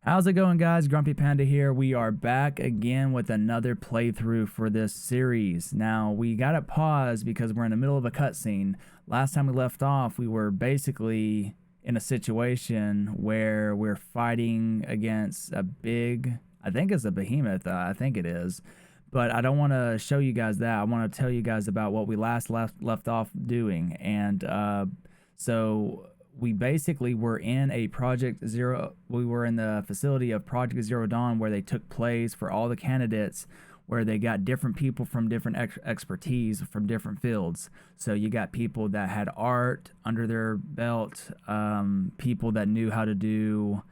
How's it going, guys? Grumpy Panda here. We are back again with another playthrough for this series. Now, we got it paused because we're in the middle of a cutscene. Last time we left off, we were basically in a situation where we're fighting against a big, I think it's a behemoth, I think it is. But I don't want to show you guys that. I want to tell you guys about what we left off doing. So we basically were in a Project Zero. We were in the facility of Project Zero Dawn where they took plays for all the candidates, where they got different people from different expertise from different fields. So you got people that had art under their belt, people that knew how to do,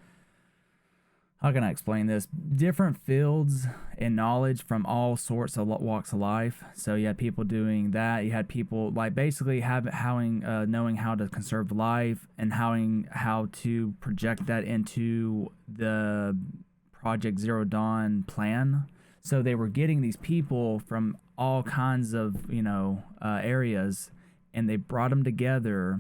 how can I explain this? Different fields and knowledge from all sorts of walks of life. So you had people doing that. You had people like basically knowing how to conserve life and how to project that into the Project Zero Dawn plan. So they were getting these people from all kinds of areas, and they brought them together,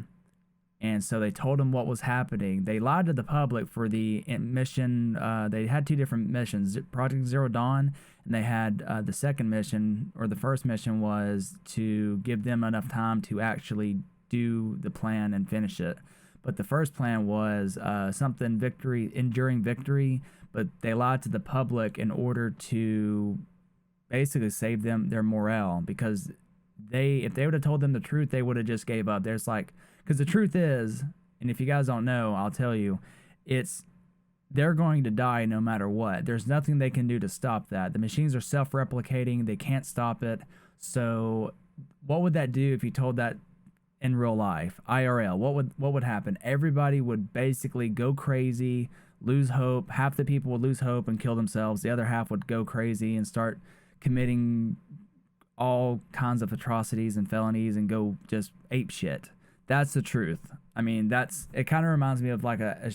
and so they told them what was happening. They lied to the public for the mission. They had two different missions, Project Zero Dawn, and they had the second mission, or the first mission was to give them enough time to actually do the plan and finish it. But the first plan was something enduring victory, but they lied to the public in order to basically save them their morale, because if they would have told them the truth, they would have just gave up. There's like, because the truth is, and if you guys don't know, I'll tell you, they're going to die no matter what. There's nothing they can do to stop that. The machines are self-replicating. They can't stop it. So what would that do if you told that in real life, IRL? What would happen? Everybody would basically go crazy, lose hope. Half the people would lose hope and kill themselves. The other half would go crazy and start committing all kinds of atrocities and felonies and go just ape shit. That's the truth. I mean, it kind of reminds me of like a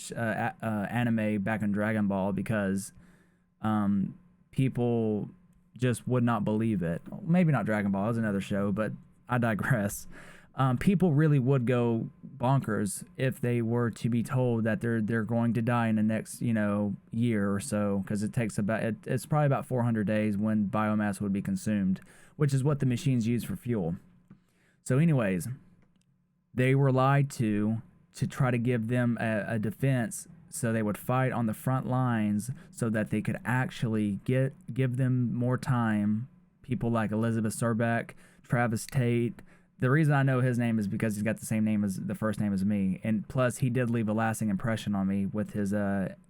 anime back in Dragon Ball, because people just would not believe it. Maybe not Dragon Ball, it was another show, but I digress. People really would go bonkers if they were to be told that they're going to die in the next year or so, because it's probably about 400 days when biomass would be consumed, which is what the machines use for fuel. So anyways, they were lied to try to give them a defense, so they would fight on the front lines so that they could actually give them more time. People like Elizabeth Serbeck, Travis Tate. The reason I know his name is because he's got the same name as the first name as me, and plus he did leave a lasting impression on me with his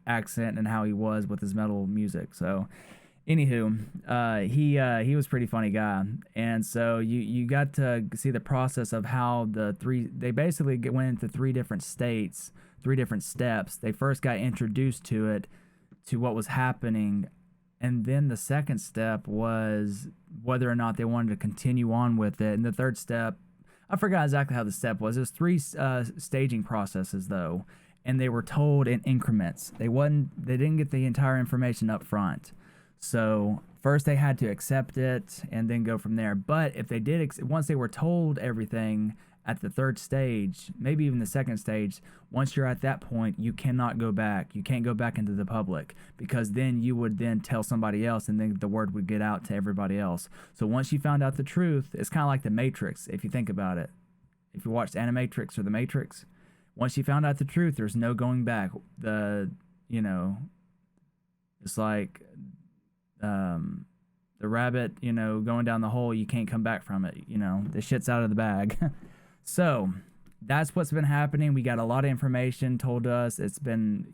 accent and how he was with his metal music. So anywho, he was a pretty funny guy, and so you got to see the process of how they basically went into three different states, three different steps. They first got introduced to what was happening, and then the second step was whether or not they wanted to continue on with it, and the third step, I forgot exactly how the step was. It was three staging processes though, and they were told in increments. They didn't get the entire information up front. So first they had to accept it and then go from there. But if they once they were told everything at the third stage, maybe even the second stage, once you're at that point, you cannot go back. You can't go back into the public, because then you would then tell somebody else, and then the word would get out to everybody else. So once you found out the truth, it's kind of like the Matrix, if you think about it. If you watched Animatrix or the Matrix, once you found out the truth, there's no going back. It's like the rabbit, going down the hole, you can't come back from it. The shit's out of the bag. So that's what's been happening. We got a lot of information told to us. It's been,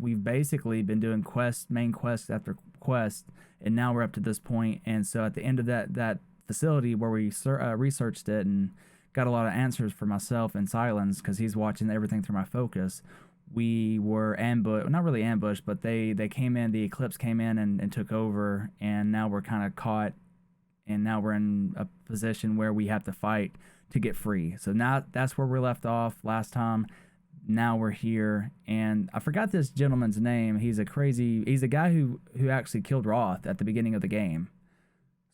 we've basically been doing main quest after quest, and now we're up to this point. And so at the end of that facility where we researched it and got a lot of answers for myself and Silence, because he's watching everything through my focus, we were ambushed, not really ambushed, but they came in, the Eclipse came in and took over, and now we're kind of caught, and now we're in a position where we have to fight to get free. So now that's where we left off last time. Now we're here, and I forgot this gentleman's name. He's a guy who actually killed Roth at the beginning of the game.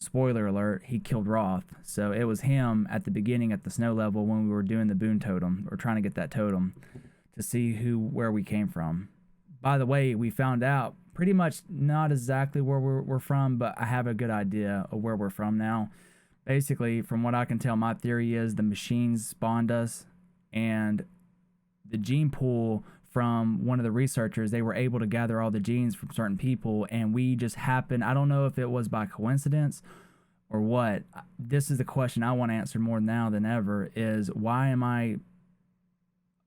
Spoiler alert, he killed Roth. So it was him at the beginning at the snow level when we were doing the boon totem, or trying to get that totem, to see where we came from. by the way, we found out pretty much not exactly where we're from, but I have a good idea of where we're from now. Basically, from what I can tell, my theory is the machines spawned us, and the gene pool from one of the researchers, they were able to gather all the genes from certain people, and we just happened. I don't know if it was by coincidence or what. This is the question I want to answer more now than ever, is why am I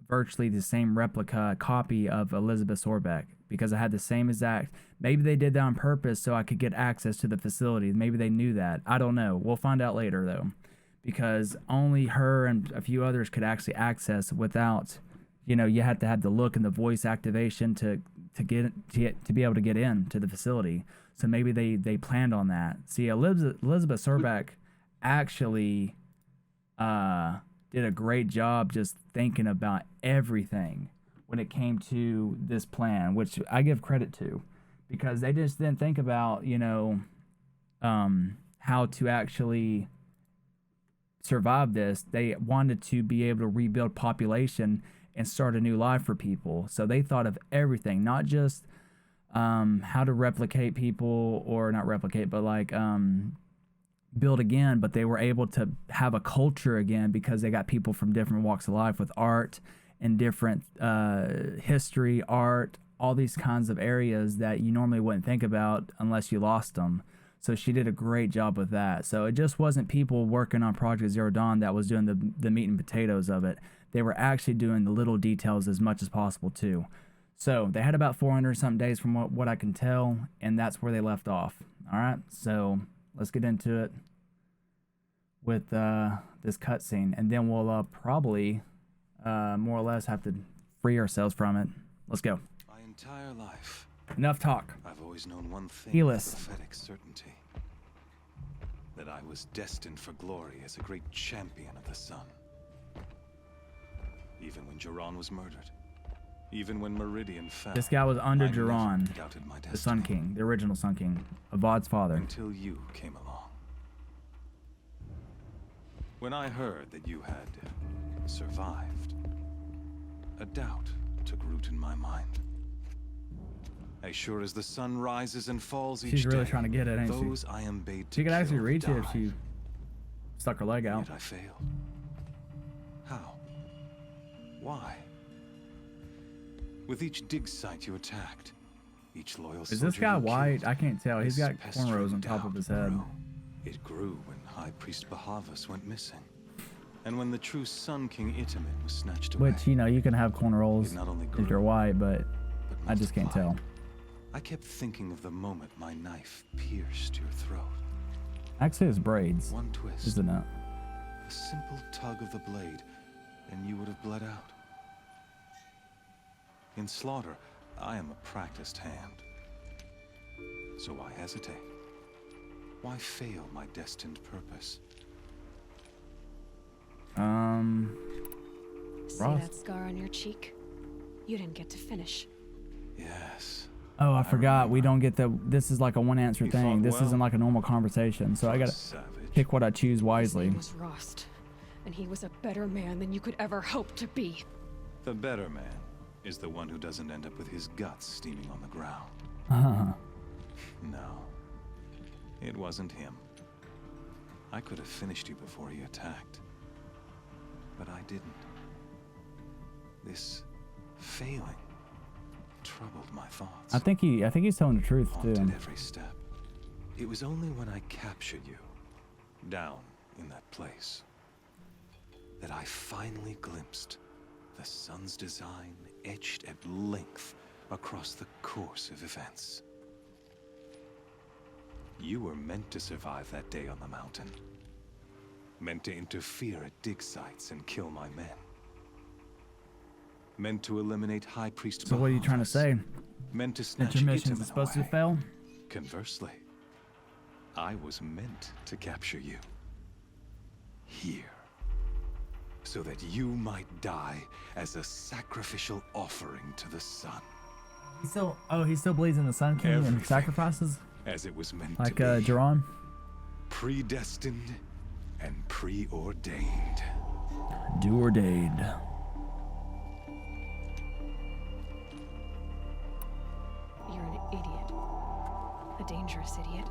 virtually the same replica copy of Elizabeth Sorbeck? Because I had the same exact. Maybe they did that on purpose so I could get access to the facility. Maybe they knew that. I don't know. We'll find out later though, because only her and a few others could actually access without, you had to have the look and the voice activation to be able to get in to the facility. So maybe they planned on that. See, Elizabeth Sorbeck actually did a great job just thinking about everything when it came to this plan, which I give credit to, because they just didn't think about, how to actually survive this. They wanted to be able to rebuild population and start a new life for people. So they thought of everything, not just how to replicate people, or not replicate, but like build again, but they were able to have a culture again because they got people from different walks of life with art and different history, art, all these kinds of areas that you normally wouldn't think about unless you lost them. So she did a great job with that. So it just wasn't people working on Project Zero Dawn that was doing the meat and potatoes of it. They were actually doing the little details as much as possible too. So they had about 400 something days from what I can tell, and that's where they left off. All right, so let's get into it with this cutscene, and then we'll probably more or less have to free ourselves from it. Let's go. My entire life, Enough talk. I've always known one thing Helix. with prophetic certainty: that I was destined for glory as a great champion of the sun. Even when Jiran was murdered, even when Meridian fell, This guy was under I never Jiran, doubted my the Sun destiny. King, the original Sun King, Avad's father. Until you came along. When I heard that you had survived, a doubt took root in my mind. As sure as the sun rises and falls each She's really day, trying to get it, ain't she? those I am bade to She could actually kill reach it if die. she stuck her leg out. Yet I failed. How? Why? With each dig site you attacked, each loyal Is soldier this guy you white? killed, I can't tell. He's this got pestering cornrows on top of doubt his head. grew. It grew when High Priest Bahavas went missing, and when the true Sun King Itamen was snatched away. Which, you can have cornrows It not only if grew, you're white, but but I just can't multiplied. tell. I kept thinking of the moment my knife pierced your throat. Actually, it's braids, One twist, isn't it? a simple tug of the blade, and you would have bled out. In slaughter, I am a practiced hand. So why hesitate? Why fail my destined purpose? See Ross. that scar on your cheek? You didn't get to finish. Yes. Oh, I forgot. We remember. don't get this is like a one answer You thing. fought This well. isn't like a normal conversation. So I gotta Savage. pick what I choose His wisely. name was Rost, and he was a better man than you could ever hope to be. The better man is the one who doesn't end up with his guts steaming on the ground. No. It wasn't him. I could have finished you before he attacked. But I didn't. This failing troubled my thoughts. I think he's telling the truth too. Haunted every step. It was only when I captured you, down in that place, that I finally glimpsed the sun's design etched at length across the course of events. You were meant to survive that day on the mountain. Meant to interfere at dig sites and kill my men. Meant to eliminate High Priest So what are you trying to Bahavas. say? Meant to snatch That your mission's Itamen supposed to away. fail? Conversely, I was meant to capture you. Here. So that you might die as a sacrificial offering to the sun. He still believes in the Sun King and Everything. sacrifices? As it was meant Like to be. Jiran? Predestined and preordained. Do or dade. a dangerous idiot,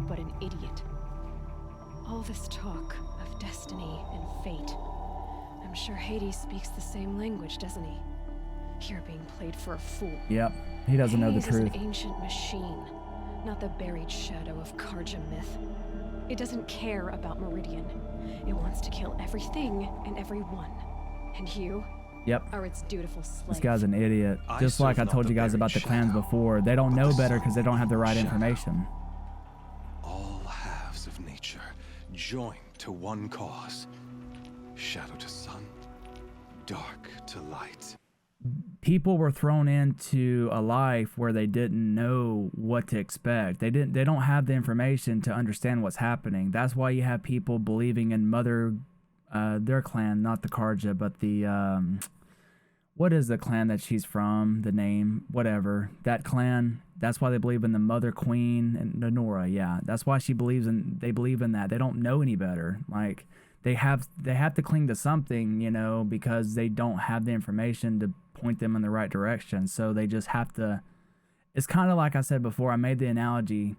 but an idiot. All this talk of destiny and fate. I'm sure Hades speaks the same language, doesn't he? You're being played for a fool. Yep, he doesn't know the Hades truth. is an ancient machine, not the buried shadow of Carja myth. It doesn't care about Meridian. It wants to kill everything and everyone. And you Yep. are its dutiful slave. This guy's an idiot. I Just like I serve told not you the guys about the buried clans shadow, before. They don't but know the better because they don't have the right shadow. information. All halves of nature joined to one cause. Shadow to sun, dark to light. People were thrown into a life where they didn't know what to expect. They don't have the information to understand what's happening. That's why you have people believing in their clan, not the Carja, but the what is the clan that she's from? The name, whatever. That clan. That's why they believe in the Mother Queen and the Nora. Yeah, that's why they believe in that. They don't know any better. Like they have to cling to something, you know, because they don't have the information to point them in the right direction. So they just have to. It's kind of like I said before. I made the analogy.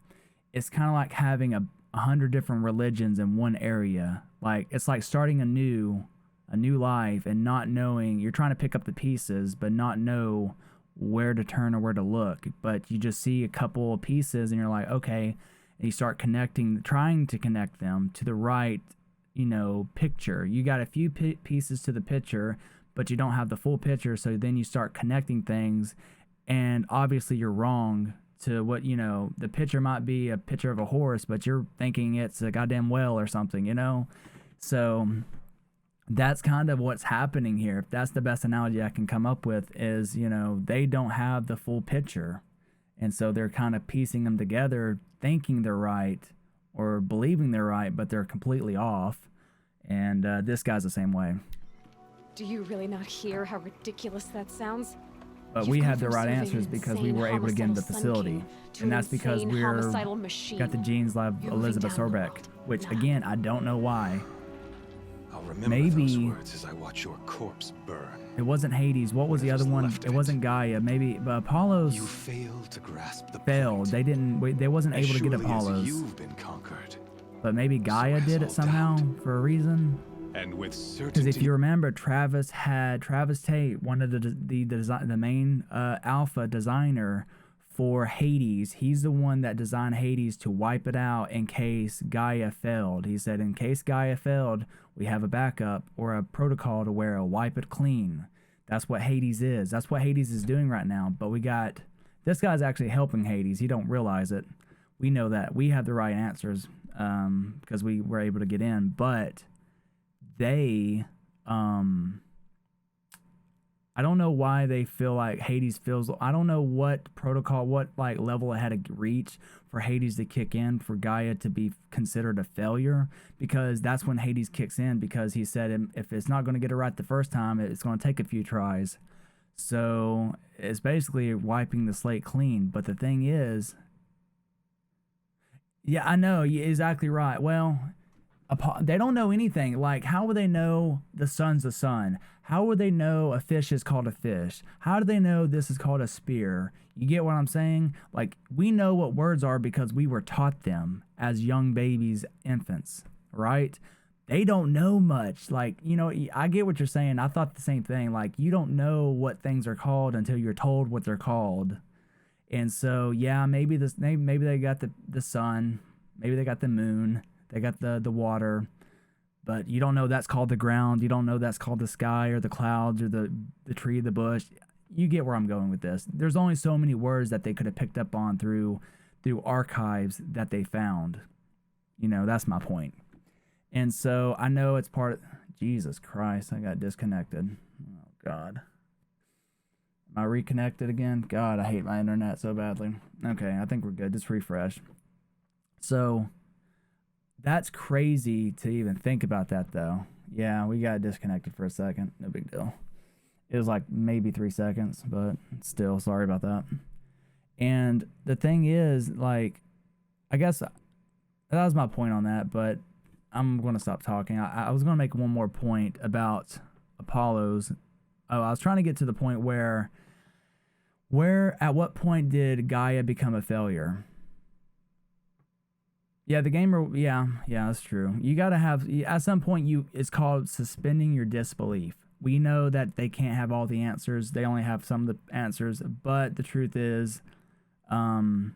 It's kind of like having 100 different religions in one area. Like it's like starting a new life and not knowing. You're trying to pick up the pieces, but not know where to turn or where to look. But you just see a couple of pieces, and you're like, okay. And you start trying to connect them to the right, you know, picture. You got a few pieces to the picture, but you don't have the full picture. So then you start connecting things, and obviously you're wrong to what, you know, the picture might be a picture of a horse, but you're thinking it's a goddamn whale or something, you know? So that's kind of what's happening here. If that's the best analogy I can come up with is, you know, they don't have the full picture. And so they're kind of piecing them together, thinking they're right or believing they're right, but they're completely off. And this guy's the same way. Do you really not hear how ridiculous that sounds? But You've we gone had the from right serving answers an because we insane were able to get into the homicidal Sun facility. King to And an that's because insane we're homicidal machine. got the genes like You're moving Elizabeth down the Sorbeck, world, which not again, I don't know why. I'll remember Maybe those words as I watch your corpse burn. it wasn't Hades. What was the other one? It wasn't Gaia. Maybe, but Apollo's You failed to grasp the failed. point. They wasn't As able to get surely as Apollo's. You've been conquered. But maybe Gaia has did all it somehow doubt. for a reason. And with Because certainty. if you remember, Travis Tate, one of the main alpha designer for Hades. He's the one that designed Hades to wipe it out in case Gaia failed. He said, in case Gaia failed, we have a backup or a protocol to where it'll wipe it clean. That's what Hades is. That's what Hades is doing right now. But this guy's actually helping Hades. He don't realize it. We know that. We have the right answers because we were able to get in. But they, I don't know why they feel like Hades feels. I don't know what protocol, what like level it had to reach for Hades to kick in for Gaia to be considered a failure, because that's when Hades kicks in, because he said if it's not going to get it right the first time, it's going to take a few tries. So it's basically wiping the slate clean. But the thing is, yeah, I know, you're exactly right. Well, they don't know anything. Like, how would they know the sun's the sun? How would they know a fish is called a fish? How do they know this is called a spear? You get what I'm saying? Like, we know what words are because we were taught them as young babies, infants, right? They don't know much. Like, you know, I get what you're saying. I thought the same thing. Like, you don't know what things are called until you're told what they're called. And so, yeah, maybe they got the sun, maybe they got the moon, they got the water, but you don't know that's called the ground. You don't know that's called the sky or the clouds or the tree, the bush. You get where I'm going with this. There's only so many words that they could have picked up on through archives that they found. You know, that's my point. And so I know it's part of... Jesus Christ, I got disconnected. Oh, God. Am I reconnected again? God, I hate my internet so badly. Okay, I think we're good. Just refresh. So, that's crazy to even think about that, though. Yeah, we got disconnected for a second. No big deal. It was like maybe 3 seconds, but still, sorry about that. And the thing is, like, I guess that was my point on that, but I'm going to stop talking. I was going to make one more point about Apollo's. Oh, I was trying to get to the point where at what point did Gaia become a failure? Yeah, the gamer. Yeah, yeah, that's true. You gotta have at some point. It's called suspending your disbelief. We know that they can't have all the answers. They only have some of the answers. But the truth is, um,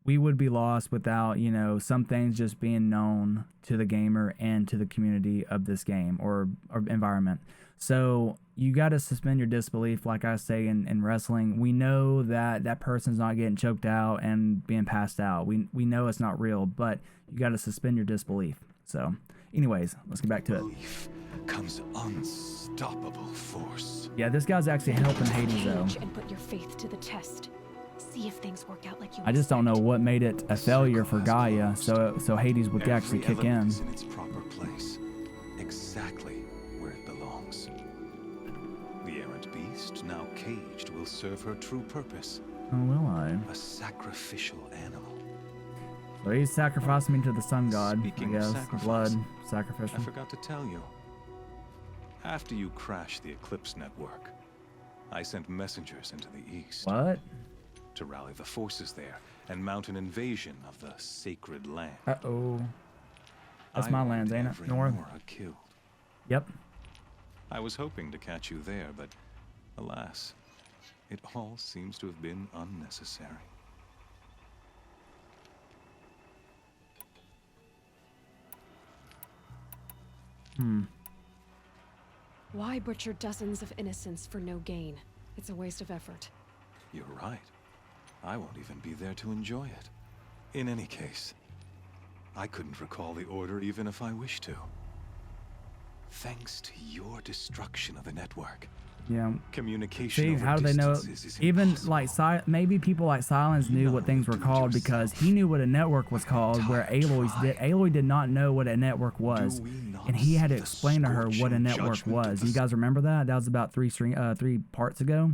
we would be lost without some things just being known to the gamer and to the community of this game or environment. So you got to suspend your disbelief, like I say in wrestling. We know that that person's not getting choked out and being passed out. We know it's not real, but you got to suspend your disbelief. So anyways, let's get back to it. Belief comes unstoppable force. Yeah, this guy's actually helping Hades though. And put your faith to the test. See if things work out like you I just don't know what made it a failure for Gaia, so Hades would actually kick in. Is in its proper place, exactly where it belongs. The errant beast, now caged, will serve her true purpose. Oh, will I? A sacrificial animal. So he's sacrificing me to the sun god, Speaking I of guess. sacrifice, Blood, sacrificial. I forgot to tell you. After you crashed the Eclipse network, I sent messengers into the east. What? To rally the forces there and mount an invasion of the sacred land. Uh-oh. That's I my wanted lands, ain't it, every Nora? killed. Yep. I was hoping to catch you there, but alas, it all seems to have been unnecessary. Why butcher dozens of innocents for no gain? It's a waste of effort. You're right. I won't even be there to enjoy it. In any case, I couldn't recall the order even if I wished to. Thanks to your destruction of the network, Yeah. communication See, over how do they know? distances is Even impossible. like maybe people like Silence knew what things were called because he knew what a network was called, where Aloy did not know what a network was, and he had to explain to her what a network was. You guys remember that? That was about three parts ago.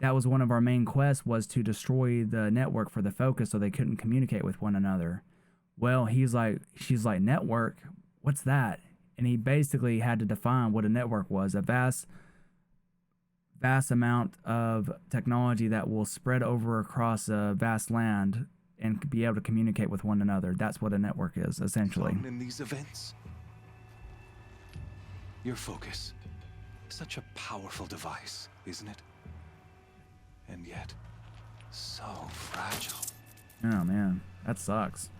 That was one of our main quests, was to destroy the network for the Focus so they couldn't communicate with one another. Well, she's like, network? What's that? And he basically had to define what a network was, a vast amount of technology that will spread over across a vast land and be able to communicate with one another. That's what a network is, essentially. In these events, your focus, such a powerful device, isn't it? And yet, so fragile. Oh man, that sucks.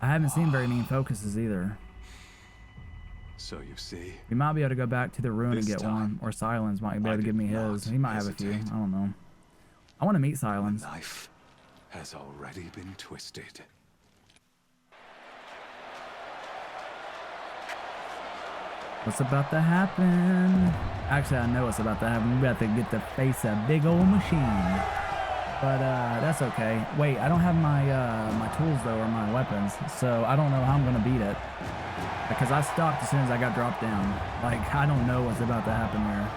I haven't seen very many focuses either. So you see, We might be able to go back to the ruin and This get time, one, or Silence might be able to give me did his. not He might have a few. I hesitate. don't know. I want to meet the Silence. knife has already been twisted. What's about to happen? Actually, I know what's about to happen. We're about to get to face a big old machine. But that's okay. Wait, I don't have my my tools though, or my weapons, so I don't know how I'm gonna beat it. Because I stopped as soon as I got dropped down. Like, I don't know what's about to happen here.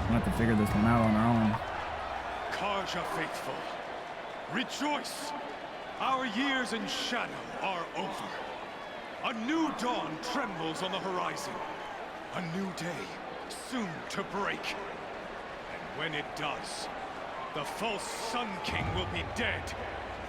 We'll have to figure this one out on our own. Carja faithful, rejoice! Our years in shadow are over. A new dawn trembles on the horizon. A new day, soon to break. And when it does, the false Sun King will be dead,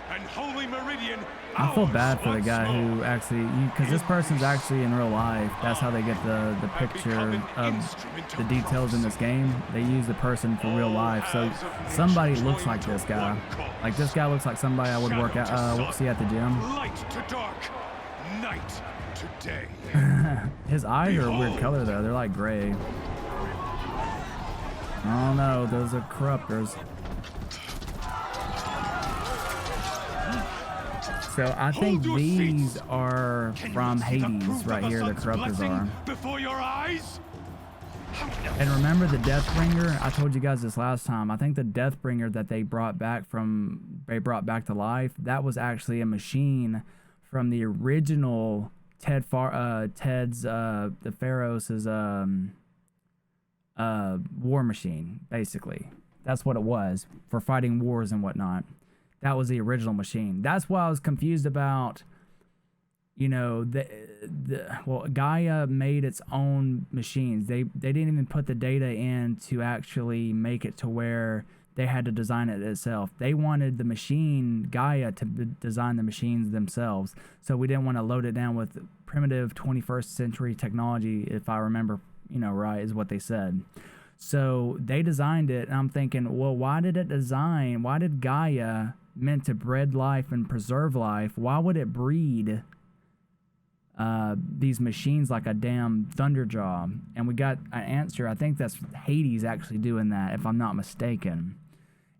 and Holy Meridian I feel ours bad for the once guy more. who actually, because this person's actually in real life. That's how they get the picture of the details in this game. They use the person for real life. So somebody looks like this guy. Like, this guy looks like somebody I would work at, see at the gym. Light to dark, night to day. His eyes are a weird color though. They're like gray. Oh no, those are corruptors. So I think Hold your these seats. are Can you from see the Hades proof right of here. The sun's corruptors blessing are. before your eyes? And remember the Deathbringer? I told you guys this last time. I think the Deathbringer that they brought back to life, that was actually a machine from the original Ted's the Pharaoh's war machine, basically. That's what it was for fighting wars and whatnot. That was the original machine. That's why I was confused about, well, Gaia made its own machines. They didn't even put the data in to actually make it to where they had to design it itself. They wanted the machine Gaia to design the machines themselves, so we didn't want to load it down with primitive 21st century technology, if I remember, right, is what they said. So they designed it, and I'm thinking, well, why did Gaia, meant to breed life and preserve life, why would it breed these machines like a damn Thunderjaw? And we got an answer. I think that's Hades actually doing that, if I'm not mistaken.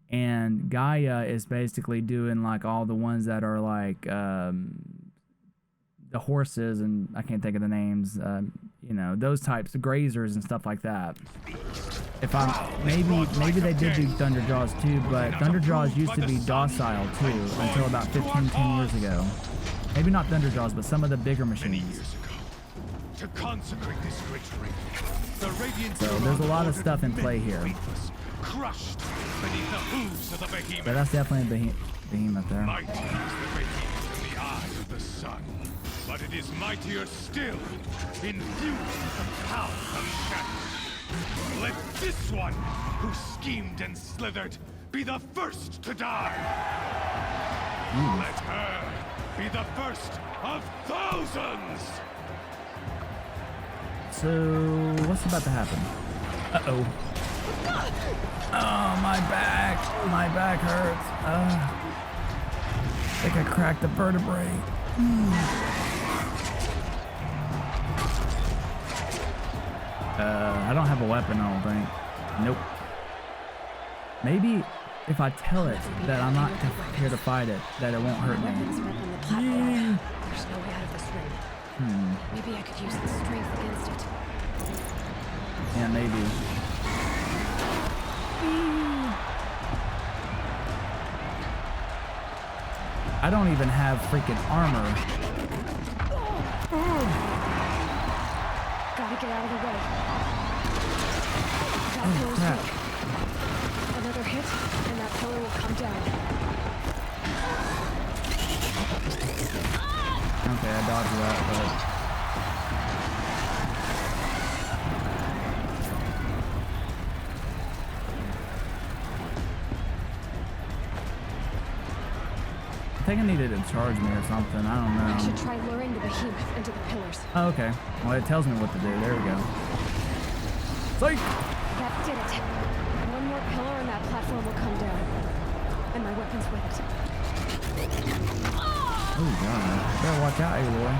And Gaia is basically doing like all the ones that are like the horses, and I can't think of the names, those types of grazers and stuff like that. If maybe they did do Thunderjaws too, but Thunderjaws used to be docile too until about 10 years ago. Maybe not Thunderjaws, but some of the bigger machines. To consecrate this great ring, the radiant so there's a lot of stuff in play here. Crushed beneath the hooves of the behemoth. But that's definitely a behemoth there. Mighty is the behemoth in the eye of the sun, but it is mightier still, infused with the power of shadow. Let this one, who schemed and slithered, be the first to die. Let her be the first of thousands. So what's about to happen? Uh-oh. Oh, my back hurts. I think I cracked a vertebrae. I don't have a weapon, I don't think. Nope. Maybe if I tell it that I'm not here to fight it, that it won't hurt me. Weapons are up on the platform. There's no way out of this room. Maybe I could use the strength against it. Yeah, maybe. I don't even have freaking armor. Gotta get out of the way. Got Crap. Another hit, and that pillar will come down. Okay, I dodged that, but... I think I needed to charge me or something. I don't know. I should try luring the behemoth into the pillars. Oh, okay. Well, it tells me what to do. There we go. Psych! That did it. One more pillar and that platform will come down. And my weapon's with it. Oh, God. Better watch out, Aloy.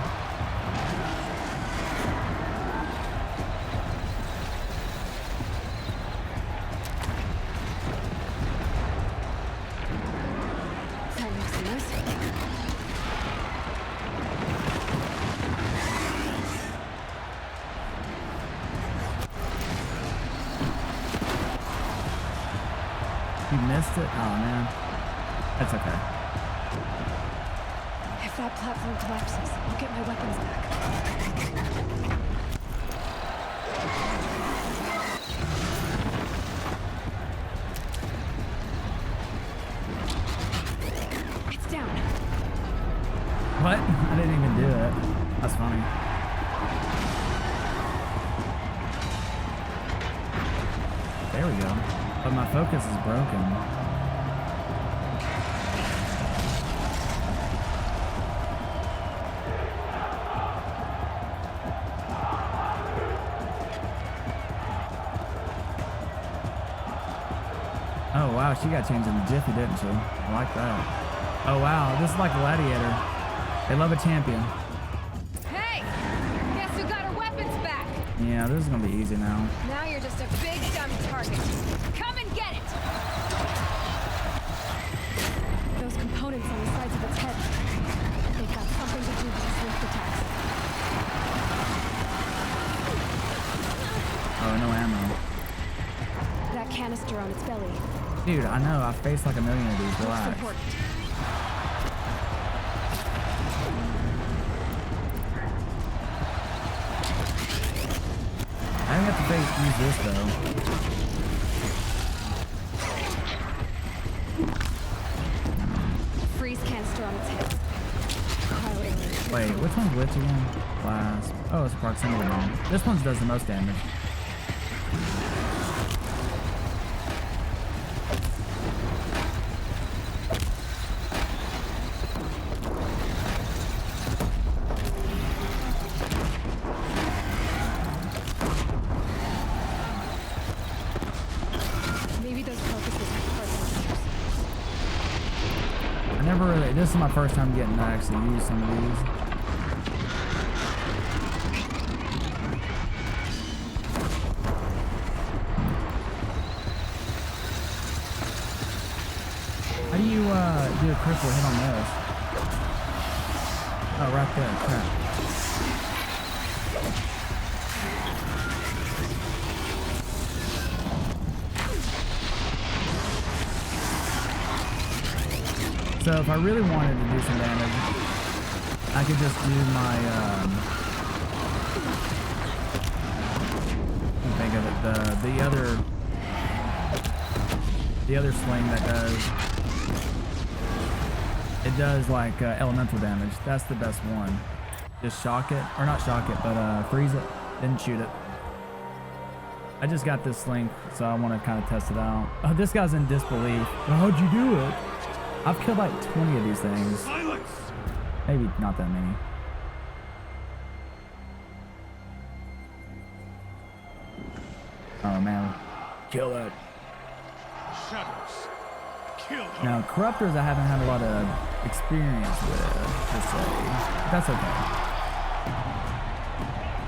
That makes sense. You missed it? Oh, man. That's okay. If that platform collapses, I'll get my weapons back. It's down. What? I didn't even do it. That's funny. There we go. But my focus is broken. Oh wow, she got changed in a jiffy, didn't she? I like that. Oh wow, this is like Gladiator. They love a champion. Hey! Guess who got her weapons back? Yeah, this is gonna be easy now. Now you're just a big dumb target. Come and get it! Those components on the sides of its head. They've got something to do with its lift attacks. Oh, no ammo. That canister on its belly. Dude, I know, I faced like a million of these, Looks relax. important. I didn't have to use this though. Freeze canister on its head. Cryo-alien. Wait, which one's which again? Blast. Oh, it's a proximity bomb. This one does the most damage. Never really. This is my first time getting to actually use some of these. How do you do a critical hit on this? Oh, right there. Crap. So if I really wanted to do some damage, I could just do my, think of it, the other sling that does like elemental damage. That's the best one. Just shock it, or not shock it, but freeze it, then shoot it. I just got this sling, so I want to kind of test it out. Oh, this guy's in disbelief. Well, how'd you do it? I've killed like 20 of these things. Silence! Maybe not that many. Oh man. Kill it. Shadows. Kill her. Now, corruptors I haven't had a lot of experience with, per se. That's okay.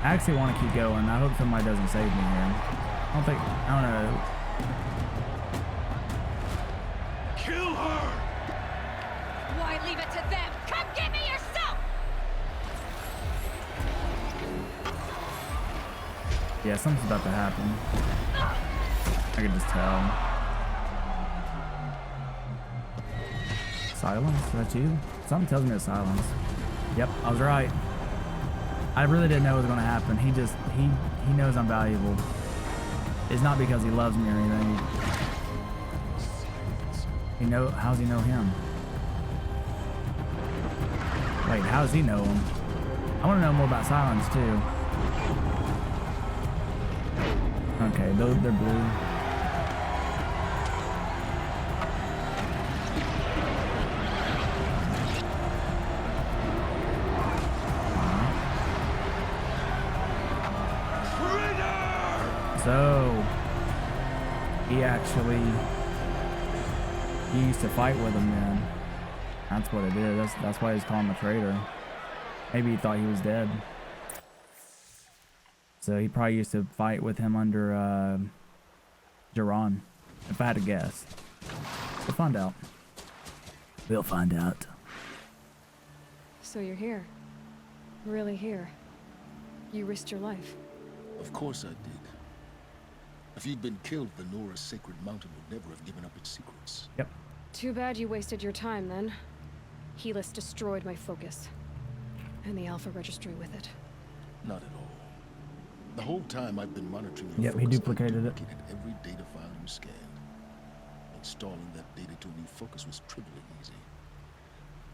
I actually want to keep going. I hope somebody doesn't save me here. I don't know. Kill her! Why leave it to them? Come get me yourself! Yeah, something's about to happen. I can just tell. Silence? Is that you? Something tells me it's silence. Yep, I was right. I really didn't know it was going to happen. He knows I'm valuable. It's not because he loves me or anything. How's he know him? Wait, how does he know him? I want to know more about silence too. Okay, they're blue. So, he used to fight with him then. That's what it is. That's why he's calling him a traitor. Maybe he thought he was dead. So he probably used to fight with him under Duran, if I had to guess. We'll find out. We'll find out. So you're here. Really here. You risked your life. Of course I did. If you'd been killed, the Nora Sacred Mountain would never have given up its secrets. Yep. Too bad you wasted your time then. Helix destroyed my focus. And the Alpha Registry with it. Not at all. The whole time I've been monitoring your Yep, he focus, duplicated it. I duplicated every data file you scanned. Installing that data to a new focus was trivially easy.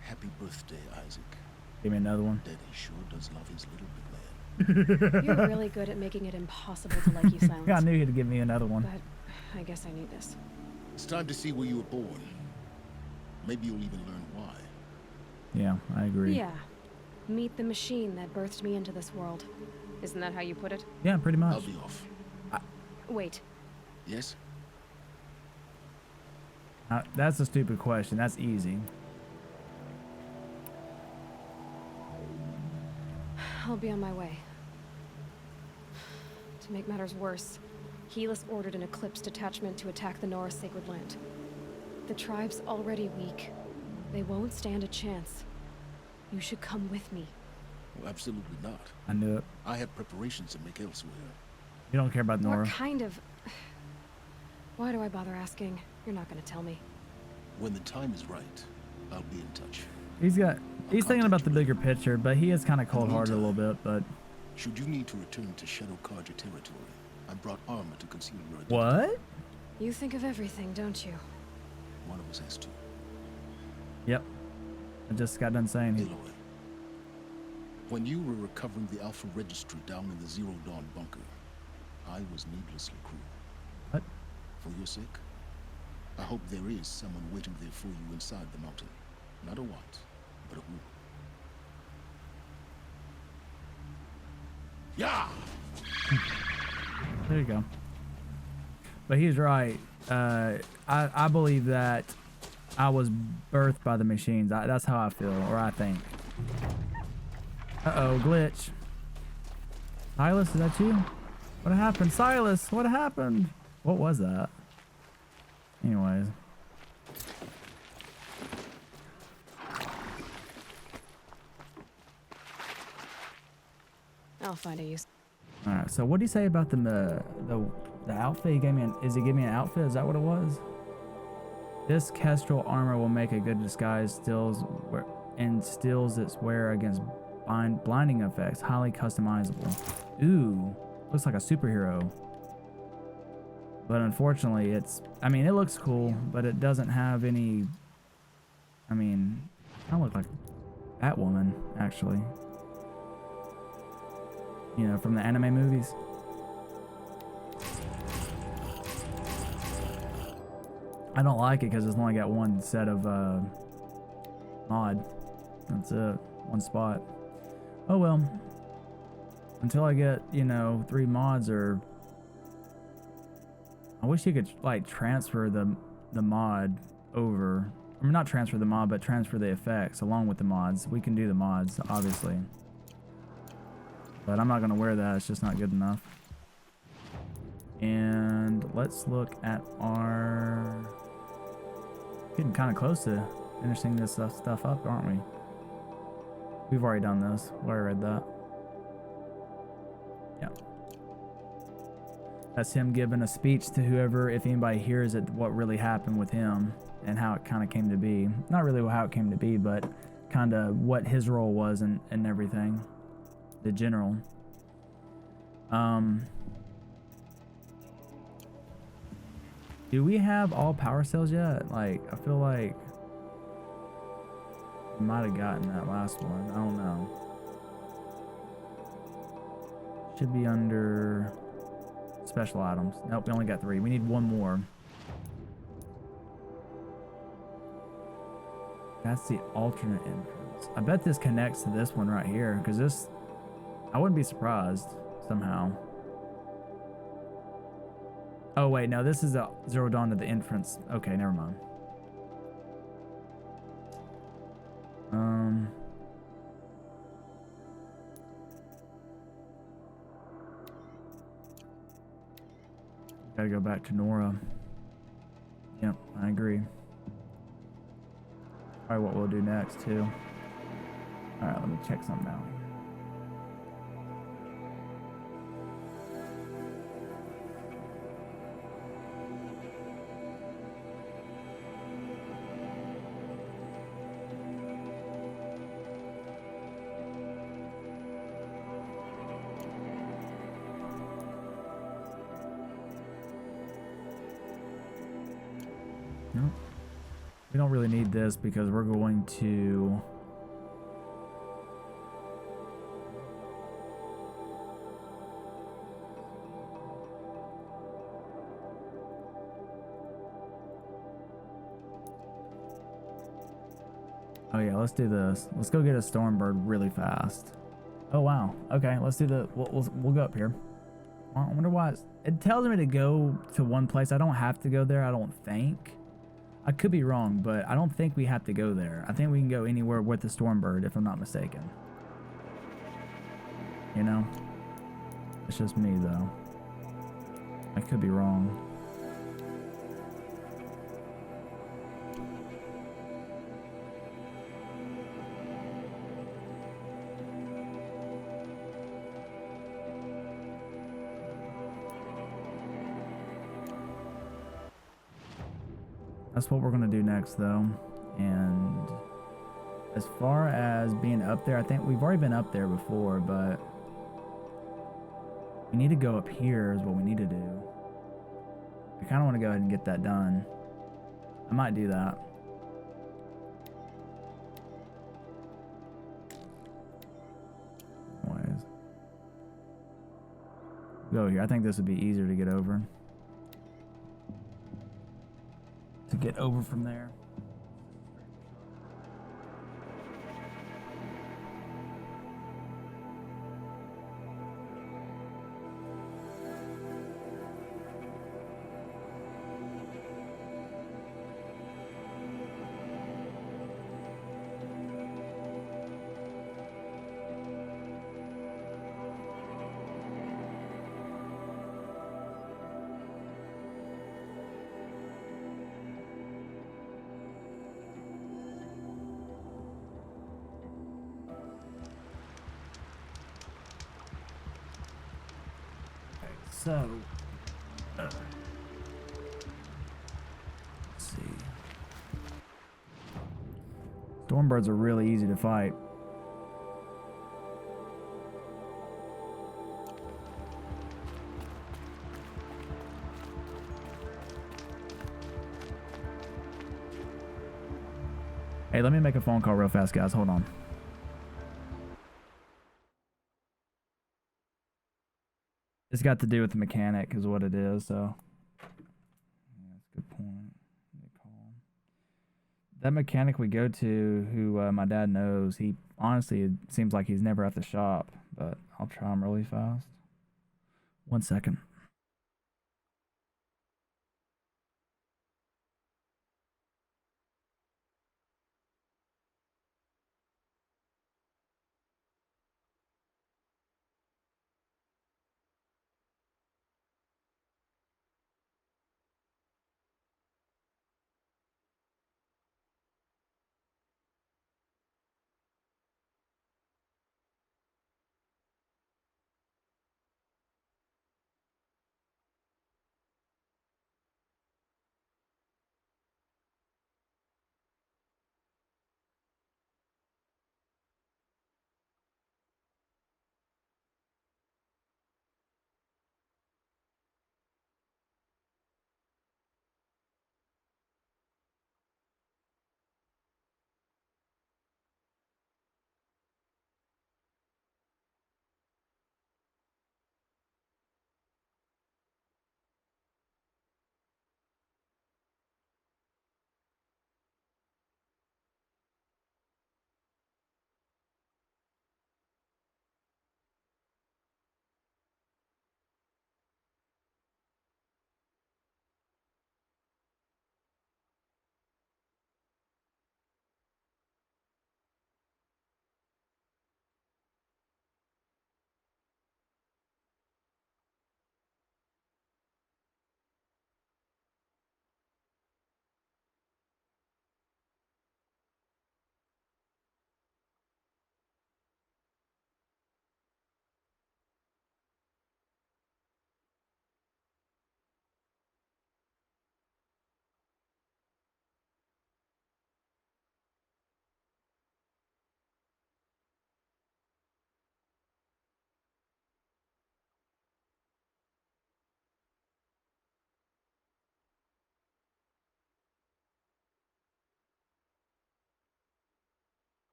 Happy birthday, Isaac. Give me another one. Daddy sure does love his little bit man. You're really good at making it impossible to like you, Silence. I knew he'd give me another one. But I guess I need this. It's time to see where you were born. Maybe you'll even learn why. Yeah, I agree. Yeah. Meet the machine that birthed me into this world. Isn't that how you put it? Yeah, pretty much. I'll be off. Wait. Yes? That's a stupid question. That's easy. I'll be on my way. To make matters worse, Helix ordered an Eclipse detachment to attack the Nora Sacred Land. The tribe's already weak. They won't stand a chance. You should come with me. Well, absolutely not. I knew it. I have preparations to make elsewhere. You don't care about Nora. What kind of... Why do I bother asking? You're not gonna tell me. When the time is right, I'll be in touch. He's thinking about the bigger picture, but he is kind of cold-hearted a little bit, but... Should you need to return to Shadow Carja territory, I brought armor to conceal your identity. What? You think of everything, don't you? One of us has to. Yep. I just got done saying it. Aloy, when you were recovering the Alpha Registry down in the Zero Dawn bunker, I was needlessly cruel. What? For your sake, I hope there is someone waiting there for you inside the mountain. Not a what, but a who. Yeah! There you go. But he's right. I believe that I was birthed by the machines. That's how I feel, or I think. Uh-oh, glitch. Silas, is that you? What happened? Silas, what happened? What was that? Anyways. I'll find a use. All right. So what do you say about the outfit he gave me? Is he giving me an outfit? Is that what it was? This kestrel armor will make a good disguise. Steals its wearer against blinding effects. Highly customizable. Ooh, looks like a superhero. But unfortunately, I mean, it looks cool, but it doesn't have any. I mean, I look like Batwoman, actually. You know, from the anime movies. I don't like it because it's only got one set of mod. That's it. One spot. Oh well. Until I get, you know, 3 mods, or I wish you could like transfer the mod over. I mean, not transfer the mod, but transfer the effects along with the mods. We can do the mods, obviously. But I'm not going to wear that. It's just not good enough. And let's look at our... Getting kind of close to finishing this stuff up, aren't we? We've already done this. We already read that. Yeah. That's him giving a speech to whoever, if anybody hears it, what really happened with him and how it kind of came to be. Not really how it came to be, but kind of what his role was and everything. The general. Do we have all power cells yet? Like, I feel like we might have gotten that last one. I don't know. Should be under special items. Nope, we only got 3. We need 1 more. That's the alternate entrance. I bet this connects to this one right here, because this... I wouldn't be surprised somehow. Oh wait, no, this is a Zero Dawn to the entrance. Okay, never mind. Gotta go back to Nora. Yep, I agree. Probably what we'll do next too. Alright, let me check something out here. We don't really need this because we're going to... Oh yeah, let's do this. Let's go get a Stormbird really fast. Oh wow. Okay, let's do the... We'll go up here. I wonder why it tells me to go to one place. I don't have to go there, I don't think. I could be wrong, but I don't think we have to go there. I think we can go anywhere with the Stormbird, if I'm not mistaken. You know? It's just me, though. I could be wrong. That's what we're going to do next, though. And as far as being up there, I think we've already been up there before, but we need to go up here is what we need to do. I kind of want to go ahead and get that done. I might do that. Anyways. Go here. I think this would be easier to get over. To get over from there. So, let's see. Stormbirds are really easy to fight. Hey, let me make a phone call real fast, guys. Hold on. It's got to do with the mechanic, is what it is. So, yeah, that's a good point. Let me call him. That mechanic we go to, who my dad knows, he honestly it seems like he's never at the shop. But I'll try him really fast. 1 second.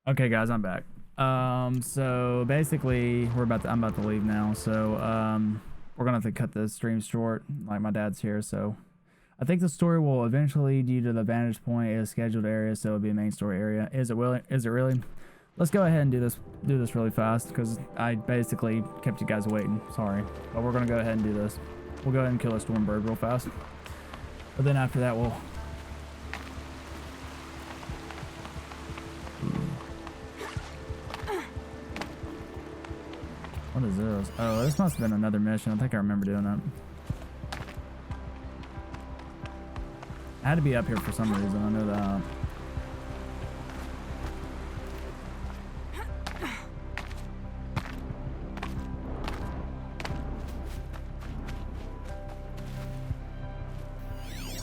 Okay, guys, I'm back. So basically, I'm about to leave now. So, we're gonna have to cut the stream short. Like my dad's here, so I think the story will eventually, due to the vantage point, is scheduled area, so it'll be a main story area. Is it really? Is it really? Let's go ahead and do this really fast because I basically kept you guys waiting. Sorry, but we're gonna go ahead and do this. We'll go ahead and kill a storm bird real fast, but then after that, we'll. What is this? Oh, this must have been another mission. I think I remember doing that. I had to be up here for some reason. I know that.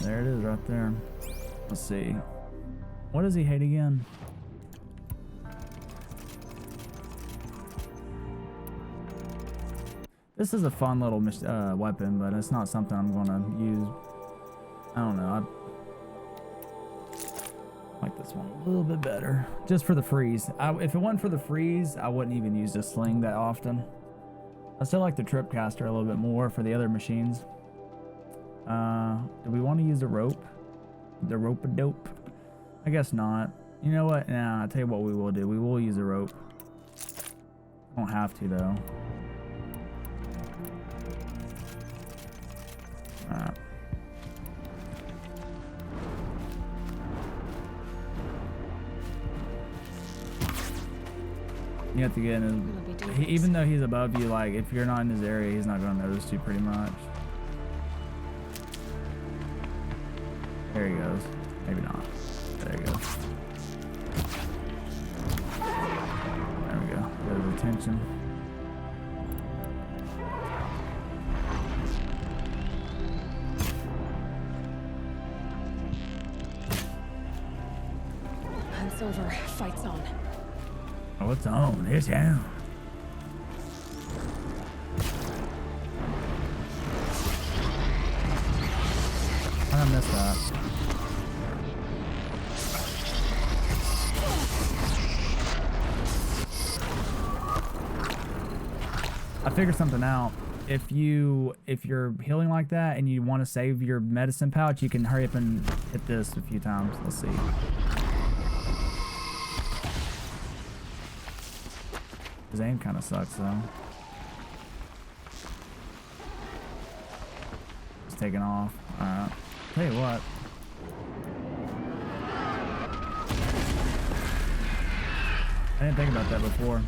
There it is right there. Let's see. What does he hate again? This is a fun little weapon, but it's not something I'm gonna use. I don't know. I like this one a little bit better, just for the freeze. If it wasn't for the freeze, I wouldn't even use this sling that often. I still like the tripcaster a little bit more for the other machines. Do we want to use the rope? The rope-a-dope? I guess not. You know what? Nah, I'll tell you what we will do. We will use a rope. Don't have to though. Alright. You have to get in. Even though he's above you, like if you're not in his area, he's not gonna notice you pretty much. There he goes. Maybe not. There he goes. There we go. Get his attention. Hunt's over. Fight's on. Oh, it's on. It's on. I missed that. I figured something out. If you're healing like that and you want to save your medicine pouch, you can hurry up and hit this a few times. Let's see. His aim kind of sucks though. It's taking off. Alright. Tell you what. I didn't think about that before.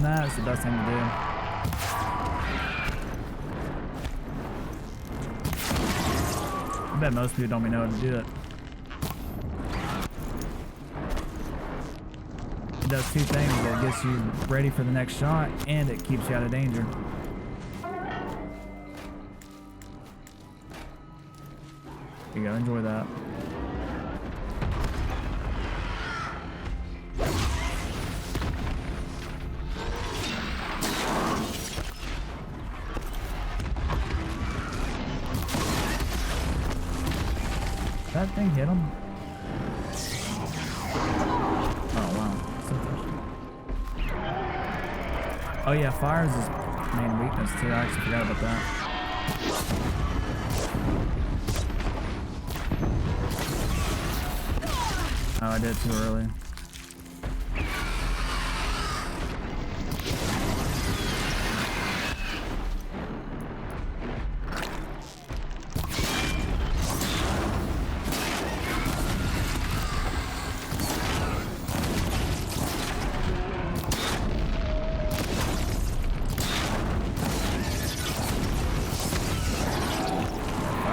That's the best thing to do. I bet most people don't even know how to do it. It does two things. It gets you ready for the next shot, and it keeps you out of danger. You gotta enjoy that. That thing hit him? Oh wow. Oh yeah, fire is his main weakness too. I actually forgot about that. Oh, I did too early.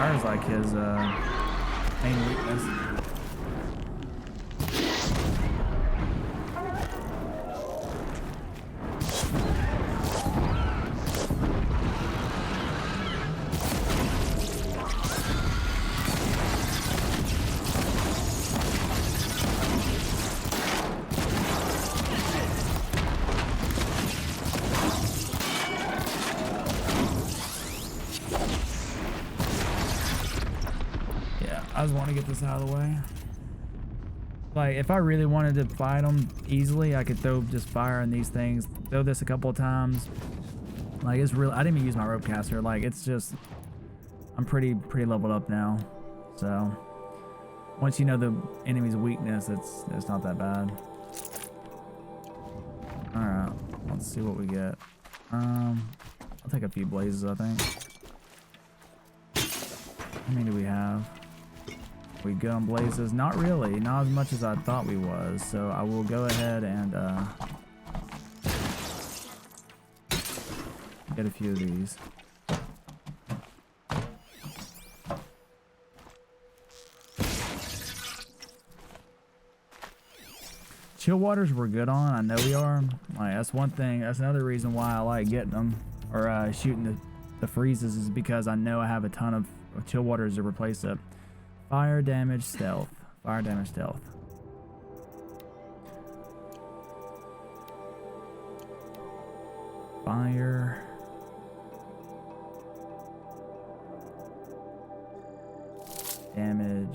fire's like his main weakness. I just want to get this out of the way. Like, if I really wanted to fight them easily, I could throw just fire in these things. Throw this a couple of times. Like, it's real. I didn't even use my rope caster. Like, it's just, I'm pretty leveled up now. So, once you know the enemy's weakness, it's not that bad. All right, let's see what we get. I'll take a few blazes, I think. How many do we have? We good on blazes? Not really, not as much as I thought we was. So I will go ahead and get a few of these. Chill waters we're good on. I know we are. Like, that's one thing. That's another reason why I like getting them or shooting the freezes is because I know I have a ton of chill waters to replace it. Fire damage stealth. Fire damage stealth. Fire. Damage.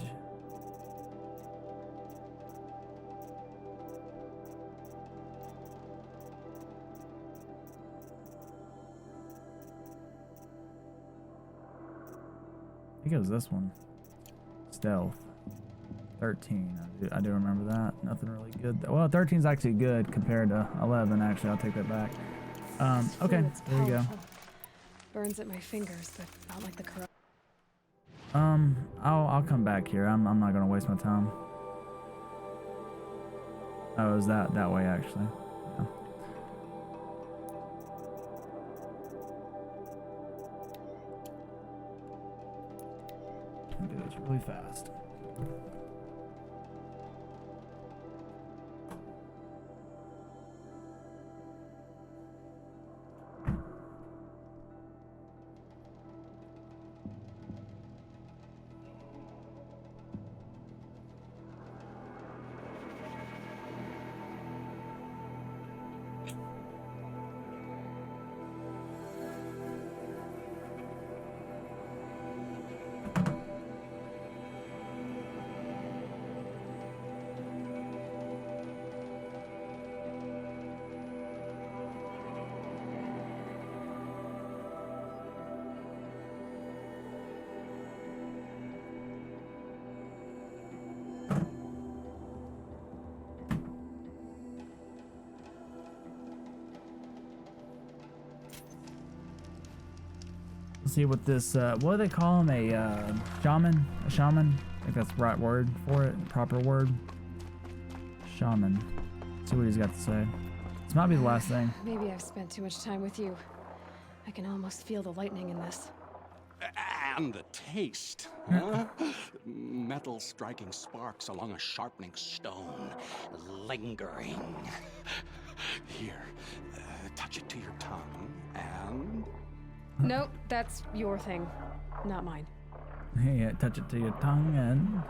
I think it was this one. Stealth. 13. I do remember that. Nothing really good. Well, 13 is actually good compared to 11. Actually, I'll take that back. Okay, there you go. Burns at my fingers, but not like the corrupt. I'll come back here. I'm not gonna waste my time. Oh, is that way actually? Yeah. Do this really fast. See what this what do they call him, a shaman? I think that's the right word for it, proper word. Shaman. See what he's got to say. This might be the last thing. Maybe I've spent too much time with you. I can almost feel the lightning in this. And the taste, huh? Metal striking sparks along a sharpening stone, lingering. Here, touch it to your tongue, and... Nope, that's your thing, not mine. Yeah, touch it to your tongue and...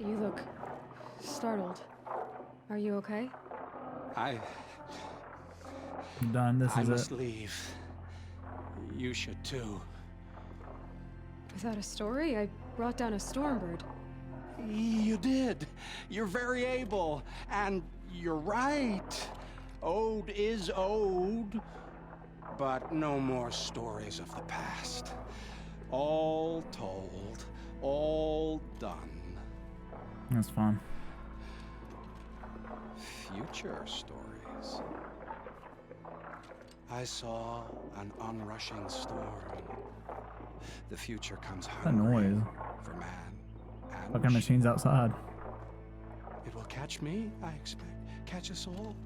You look startled. Are you okay? I'm done. This I is must it. leave. You should too. Is that a story? I brought down a stormbird. You did. You're very able, and you're right. Ode is ode. But no more stories of the past. All told, all done. That's fine. Future stories. I saw an onrushing storm. The future comes That hungry noise. for man and What kind of machines outside? It will catch me, I expect. Catch us all.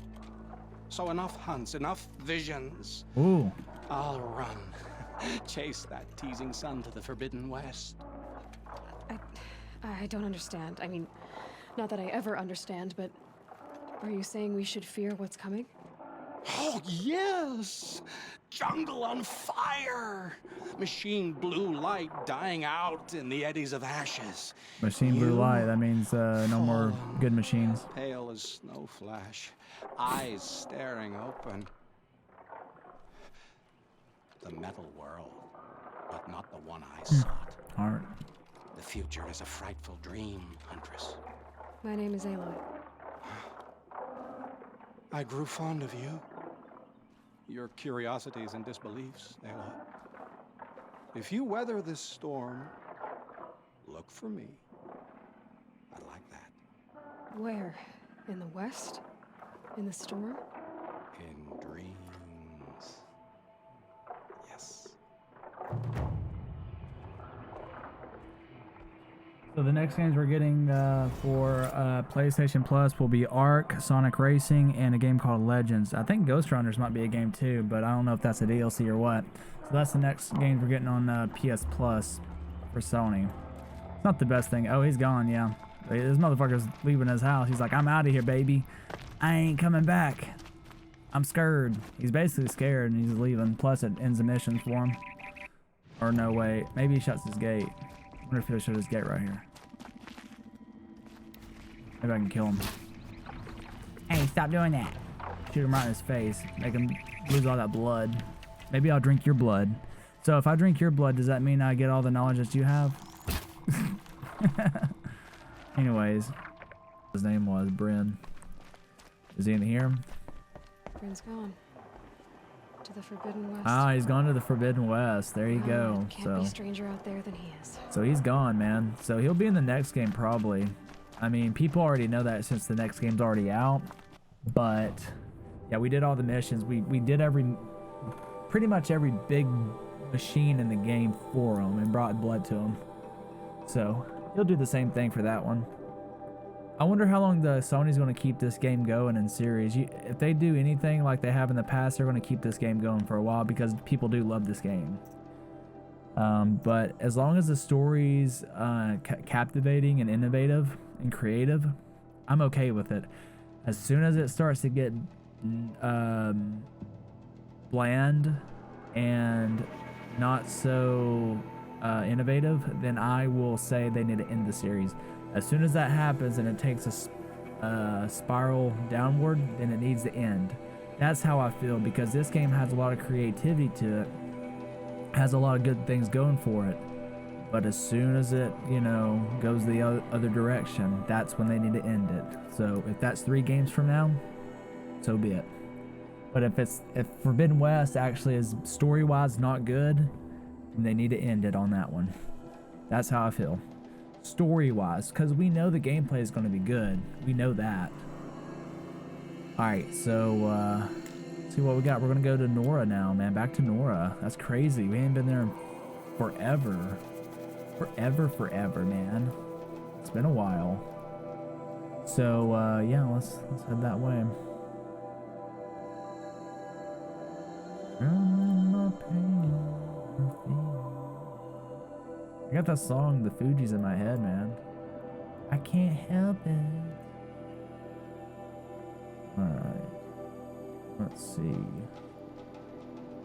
So enough hunts, enough visions. Ooh. I'll run. Chase that teasing sun to the Forbidden West. I don't understand. I mean, not that I ever understand, but are you saying we should fear what's coming? Oh, yes! Jungle on fire! Machine blue light dying out in the eddies of ashes. Machine blue light, that means no more good machines. Pale as snow flash, eyes staring open. The metal world, but not the one I sought. Heart. The future is a frightful dream, Huntress. My name is Aloy. I grew fond of you. Your curiosities and disbeliefs, Aloy. If you weather this storm, look for me. I like that. Where? In the west? In the storm? In dreams. Yes. So the next games we're getting for PlayStation Plus will be Ark, Sonic Racing, and a game called Legends. I think Ghost Runners might be a game too, but I don't know if that's a DLC or what. So that's the next games we're getting on PS Plus for Sony. It's not the best thing. Oh, he's gone, yeah. This motherfucker's leaving his house. He's like, I'm out of here, baby. I ain't coming back. I'm scared. He's basically scared and he's leaving. Plus it ends the mission for him. Or no, wait. Maybe he shuts his gate. I wonder if he'll shut his gate right here. Maybe I can kill him. Hey, stop doing that. Shoot him right in his face. Make him lose all that blood. Maybe I'll drink your blood. So if I drink your blood, does that mean I get all the knowledge that you have? Anyways. His name was Bryn. Is he in here? Bryn's gone. To the Forbidden West. Ah, he's gone to the Forbidden West. There you go. Can't be stranger out there than he is. So he's gone, man. So he'll be in the next game probably. I mean, people already know that since the next game's already out. But yeah, we did all the missions. We did pretty much every big machine in the game for him and brought blood to him. So he'll do the same thing for that one. I wonder how long the Sony's going to keep this game going in series. If they do anything like they have in the past, they're going to keep this game going for a while because people do love this game. But as long as the story's captivating and innovative and creative, I'm okay with it. As soon as it starts to get bland and not so innovative, then I will say they need to end the series. As soon as that happens and it takes a spiral downward, then it needs to end. That's how I feel, because this game has a lot of creativity to it, has a lot of good things going for it. But as soon as it, goes the other direction, that's when they need to end it. So if that's 3 games from now, so be it. But if Forbidden West actually is story-wise not good, then they need to end it on that one. That's how I feel. Story-wise, because we know the gameplay is going to be good. We know that. Alright, so see what we got. We're going to go to Nora now, man. Back to Nora. That's crazy. We ain't been there in forever. Forever, man. It's been a while. So, yeah, let's head that way. I got that song, The Fugees, in my head, man. I can't help it. Alright. Let's see.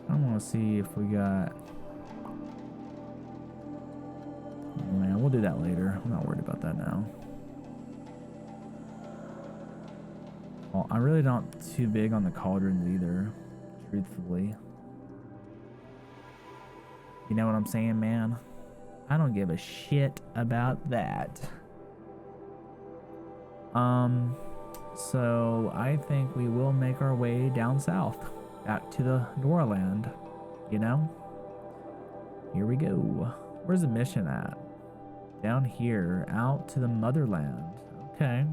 I want to see if we got... Oh, man, we'll do that later. I'm not worried about that now. Well, I'm really not too big on the cauldrons either, truthfully. You know what I'm saying, man? I don't give a shit about that. So I think we will make our way down south, back to the Nora Land, Here we go. Where's the mission at? Down here, out to the motherland. Okay.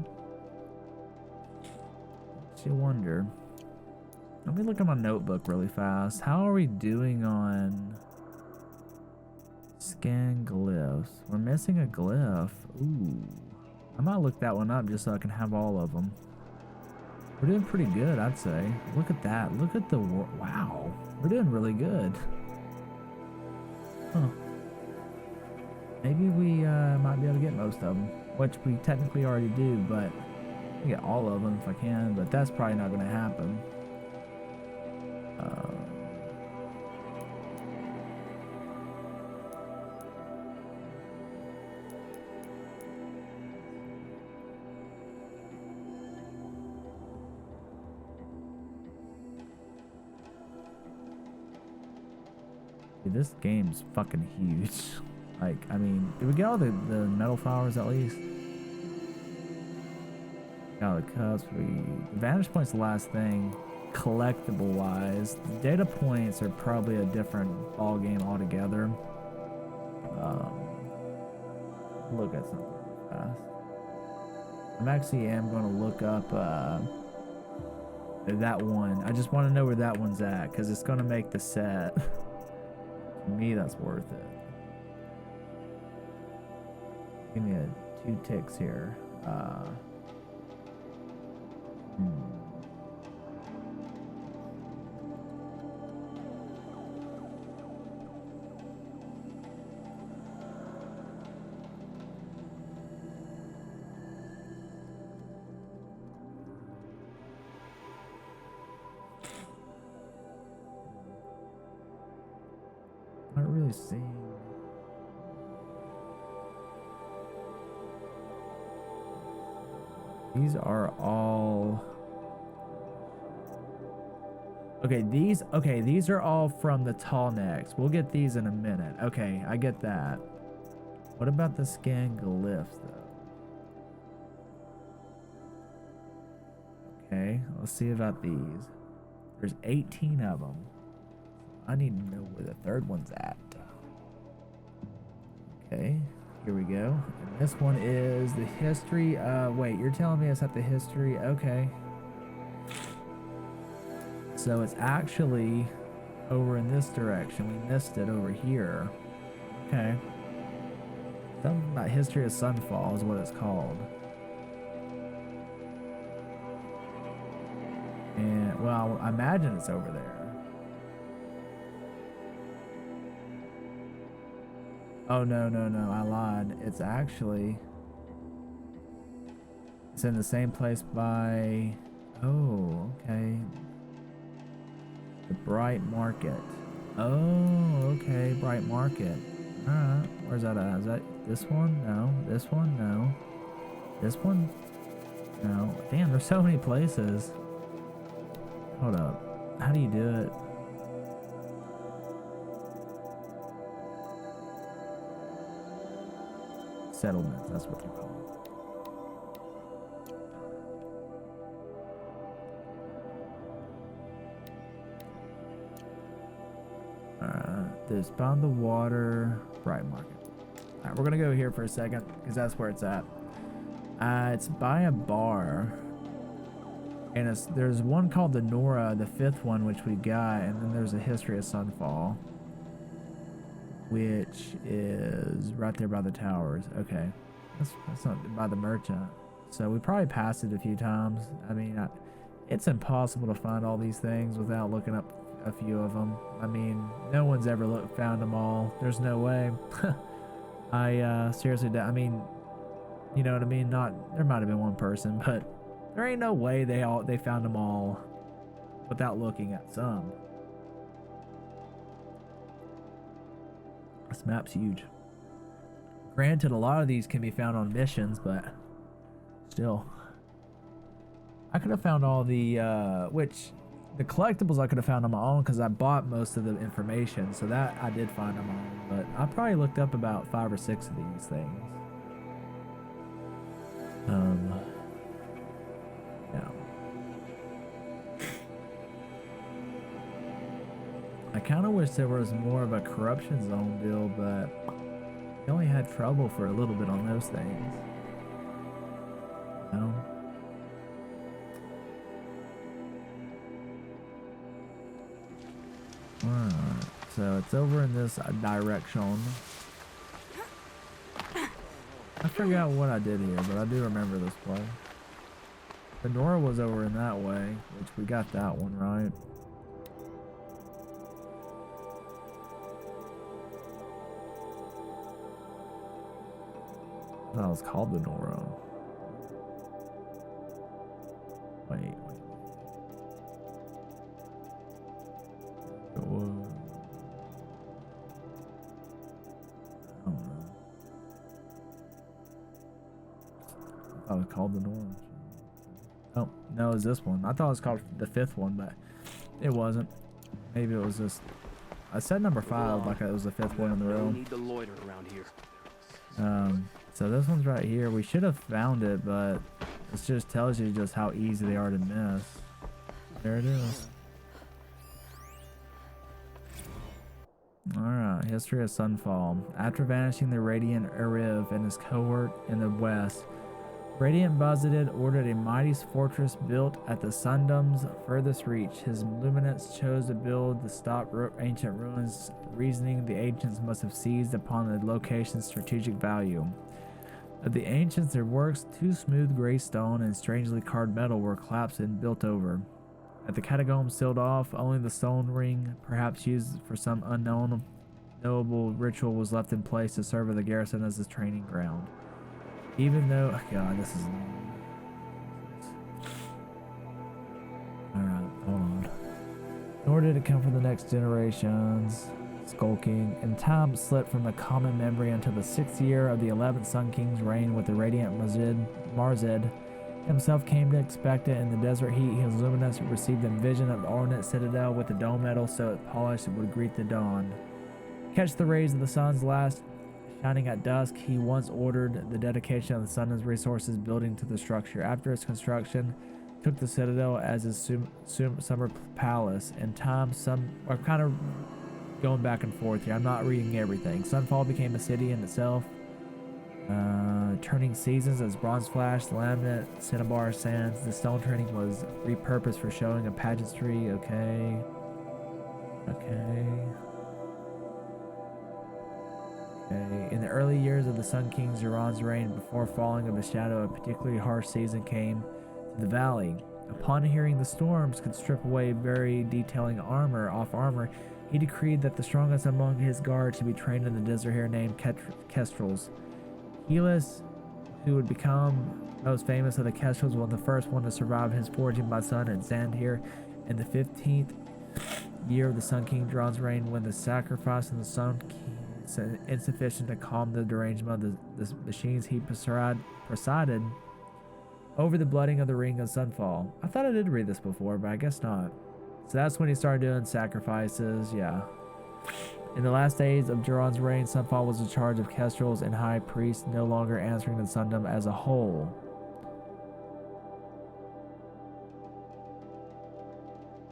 Makes you wonder. Let me look at my notebook really fast. How are we doing on... Scan glyphs. We're missing a glyph. Ooh. I might look that one up just so I can have all of them. We're doing pretty good, I'd say. Look at that. Look at the... Wow. We're doing really good. Huh. Maybe we might be able to get most of them, which we technically already do, but I get all of them if I can, but that's probably not going to happen. Dude, this game's fucking huge. Like, I mean, did we get all the metal flowers at least? Got all the cups. The vantage point's the last thing, collectible wise. The data points are probably a different ball game altogether. Look at something fast. I'm actually going to look up that one. I just want to know where that one's at because it's going to make the set. To me, that's worth it. Give me 2 ticks here. Not really seeing. These are all okay, these are all from the tall necks. We'll get these in a minute. Okay, I get that. What about the scan glyphs though? Okay, let's see about these. There's 18 of them. I need to know where the third one's at. Okay, here we go. And this one is the history. Wait, you're telling me it's at the history? Okay. So it's actually over in this direction. We missed it over here. Okay. Something about history of Sunfall is what it's called. And, well, I imagine it's over there. Oh, no, I lied. It's actually... It's in the same place by... Oh, okay. The Bright Market. Oh, okay, Bright Market. Alright, where's that at? Is that this one? No. This one? No. This one? No. Damn, there's so many places. Hold up. How do you do it? Settlements, that's what they're called. This Bound the Water, Bright Market. Alright, we're gonna go here for a second because that's where it's at. It's by a bar, and there's one called the Nora, the 5th one, which we got, and then there's a History of Sunfall, which is right there by the towers. Okay, that's not by the merchant. So we probably passed it a few times. I mean, it's impossible to find all these things without looking up a few of them. I mean, no one's ever found them all. There's no way. I seriously doubt. I mean, you know what I mean? There might have been one person, but there ain't no way they found them all without looking at some. This map's huge. Granted, a lot of these can be found on missions, but still. I could have found all the the collectibles I could have found on my own because I bought most of the information, so that I did find them all. But I probably looked up about 5 or 6 of these things. Yeah. I kind of wish there was more of a corruption zone deal, but we only had trouble for a little bit on those things. You know? Alright, so it's over in this direction. I forgot what I did here, but I do remember this place. The Nora was over in that way, which we got that one right. I thought it was called the Nora. Wait. It was. I don't know. I thought it was called the Nora. Oh, no, it was this one. I thought it was called the 5th one, but it wasn't. Maybe it was just. I said number 5 like it was the 5th one in the row. Need to loiter around here. So this one's right here. We should have found it, but it just tells you just how easy they are to miss. There it is. Alright, history of Sunfall. After vanishing the Radiant Ariv and his cohort in the west, Radiant Bazadid ordered a mighty fortress built at the Sundom's furthest reach. His luminance chose to build to stop ancient ruins, reasoning the ancients must have seized upon the location's strategic value. Of the ancients, their works, 2 smooth gray stone and strangely carved metal were collapsed and built over. At the catacombs sealed off, only the stone ring, perhaps used for some unknowable ritual, was left in place to serve as the garrison as a training ground. Even though, oh God, this is long. Alright, hold on. Nor did it come from the next generations. Skulking, and time slipped from the common memory until the 6th year of the 11th Sun King's reign, with the radiant Marzed himself came to expect it in the desert heat. His luminance received a vision of the ornate citadel with the dome metal so it polished would greet the dawn. Catch the rays of the sun's last shining at dusk, he once ordered the dedication of the sun's resources building to the structure. After its construction, took the citadel as his summer palace. In time, are kind of going back and forth here. I'm not reading everything. Sunfall became a city in itself, turning seasons as bronze flash, laminate, cinnabar sands. The stone turning was repurposed for showing a pageantry. Okay. In the early years of the Sun King Zeron's reign, before falling of a shadow, a particularly harsh season came to the valley. Upon hearing the storms could strip away very detailing armor, he decreed that the strongest among his guard should be trained in the desert here named Kestrels. Helix, who would become most famous of the Kestrels, was the first one to survive his forging by sun and sand here in the 15th year of the Sun King Zeron's reign, when the sacrifice of the Sun King insufficient to calm the derangement of the machines, he presided over the blooding of the ring of Sunfall. I thought I did read this before, but I guess not. So that's when he started doing sacrifices. Yeah. In the last days of Zeron's reign, Sunfall was in charge of Kestrels and high priests, no longer answering the Sundom as a whole.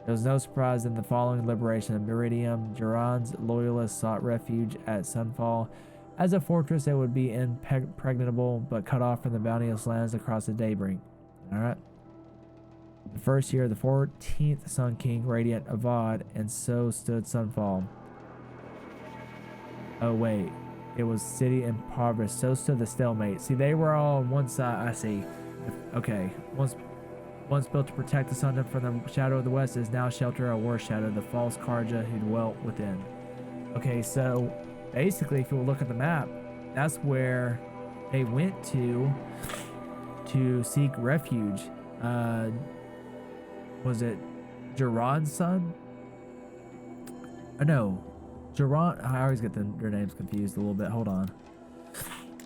It was no surprise in the following liberation of Meridium, Zeron's loyalists sought refuge at Sunfall. As a fortress, it would be impregnable, but cut off from the bounteous lands across the Daybreak. Alright. The first year of the 14th Sun King, Radiant Avad, and so stood Sunfall. Oh wait, it was city impoverished, so stood the stalemate. See, they were all on one side, I see. Okay, once built to protect the Sundom from the shadow of the west, is now shelter a worse shadow, the false Carja who dwelt within. Okay, so basically, if you look at the map, that's where they went to seek refuge. Was it Zeron's son? No, Zeron. I always get their names confused a little bit. Hold on.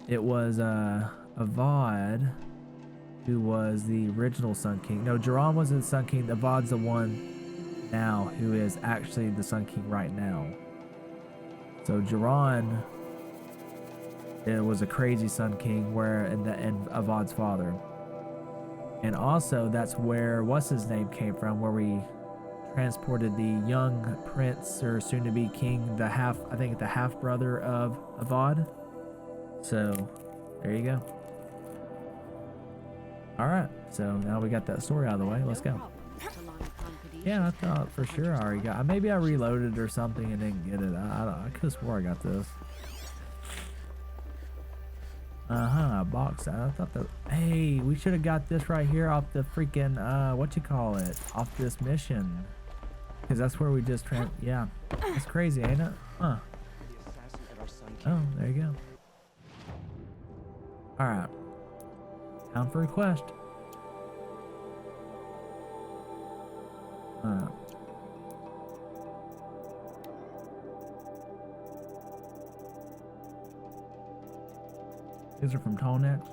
It was Avad, who was the original Sun King. No, Zeron wasn't the Sun King. Avad's the one now who is actually the Sun King right now. So Zeron, it was a crazy Sun King, and Avad's father. And also that's where what's his name came from, where we transported the young prince, or soon to be king, the half brother of Avad. So there you go. Alright, so now we got that story out of the way. Let's go. Yeah, I thought for sure I already got. Maybe I reloaded or something and didn't get it. I could have swore I got this. Box. I thought that. Hey, we should have got this right here off the freaking off this mission, because that's where we just yeah, that's crazy, ain't it? Huh? Oh, there you go. Alright. Time for a quest. Alright. These are from Tall Necks.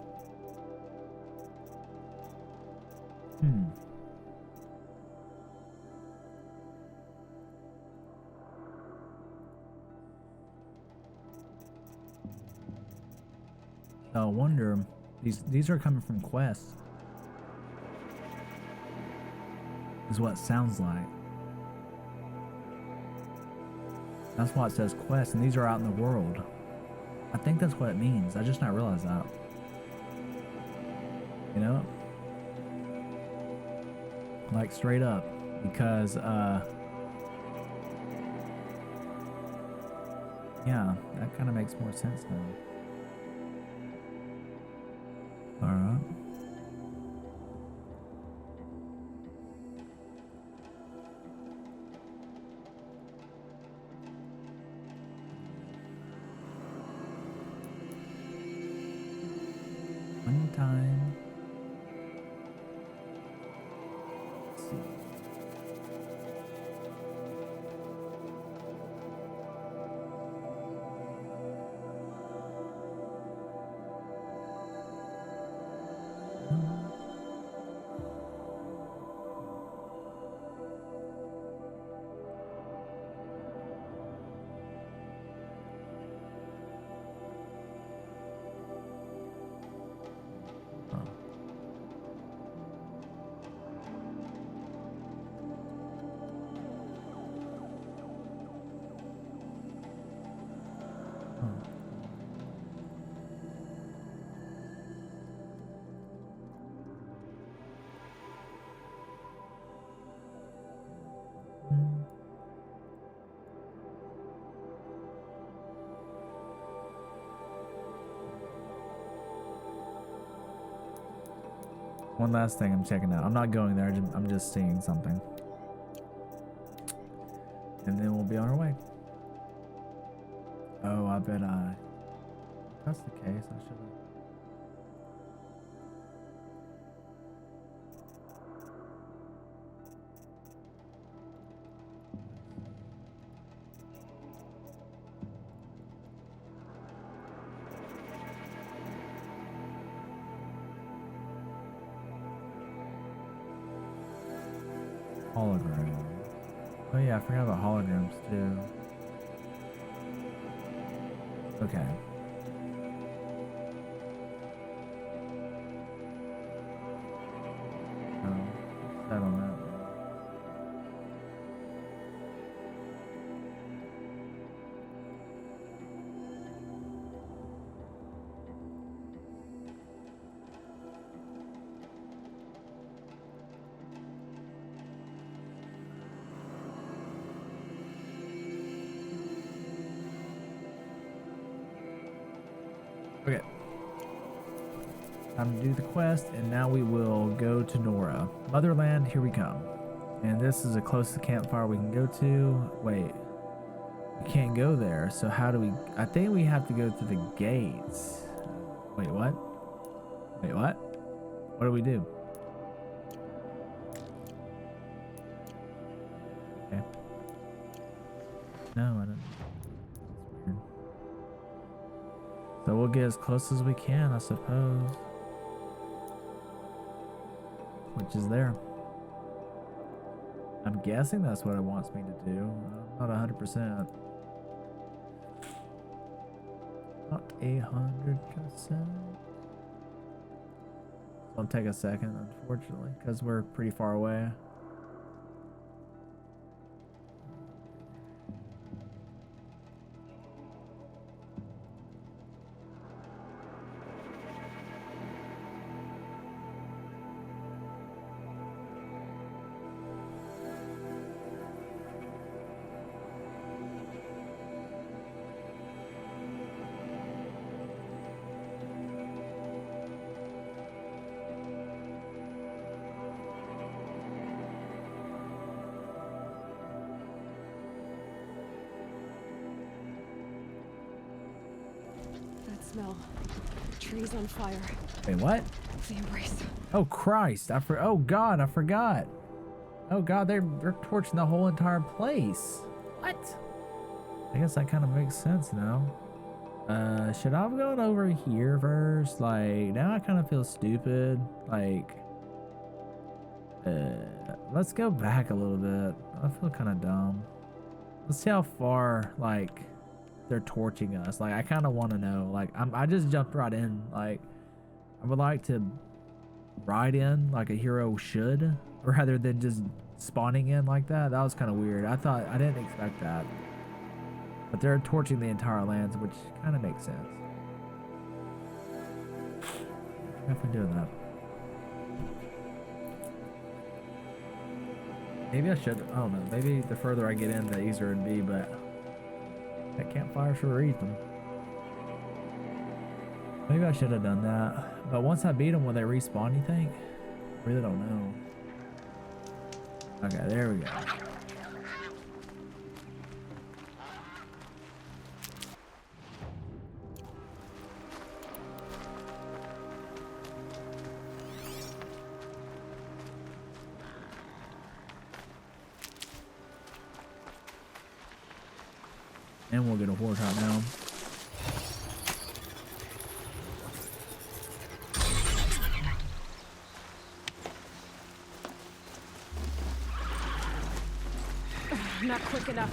So I wonder, these are coming from quests. Is what it sounds like. That's why it says quest, and these are out in the world. I think that's what it means. I just not realized that. You know? Like straight up. Because yeah, that kind of makes more sense now. Alright. One time. Let's see. One last thing I'm checking out. I'm not going there. I'm just seeing something. And then we'll be on our way. Oh, I bet if that's the case, I should have. Hologram. Oh yeah, I forgot about holograms too. Okay. Set on that. Okay. Time to do the quest, and now we will go to Nora. Motherland, here we come. And this is the closest campfire we can go to. Wait. We can't go there, so how do we... I think we have to go through the gates. Wait, what? Wait, what? What do we do? Okay. No, I don't... That's weird. So we'll get as close as we can, I suppose. Which is there. I'm guessing that's what it wants me to do. I'm not 100%. Not 100%. It'll take a second, unfortunately, because we're pretty far away. That smell. Trees on fire. Wait, what? The embrace. Oh Christ! Oh God! I forgot. Oh God! They're torching the whole entire place. What? I guess that kind of makes sense now. Should I have gone over here first? Like, now I kind of feel stupid. Like, let's go back a little bit. I feel kind of dumb. Let's see how far, like, they're torching us. Like, I kind of want to know. Like, I just jumped right in. Like, I would like to ride in like a hero should, rather than just spawning in like that. That was kind of weird. I didn't expect that. But they're torching the entire lands, which kind of makes sense. Definitely doing that. Maybe I should, I don't know, maybe the further I get in, the easier it'd be, but that campfire sure eats them. Maybe I should have done that. But once I beat them, will they respawn, you think? Really don't know. Okay, there we go. And we'll get a horse out now. Not quick enough.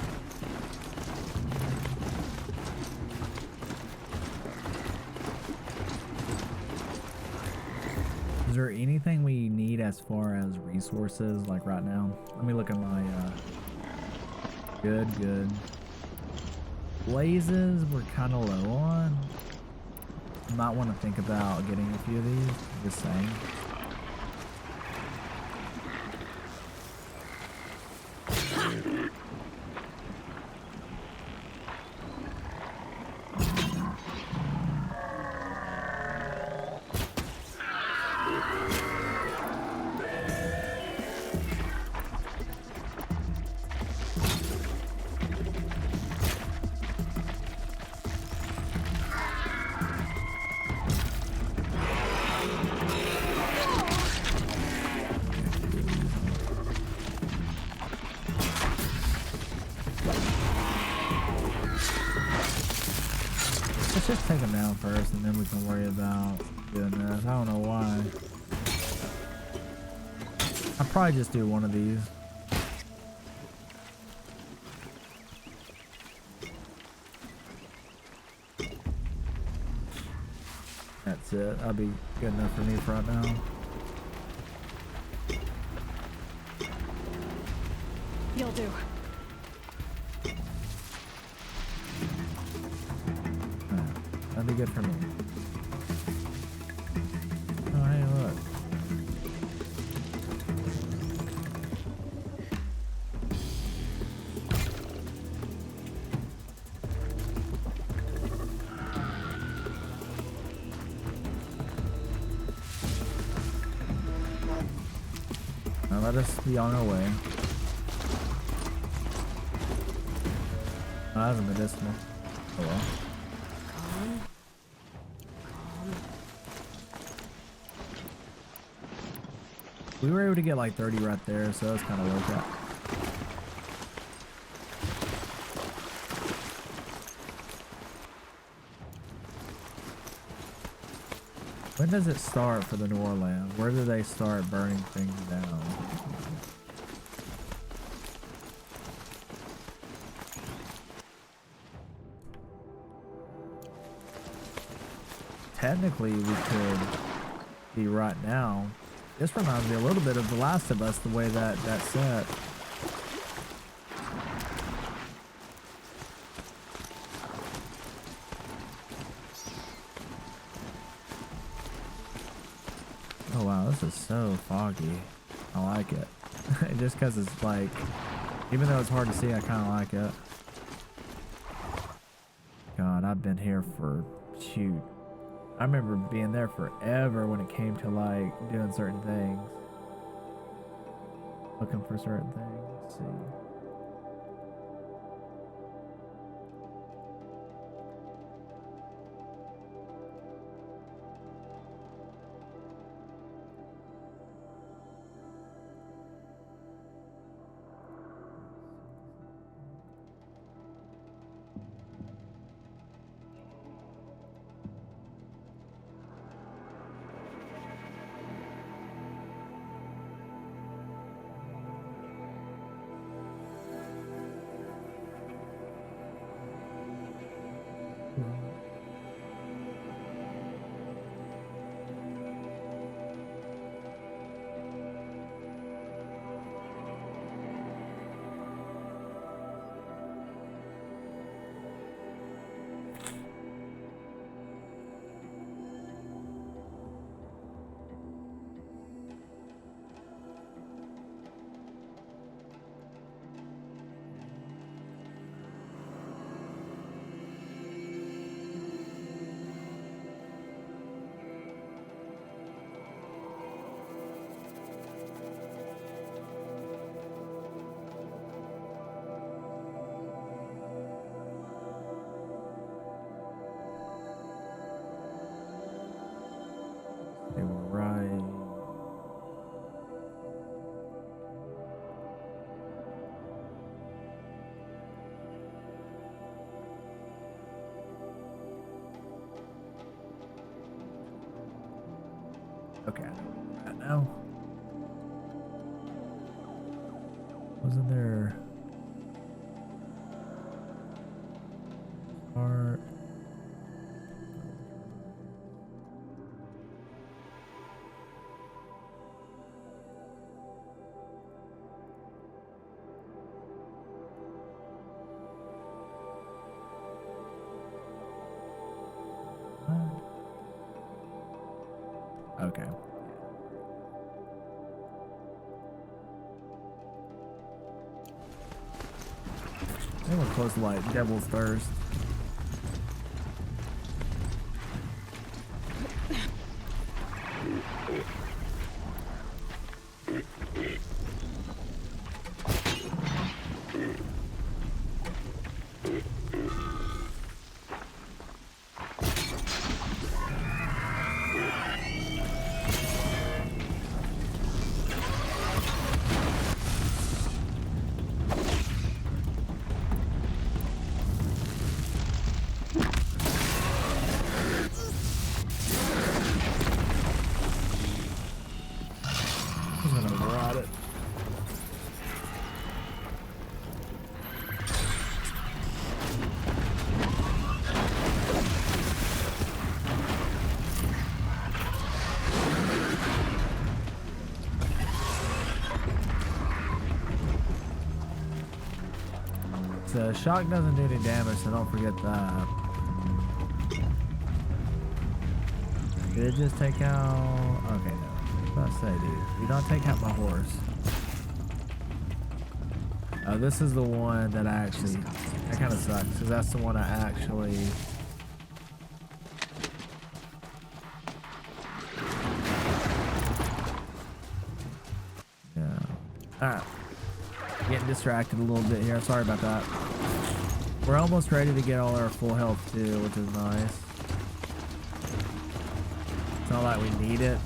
Is there anything we need as far as resources, like right now? Let me look at my, good. Blazes we're kind of low on. Might want to think about getting a few of these, just saying. Let's just take them down first, and then we can worry about doing this. I don't know why. I'll probably just do one of these. That's it. That'll be good enough for me for right now. You'll do. That'd be good for me. Oh, hey, look. Now let us be on our way. Oh, that's a medicinal. Oh well. We were able to get like 30 right there, so that's kind of worth it. When does it start for the Nora Land? Where do they start burning things down? Technically, we could be right now. This reminds me a little bit of The Last of Us, the way that's set. Oh wow, this is so foggy. I like it. Just because it's like, even though it's hard to see, I kind of like it. God, I've been here for, shoot. I remember being there forever when it came to like doing certain things. Looking for certain things. Let's see. Okay, I know. Wasn't there art? Okay. I think we're close to like Devil's Thirst. So shock doesn't do any damage, so don't forget that. Did it just take out? Okay, no. I was about to say, dude, you don't take out my horse. This is the one that I actually. That kind of sucks, because that's the one I actually. Yeah. Alright. Getting distracted a little bit here. Sorry about that. We're almost ready to get all our full health too, which is nice. It's not like we need it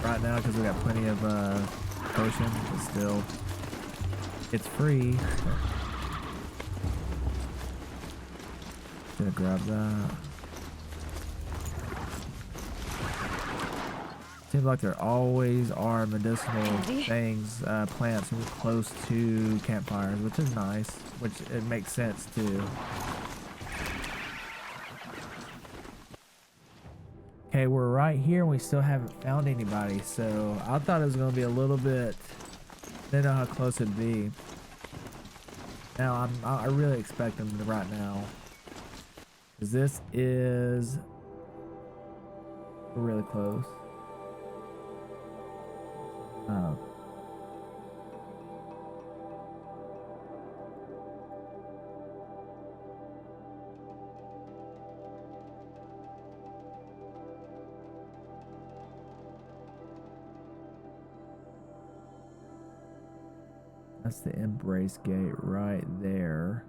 right now because we got plenty of potions, but still, it's free. Gonna grab that. Seems like there always are medicinal things, plants close to campfires, which is nice, which it makes sense too. Okay, we're right here and we still haven't found anybody, so I thought it was going to be a little bit, didn't know how close it'd be. Now, I really expect them right now, because this is really close. Oh. That's the embrace gate right there.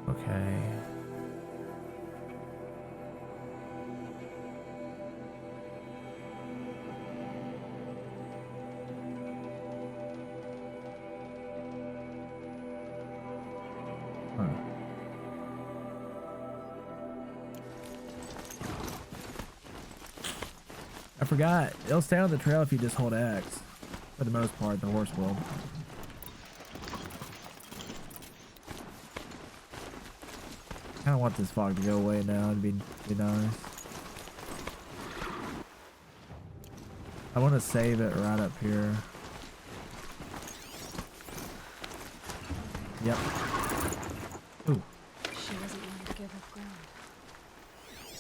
Okay. Huh. I forgot. It'll stay on the trail if you just hold X. For the most part, the horse will. I kind of want this fog to go away now. It'd be nice. I want to save it right up here. Yep. Ooh. She wasn't one to give up ground.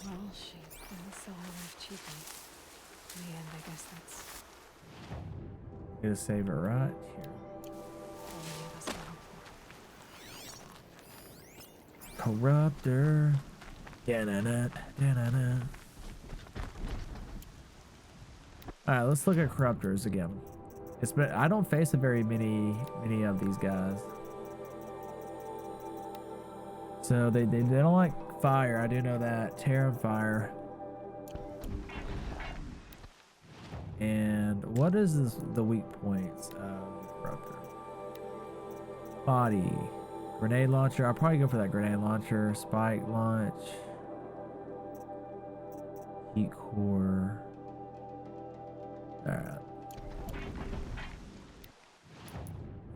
Well, she didn't sell her life cheaply. In the end, I guess that's Gonna save it right here. all any of us can hope for. Corruptor. Da-na-na, da-na-na. Alright, let's look at corruptors again. I don't face a very many of these guys. So they don't like fire, I do know that. Terra and fire. And what is this, the weak points of Corruptor? Body. Grenade launcher. I'll probably go for that grenade launcher. Spike launch. Heat core. Alright.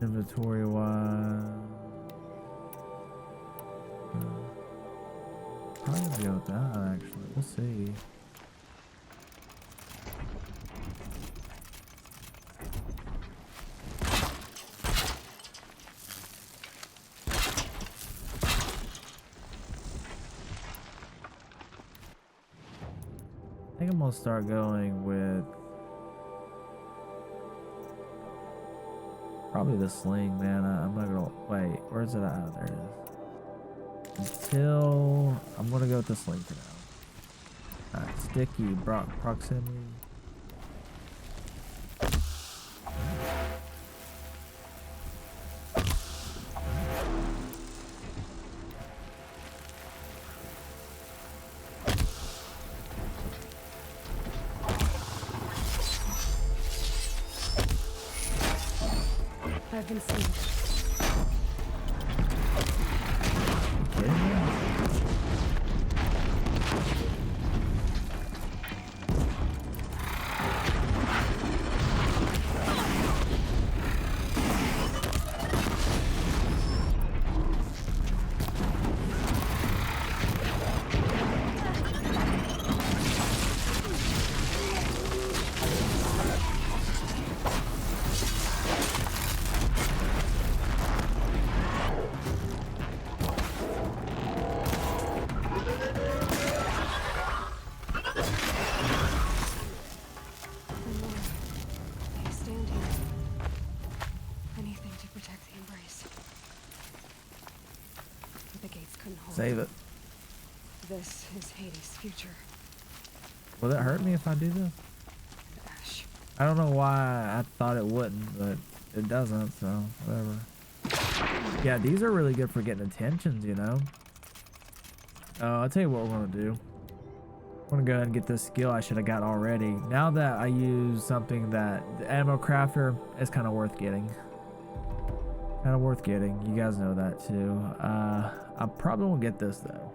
Inventory wise. Probably gonna go with that actually. We'll see. I think I'm gonna start going with probably the sling, man. I'm not gonna wait. Where's it at? Oh, there it is. Until I'm gonna go with the sling for now. Alright, sticky proximity. I've been seen. Save it. This is Hades' future. Will it hurt me if I do this? Ash. I don't know why I thought it wouldn't, but it doesn't, so whatever. Yeah, these are really good for getting attentions, you know? I'll tell you what we're gonna do. I'm gonna go ahead and get this skill I should have got already. Now that I use something that the ammo crafter is kind of worth getting. Kind of worth getting. You guys know that too. I probably won't get this though.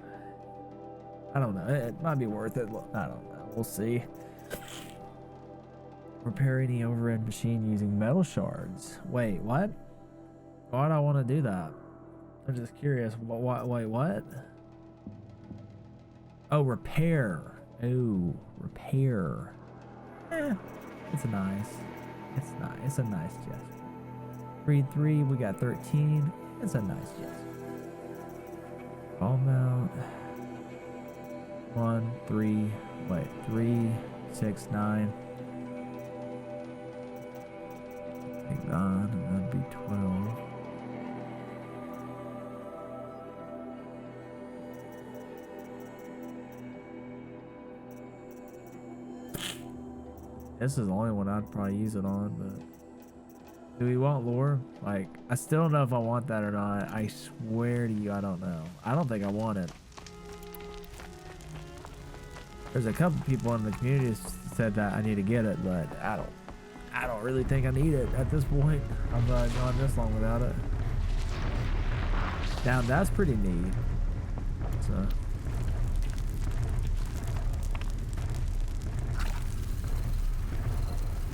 I don't know. It might be worth it. I don't know. We'll see. Repair any overhead machine using metal shards. Wait, what? Why do I want to do that? I'm just curious. Wait, what? Oh, repair. Oh, repair. It's nice. It's nice. It's a nice gesture. Read 3. We got 13. It's a nice gesture. Ball mount. 1, 3. Wait, 3, 6, 9. Take 9, and that'd be 12. This is the only one I'd probably use it on, but do we want lore? Like, I still don't know if I want that or not. I swear to you, I don't know. I don't think I want it. There's a couple people in the community said that I need to get it, but I don't really think I need it at this point. I'm not going this long without it. Now that's pretty neat. So.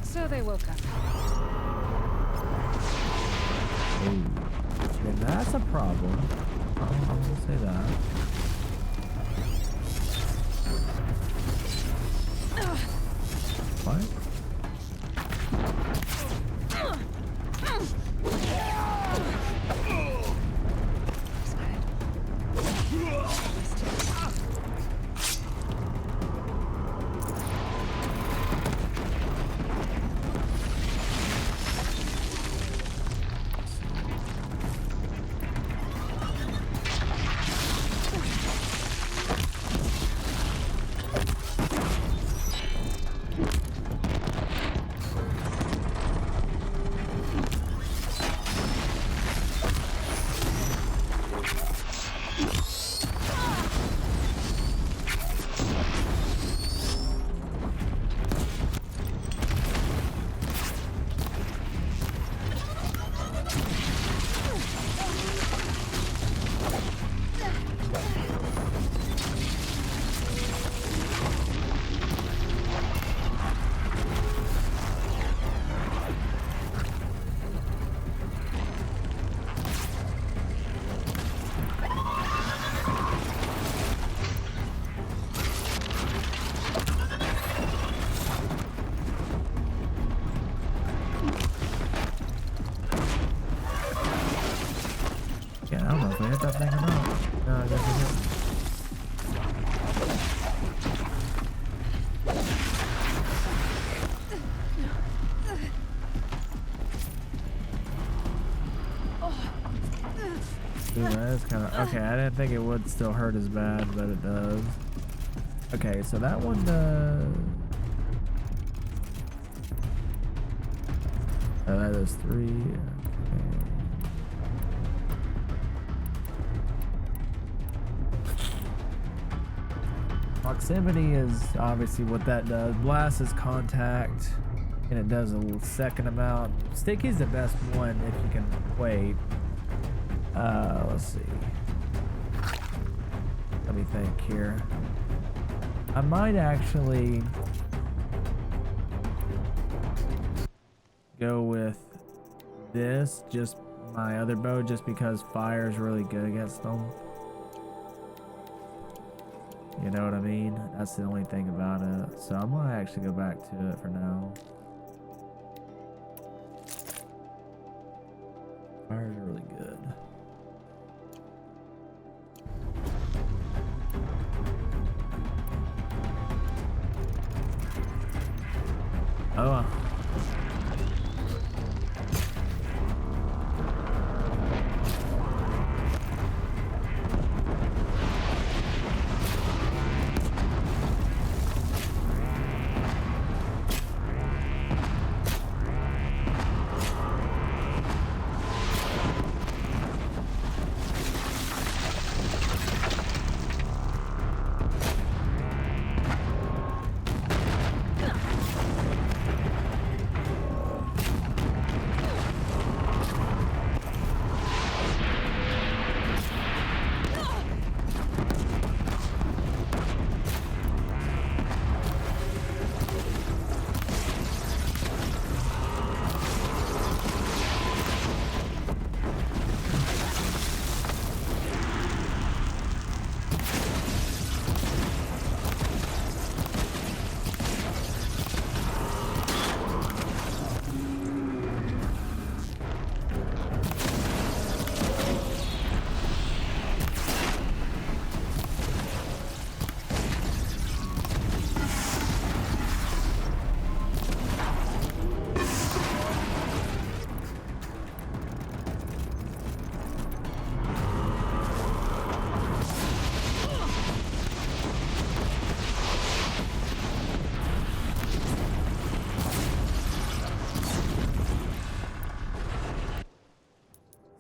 So they woke up. Ooh. And that's a problem. I'm gonna say that. What? Ooh, that is kind of okay. I didn't think it would still hurt as bad, but it does. Okay, so that one does. Oh, that is 3. Okay. Proximity is obviously what that does. Blast is contact, and it does a second amount. Sticky is the best one if you can wait. Let's see. Let me think here. I might actually go with this, just my other bow, just because fire is really good against them. You know what I mean? That's the only thing about it. So I'm gonna actually go back to it for now. Fire's really good. Oh.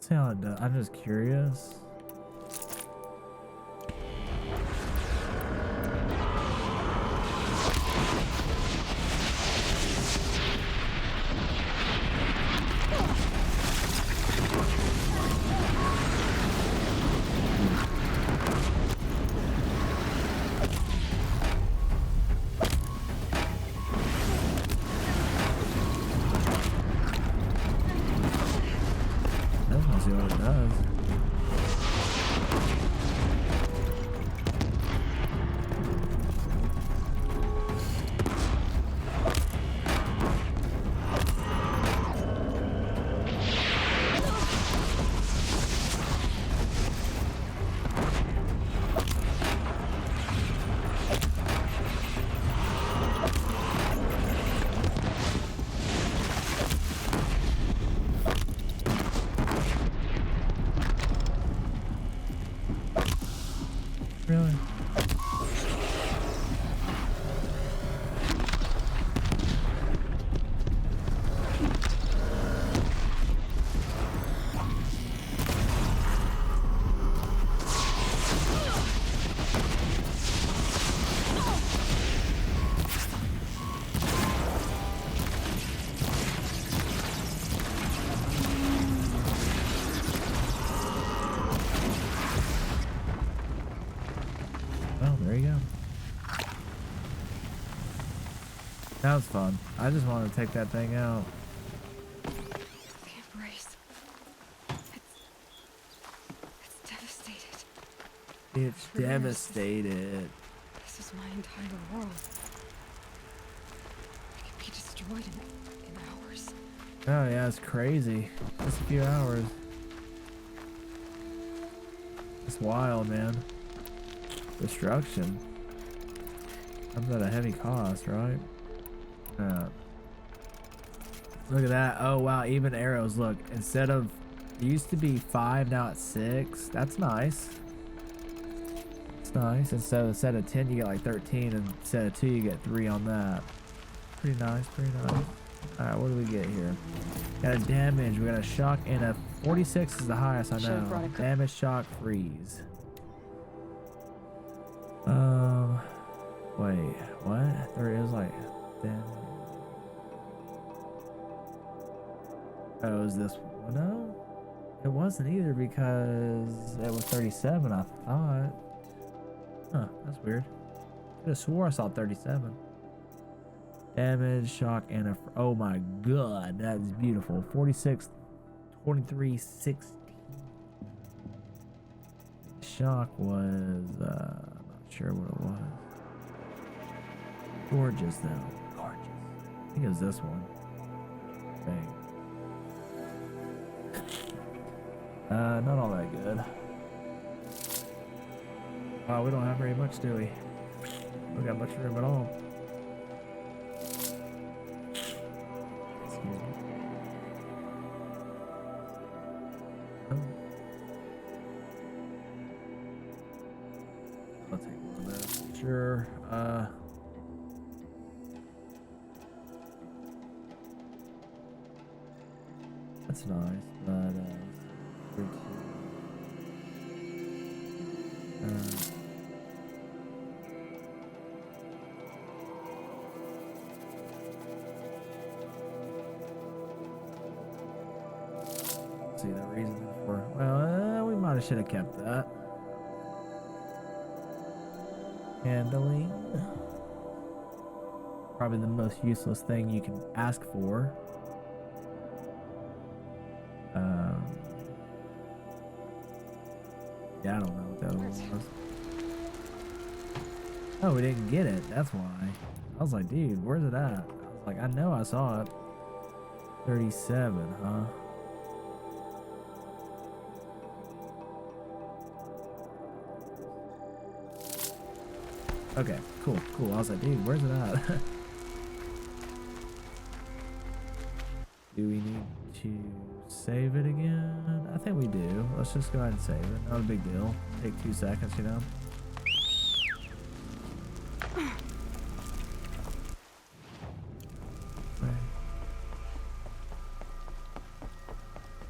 See how it does. I'm just curious. See what it does. Really? Well, there you go. That was fun. I just wanted to take that thing out. Can't brace. It's devastated. It's devastated. This is my entire world. It could be destroyed in hours. Oh yeah, it's crazy. Just a few hours. It's wild, man. Destruction. Comes at a heavy cost, right? Look at that. Oh wow, even arrows. Look, instead of It used to be 5, now it's 6. That's nice. It's nice. And so instead of 10, you get like 13, and instead of 2, you get 3 on that. Pretty nice, pretty nice. Alright, what do we get here? Got a damage, we got a shock, and a 46 is the highest I know. Damage, shock, freeze. Wait, what? There is like damage. Oh, is this one? No, it wasn't either because it was 37, I thought. Huh, that's weird. Could have swore I saw 37. Damage, shock, and a... Oh my god, that is beautiful. 46, 23, 16. Shock was... I'm not sure what it was. Gorgeous, though. Gorgeous. I think it was this one. Dang. Not all that good. Wow, we don't have very much, do we? We don't got much room at all. Excuse me. Oh. I'll take one of those. Sure. That's nice, but see the reason for, well, we might have should have kept that. Handling, probably the most useless thing you can ask for. Yeah, I don't know what that was. Oh, we didn't get it. That's why. I was like, dude, where's it at? I was like, I know I saw it. 37, huh? Okay, cool. I was like, dude, where's it at? Do we need to save it again? I think we do. Let's just go ahead and save it. Not a big deal. Take 2 seconds, you know?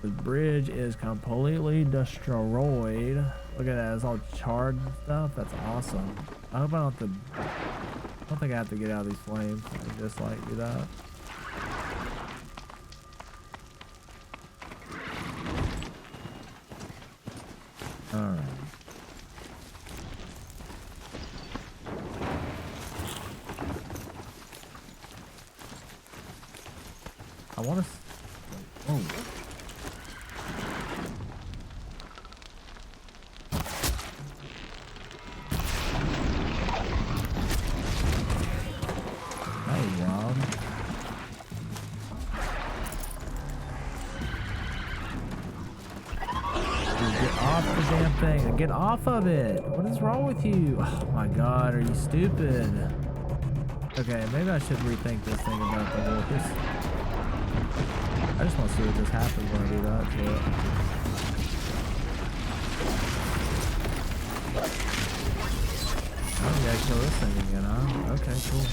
The bridge is completely destroyed. Look at that, it's all charred and stuff. That's awesome. I hope I don't have to... I don't think I have to get out of these flames. I can just like do that. Alright. I want to... Oh. Hey, Rob. Get off the damn thing. Get off of it. What is wrong with you? Oh my god, are you stupid? Okay, maybe I should rethink this thing about the horse. I just want to see what just happens when I do that to it. Oh, you gotta kill this thing again, huh? Okay, cool.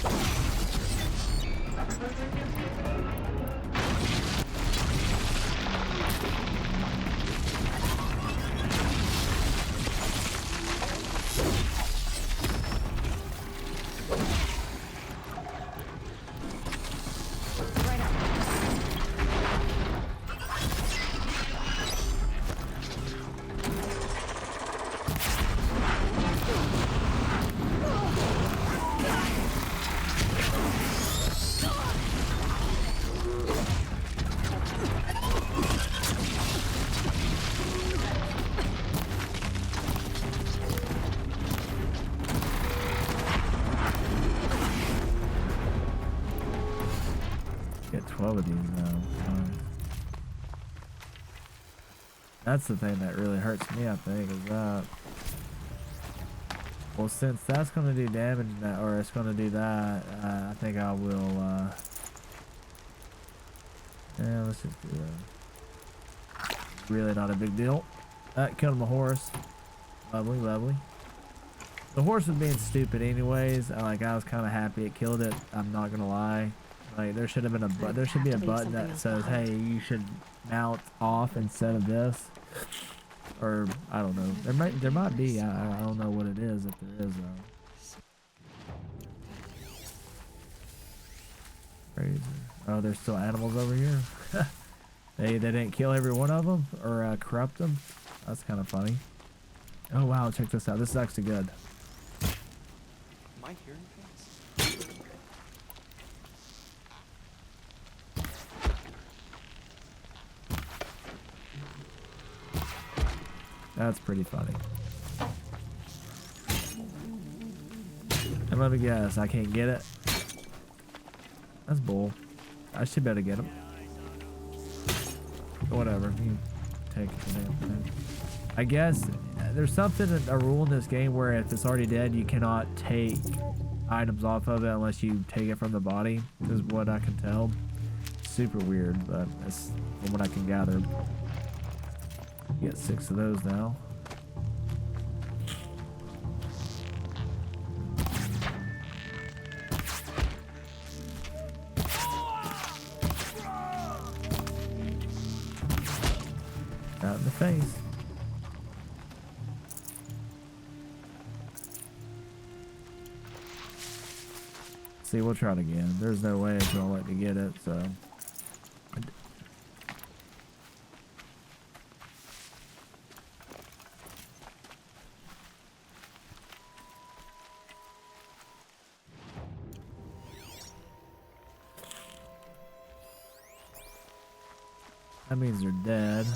Get 12 of these now. That's the thing that really hurts me, I think, is that. Well, since that's going to do damage, or it's going to do that, I think I will, yeah, let's just do that. Really not a big deal. Killed the horse. Lovely, lovely. The horse was being stupid anyways. Like, I was kind of happy it killed it. I'm not gonna lie. Like, there should have been there should be a button that says, "Hey, you should mount off instead of this." Or I don't know. There might be. I don't know what it is. If there is though. Crazy. Oh, there's still animals over here. They didn't kill every one of them or corrupt them. That's kind of funny. Oh wow, check this out. This is actually good. Am I hearing things? That's pretty funny. And let me guess, I can't get it. That's bull. I should be able to get him. Whatever. You take the damn thing. I guess there's a rule in this game where if it's already dead, you cannot take items off of it unless you take it from the body, is what I can tell. Super weird, but that's from what I can gather. Get 6 of those now. Out in the face. See, we'll try it again. There's no way it's gonna let me get it, so. That means they're dead.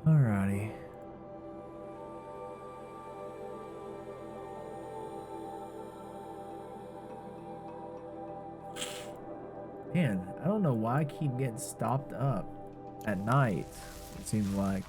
Alrighty. Man, I don't know why I keep getting stopped up at night. It seems like.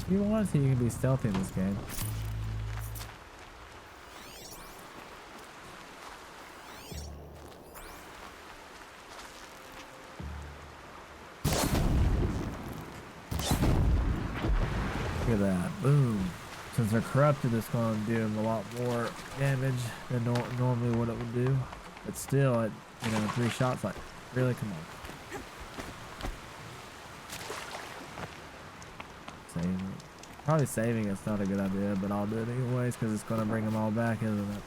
You want to see you can be stealthy in this game. Look at that. Boom. Since they're corrupted, it's going to do them a lot more damage than normally what it would do. But still, at 3 shots, like, really, come on. Probably saving it's not a good idea, but I'll do it anyways because it's going to bring them all back, isn't it?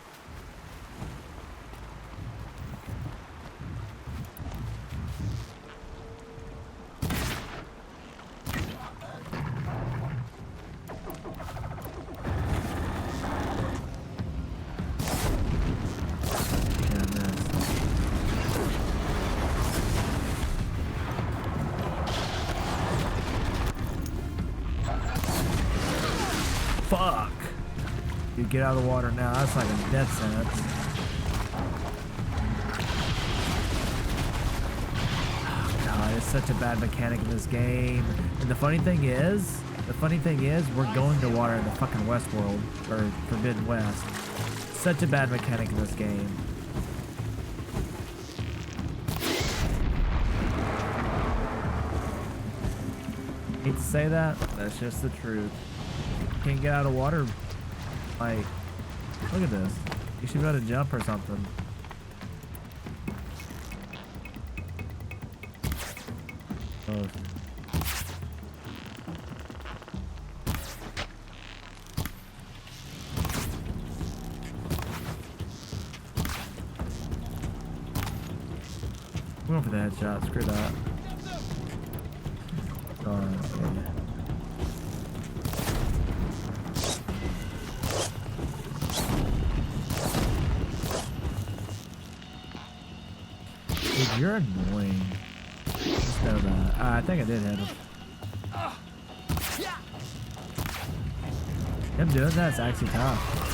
Fuck! Dude, get out of the water now. That's like a death sentence. Oh, God, it's such a bad mechanic in this game. And the funny thing is, we're going to water in the fucking Westworld, or Forbidden West. Such a bad mechanic in this game. Hate to say that, that's just the truth. Can't get out of water. Like, look at this. You should be able to jump or something. Oh. I'm going for the headshot. Screw that. Okay. You're annoying. Just know that. I think I did hit him. Him doing that's actually tough.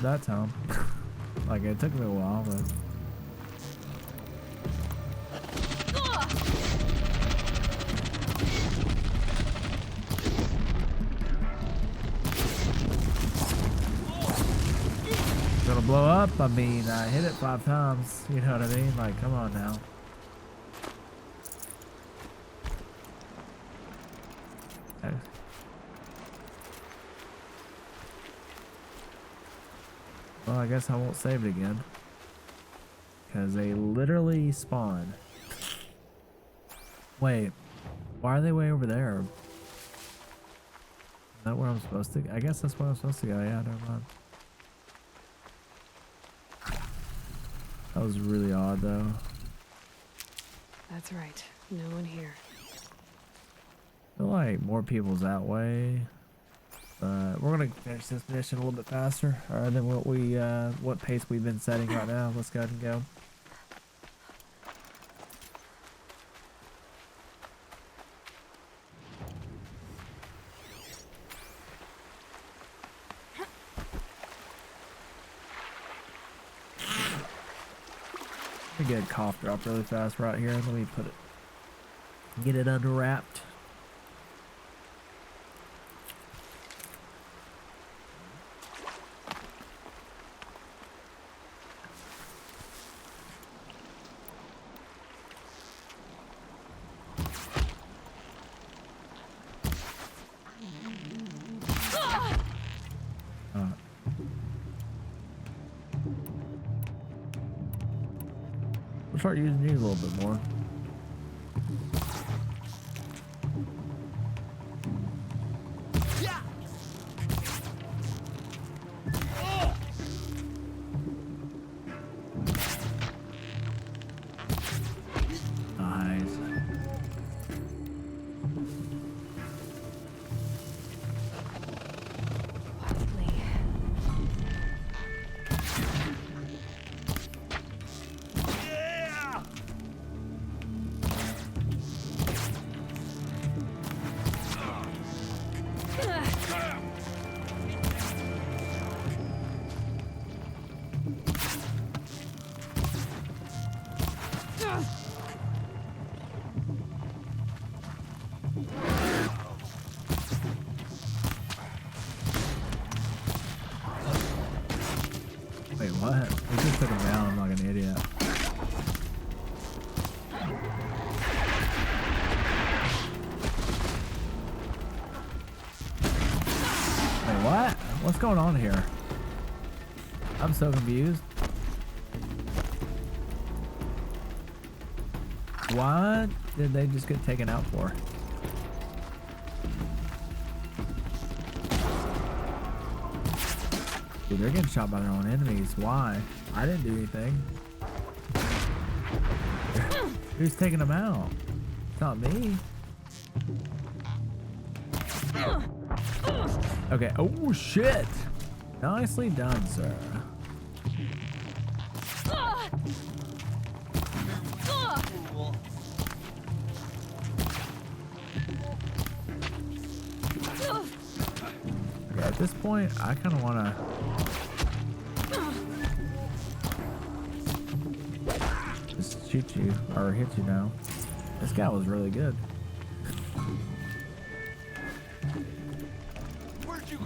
That time. Like it took me a while, but gonna blow up. I mean, I hit it 5 times. You know what I mean? Like, come on now. Well, I guess I won't save it again. Because they literally spawn. Wait. Why are they way over there? Is that where I'm supposed to go? I guess that's where I'm supposed to go. Yeah, never mind. That was really odd, though. That's right. No one here. I feel like more people's that way. But we're gonna finish this mission a little bit faster than what pace we've been setting right now. Let's go ahead and go. Let me get a cough drop really fast right here. Let me put it, get it unwrapped. We'll start using you a little bit more. Wait, what? We just took him down. I'm like an idiot. Wait, what? What's going on here? I'm so confused. What did they just get taken out for? Dude, they're getting shot by their own enemies. Why? I didn't do anything. Who's taking them out? It's not me. Okay. Oh, shit. Nicely done, sir. Okay, at this point, I kind of want to... just shoot you, or hit you now. This guy was really good. Where'd you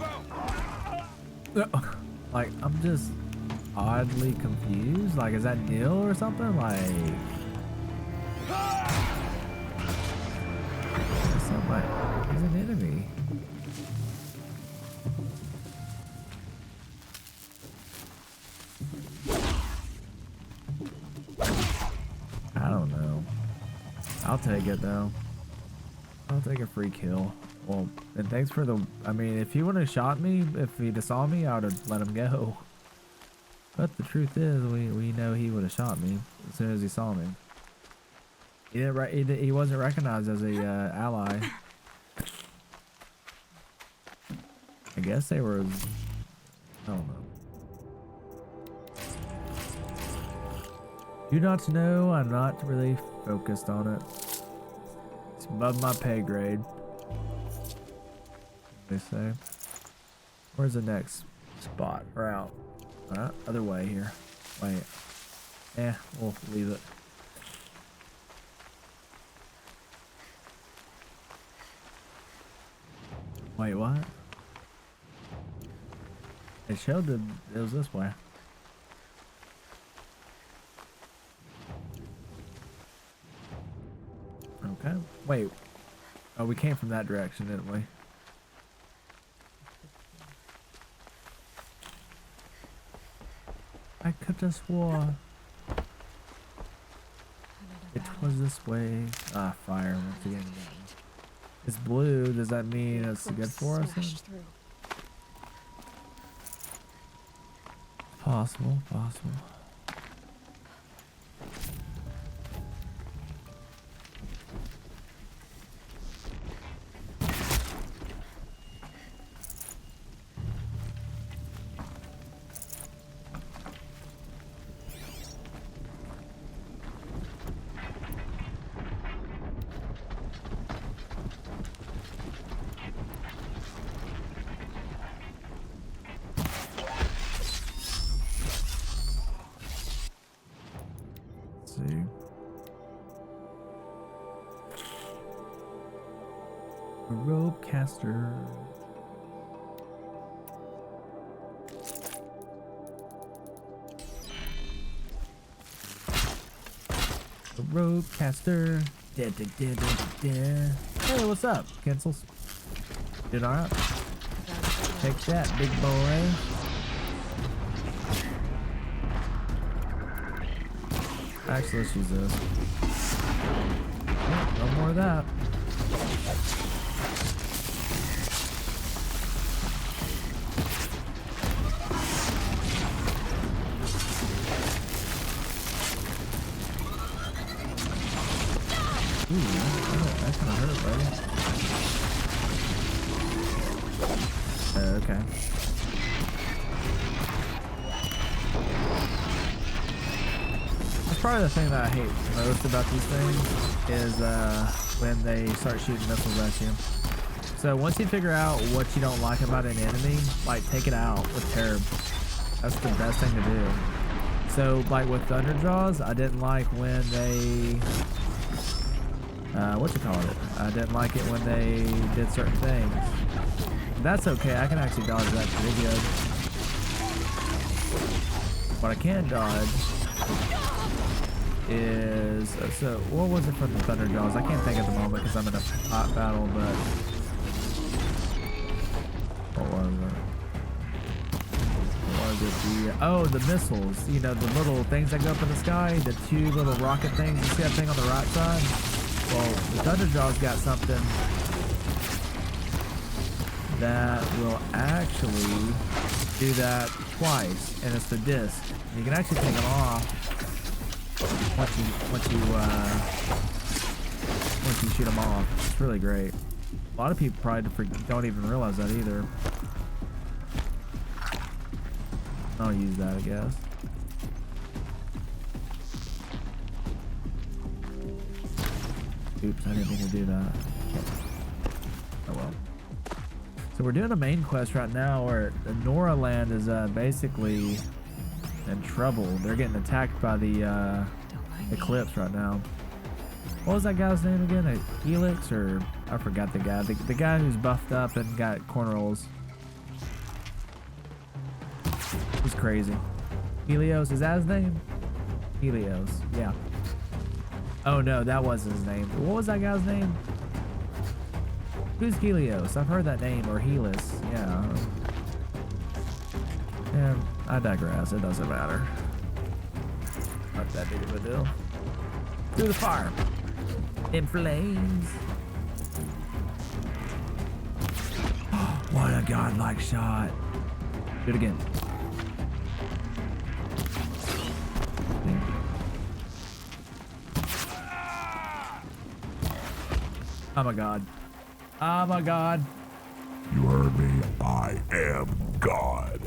go? Like, I'm just oddly confused. Like, is that Neil or something? Like... an enemy. I don't know. I'll take it though. I'll take a free kill. Well, and thanks for the... I mean, if he would have shot me, if he'd have saw me, I would have let him go. But the truth is, we know he would have shot me as soon as he saw me. He wasn't recognized as a ally. I guess they were... I don't know. Do not know. I'm not really focused on it. It's above my pay grade. They say. Where's the next spot? We're out. Other way here. Wait. We'll leave it. Wait, what? It showed that it was this way. Okay. Wait. Oh, we came from that direction, didn't we? I could have swore it was this way. Ah, fire once again. It's blue. Does that mean it's good for us? Possible, possible. Rope caster. The rope caster. Hey, what's up? Cancels. Doing alright? Take that, big boy. Actually, let's use this. Oh, no more of that. Ooh, that kind of hurt, buddy. Okay. That's probably the thing that I hate most about these things is when they start shooting missiles at you. So once you figure out what you don't like about an enemy, like take it out with Terb. That's the best thing to do. So like with Thunderjaws, I didn't like when they... what you call it? I didn't like it when they did certain things. That's okay, I can actually dodge that pretty good. What I can dodge is... So, what was it from the Thunderjaws? I can't think at the moment because I'm in a hot battle, but... What was it? Oh, the missiles. You know, the little things that go up in the sky? The two little rocket things. You see that thing on the right side? Well, the Thunderjaw's got something that will actually do that twice, and it's the disc. You can actually take them off once you shoot them off. It's really great. A lot of people probably don't even realize that either. I'll use that, I guess. Oops, I didn't mean to do that. Oh well. So we're doing a main quest right now where the Nora Land is basically in trouble. They're getting attacked by the Eclipse right now. What was that guy's name again? Helix, or I forgot the guy. The guy who's buffed up and got cornrows. He's crazy. Helios, is that his name? Helios, yeah. Oh no, that wasn't his name. What was that guy's name? Who's Helios? I've heard that name, or Helix. Yeah. Yeah, I digress. It doesn't matter. Not that big of a deal. Through the fire. In flames. What a godlike shot. Do it again. Oh my god. Oh my god. You heard me. I am God.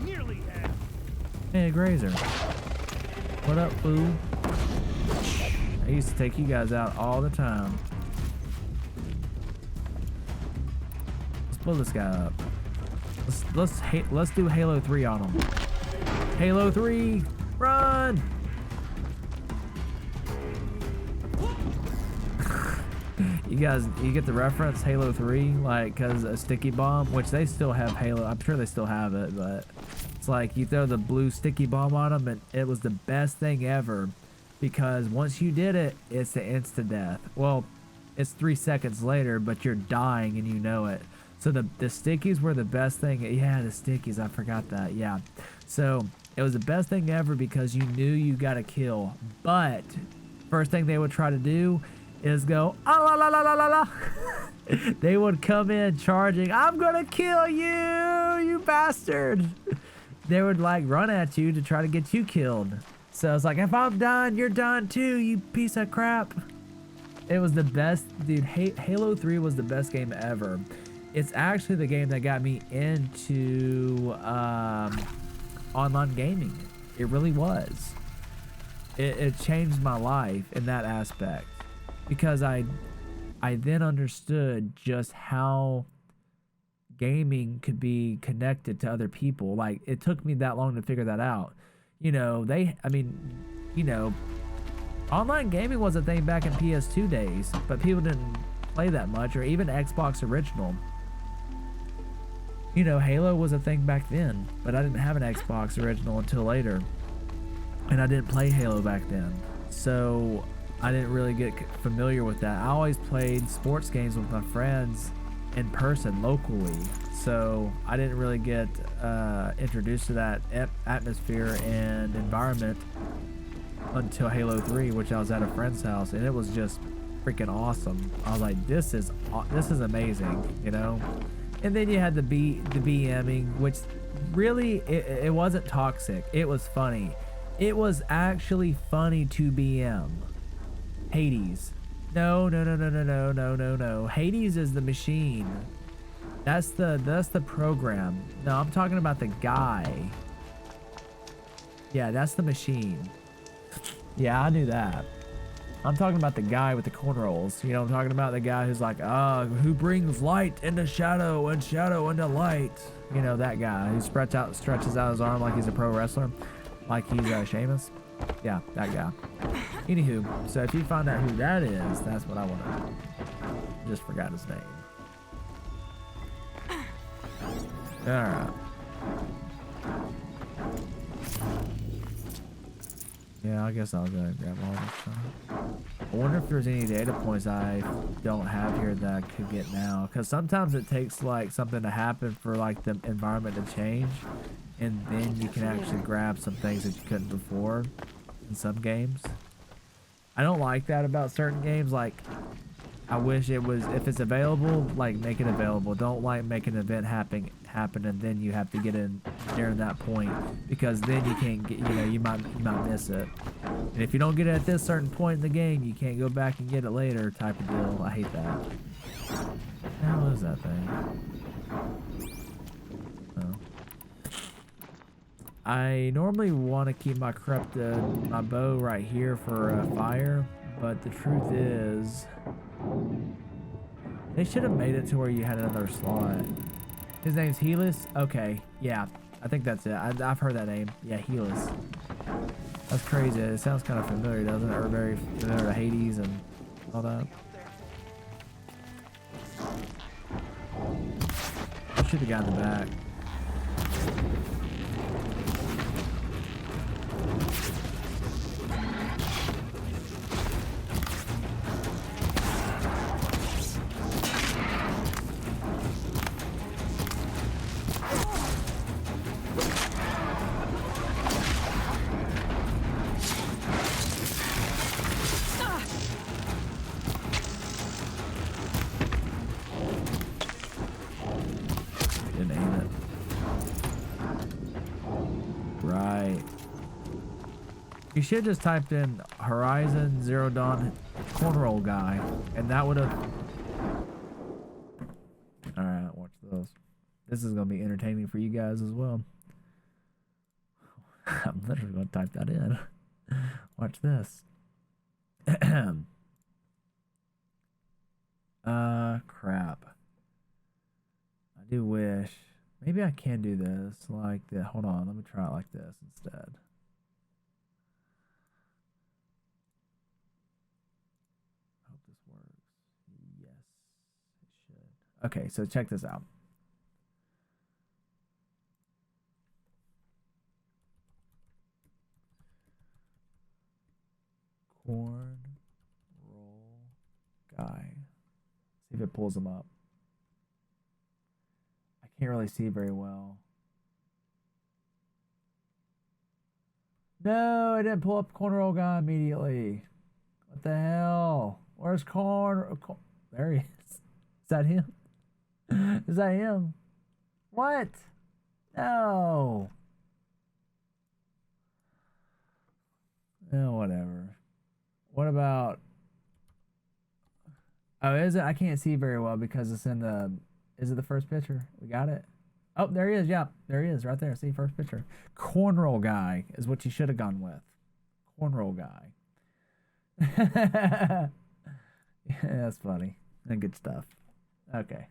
Nearly half. Hey, Grazer. What up, fool? I used to take you guys out all the time. Let's blow this guy up. Let's do Halo 3 on him. Halo 3, run! You get the reference, Halo 3, like, cause a sticky bomb, which they still have Halo. I'm sure they still have it, but it's like you throw the blue sticky bomb on them, and it was the best thing ever, because once you did it, it's the insta death. Well, it's 3 seconds later, but you're dying and you know it. So the stickies were the best thing. Yeah, the stickies, I forgot that. Yeah, so it was the best thing ever because you knew you got a kill. But first thing they would try to do is go, ah, la, la, la, la, la, la. They would come in charging, I'm gonna kill you, you bastard. They would like run at you to try to get you killed. So it's like, if I'm done, you're done too, you piece of crap. It was the best, dude. Halo 3 was the best game ever. It's actually the game that got me into online gaming. It really was. It changed my life in that aspect, because I then understood just how gaming could be connected to other people. Like, it took me that long to figure that out. You know, online gaming was a thing back in PS2 days, but people didn't play that much, or even Xbox original. You know, Halo was a thing back then, but I didn't have an Xbox original until later, and I didn't play Halo back then, so I didn't really get familiar with that. I always played sports games with my friends in person locally, so I didn't really get introduced to that atmosphere and environment until Halo 3, which I was at a friend's house, and it was just freaking awesome. I was like, this is amazing, you know. And then you had the BMing, which really it wasn't toxic. It was funny. It was actually funny to BM. Hades. No. Hades is the machine. That's the program. No, I'm talking about the guy. Yeah, that's the machine. Yeah, I knew that. I'm talking about the guy with the cornrows. You know, I'm talking about the guy who's like, who brings light into shadow and shadow into light. You know, that guy who stretches out his arm like he's a pro wrestler, like he's Sheamus. Yeah, that guy. Anywho, so if you find out who that is, that's what I want to know. Just forgot his name. Alright. Yeah, I guess I'll go and grab all this stuff. I wonder if there's any data points I don't have here that I could get now. Because sometimes it takes like something to happen for like the environment to change. And then you can actually grab some things that you couldn't before in some games. I don't like that about certain games. Like, I wish it was, if it's available, like, make it available. Don't like make an event happen and then you have to get in there at that point, because then you can't get, you know, you might miss it. And if you don't get it at this certain point in the game, you can't go back and get it later, type of deal. I hate that. What the hell is that thing? Oh. I normally want to keep my my bow right here for fire, but the truth is, they should have made it to where you had another slot. His name's Helix? Okay, yeah, I think that's it. I've heard that name. Yeah, Helix. That's crazy. It sounds kind of familiar, doesn't it? Or very familiar to Hades and all that. I should have gotten the back. Didn't aim it. Right. You should just typed in Horizon Zero Dawn cornroll guy, and that would have. All right, watch those. This is gonna be entertaining for you guys as well. I'm literally gonna type that in. Watch this. Crap. I do wish. Maybe I can do this like that. Hold on, let me try it like this instead. Hope this works. Yes, it should. Okay, so check this out. Corn roll guy. See if it pulls them up. I can't really see very well. No, I didn't pull up corn roll guy immediately. What the hell? Where's corn? There he is. Is that him? Is that him? What? No. Oh, whatever. What about? Oh, is it? I can't see very well because it's in the. Is it the first picture? We got it. Oh, there he is. Yeah, there he is, right there. See, first picture. Cornroll guy is what you should have gone with. Cornroll guy. Yeah, that's funny and good stuff. Okay.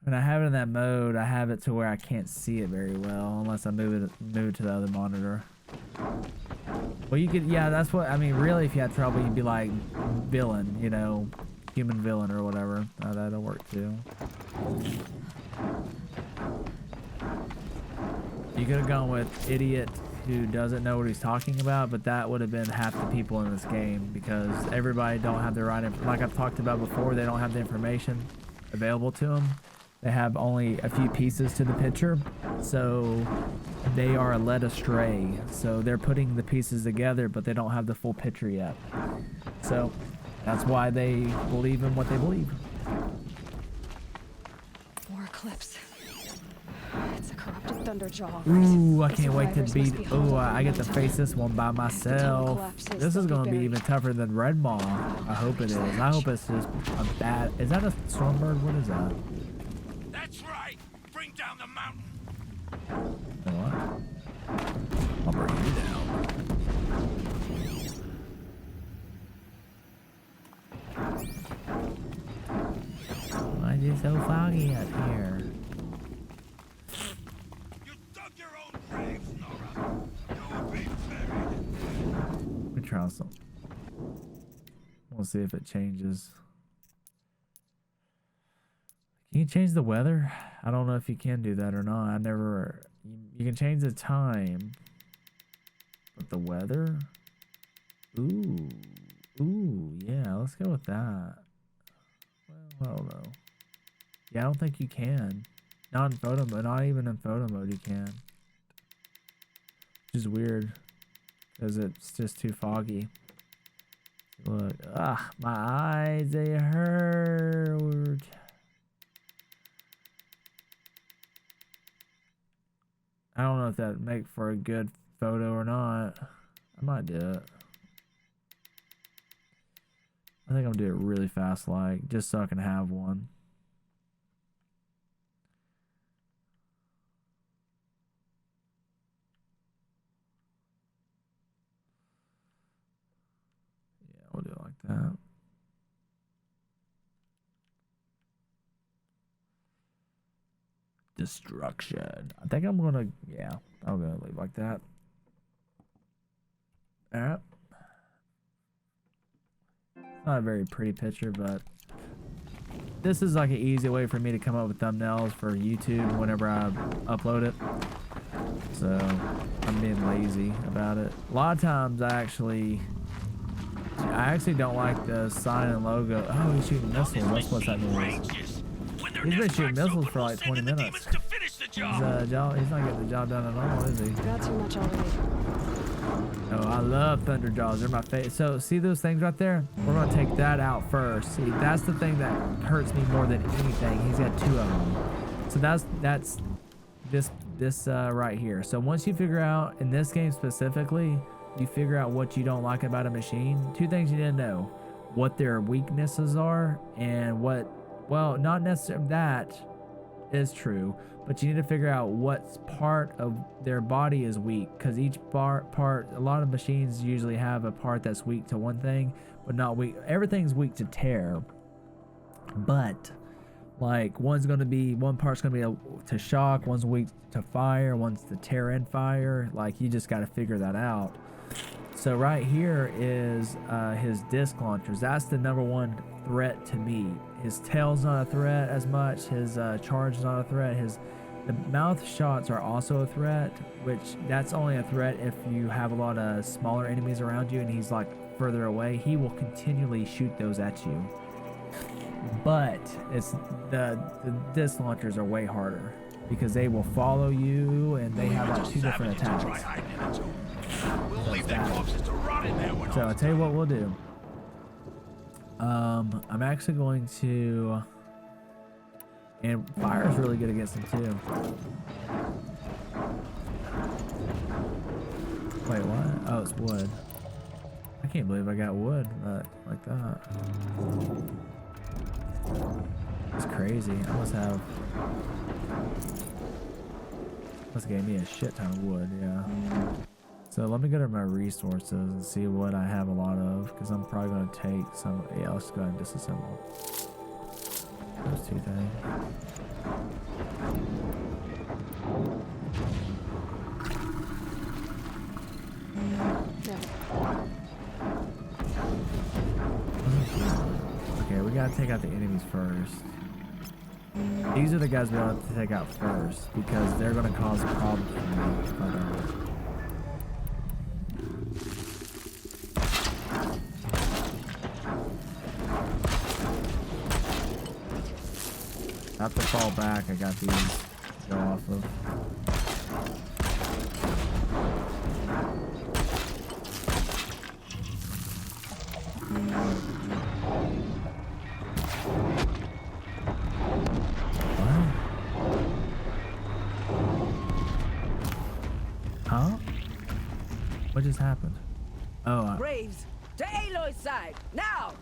When I have it in that mode, I have it to where I can't see it very well unless I move it to the other monitor. Well, you could, yeah, that's what, I mean, really, if you had trouble, you'd be like villain, you know, human villain or whatever. That'll work too. You could have gone with idiot who doesn't know what he's talking about, but that would have been half the people in this game because everybody don't have the right, like I've talked about before, they don't have the information available to them. They have only a few pieces to the picture, so they are led astray. So they're putting the pieces together, but they don't have the full picture yet. So that's why they believe in what they believe. War Eclipse. It's a corrupted Thunderjaw. Ooh, I can't wait to beat. Ooh, I get to face this one by myself. This is gonna be even tougher than Red Maw. I hope it is. I hope it's just a bad. Is that a Stormbird? What is that? That's right. Bring down the mountain. What? I'll bring you down. Why is it so foggy up here? You dug your own graves, Nora. You'll be buried. Let me try some. We'll see if it changes. Can you change the weather? I don't know if you can do that or not. I never. You can change the time, but the weather. Ooh, yeah. Let's go with that. Well, I don't know. Yeah, I don't think you can. Not in photo mode. Not even in photo mode you can. Which is weird, because it's just too foggy. Look, my eyes, they hurt. I don't know if that'd make for a good photo or not. I might do it. I think I'm gonna do it really fast, like, just so I can have one. Yeah, we'll do it like that. Destruction. I think I'm gonna, yeah, I'm gonna leave like that. Alright. Not a very pretty picture, but this is like an easy way for me to come up with thumbnails for YouTube whenever I upload it. So I'm being lazy about it. A lot of times I actually don't like the sign and logo. Oh, he's shooting missiles. That's what that means. He's been shooting missiles for like 20 minutes. He's not getting the job done at all, is he? Not too much already. Oh, I love Thunderjaws. They're my favorite. So, see those things right there? We're going to take that out first. See, that's the thing that hurts me more than anything. He's got two of them. So that's this right here. So once you figure out, in this game specifically, you figure out what you don't like about a machine. Two things you need to know: what their weaknesses are, and what, well, not necessarily that is true, but you need to figure out what part of their body is weak, because each part, a lot of machines usually have a part that's weak to one thing, but not weak. Everything's weak to tear, but like one part's gonna be to shock, one's weak to fire, one's to tear and fire. Like you just got to figure that out. So right here is his disc launchers. That's the number one threat to me. His tail's not a threat as much. His charge is not a threat. The mouth shots are also a threat, which that's only a threat if you have a lot of smaller enemies around you and he's like further away. He will continually shoot those at you. But it's the disc launchers are way harder because they will follow you and they have like 2 different attacks. So I'll tell you what we'll do. I'm actually going to, and fire is really good against them too. Wait, what? Oh, it's wood. I can't believe I got wood like that. It's crazy. I must gave me a shit ton of wood, yeah. So let me go to my resources and see what I have a lot of, because I'm probably going to take some. Yeah, let's go ahead and disassemble those 2 things. Okay, we gotta take out the enemies first. These are the guys we have to take out first because they're gonna cause a problem for me if I don't. I have to fall back. I got these to go off of. Huh? What just happened? Oh, Braves, to Aloy's side, now!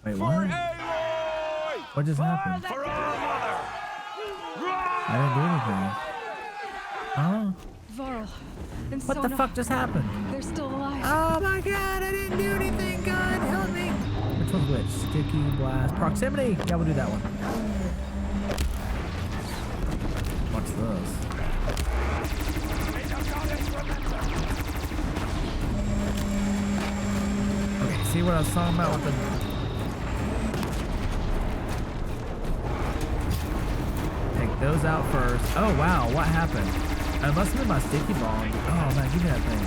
wait, what? What just happened? For our mother! I didn't do anything. Huh? Varl and What the Sona, fuck just happened? they're still alive. Oh my god, I didn't do anything. God help me. Which one's which? Sticky, blast, proximity. Yeah, we'll do that one. What's this? Okay, see what I was talking about with the... Take those out first. Oh wow, what happened? It must have been my sticky bomb. Oh man, give me that thing.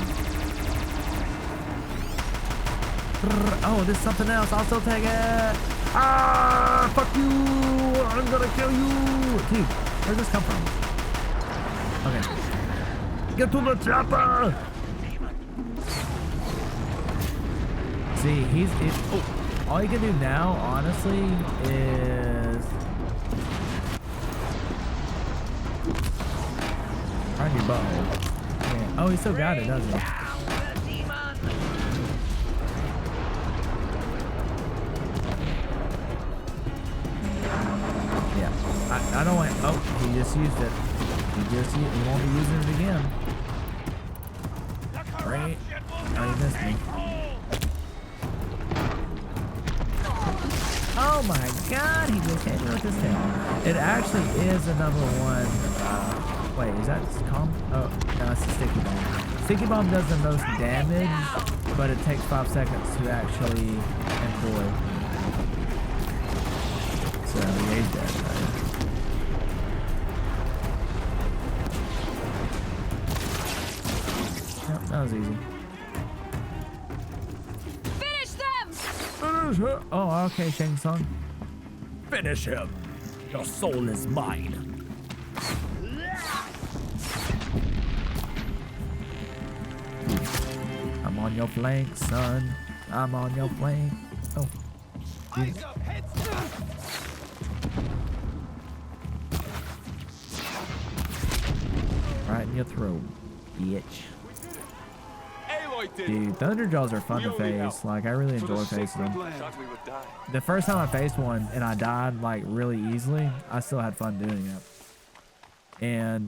Oh, this is something else. I'll still take it. Ah, fuck you. I'm gonna kill you. Dude, where'd this come from? Okay. Get to the chopper. See, oh, all you can do now, honestly, is find your bow. Yeah. Oh, he still got it, doesn't he? I don't want. Oh, he just used it. He won't be using it again. Great. Oh, he missed me. Oh my god, he just hit me with his tail. It actually is a number one. Wait, is that calm? Oh, no, it's a sticky bomb. Sticky bomb does the most damage, but it takes 5 seconds to actually employ. So, yeah, he's dead, right? That was easy. Finish them! Finish him! Oh, okay, Shang Tsung. Finish him. Your soul is mine. I'm on your flank, son. I'm on your flank. Oh. your throat, bitch. Aloy did. Dude, Thunderjaws are fun We to only face. help. Like, I really For the enjoy facing sacred them. land. Thought we would die. The first time I faced one and I died, like, really easily, I still had fun doing it. And,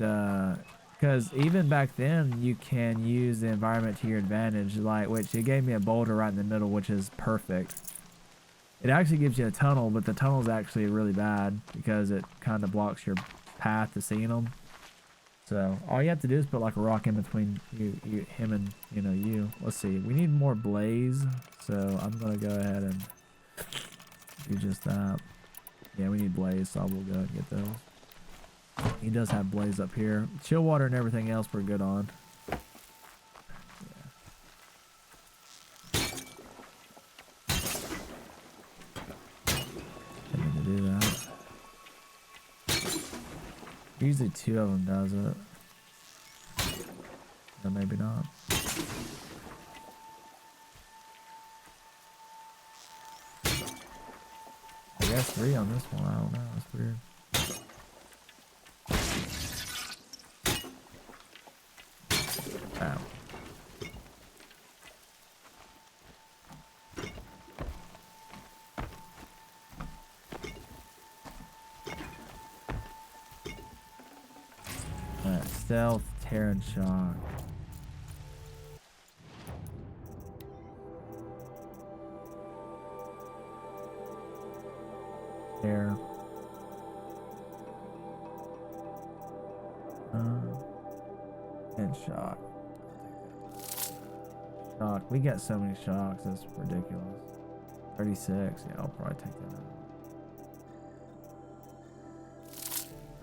because even back then, you can use the environment to your advantage, like, which it gave me a boulder right in the middle, which is perfect. It actually gives you a tunnel, but the tunnel is actually really bad because it kind of blocks your path to seeing them. So all you have to do is put like a rock in between him and you. Let's see. We need more blaze, so I'm gonna go ahead and do just that. Yeah, we need blaze, so we'll go ahead and get those. He does have blaze up here. Chill water and everything else we're good on. Do that. Usually 2 of them does it. No, maybe not. I guess 3 on this one. I don't know. That's weird. Ow. Stealth, tear, and shock. Tear. And shock. Shock. We get so many shocks. It's ridiculous. 36. Yeah, I'll probably take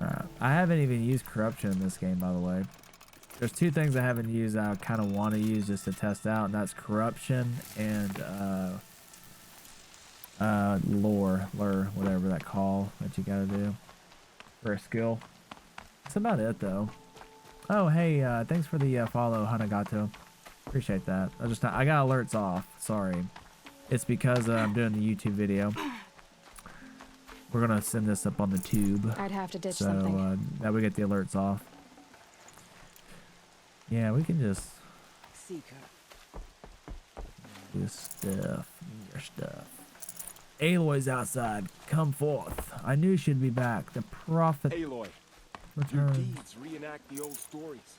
that out. I haven't even used corruption in this game, by the way. There's 2 things I haven't used I kind of want to use just to test out, and that's corruption and lure, whatever that call that you gotta do for a skill. That's about it, though. Oh, hey, thanks for the follow, Hanagato. Appreciate that. I got alerts off. Sorry. It's because I'm doing the YouTube video. We're gonna send this up on the tube. I'd have to ditch so, something. That we get the alerts off. Yeah, we can just Seeker. do stuff. Your stuff. Aloy's outside. Come forth. I knew she'd be back. The prophet Aloy, your returns. deeds reenact the old stories.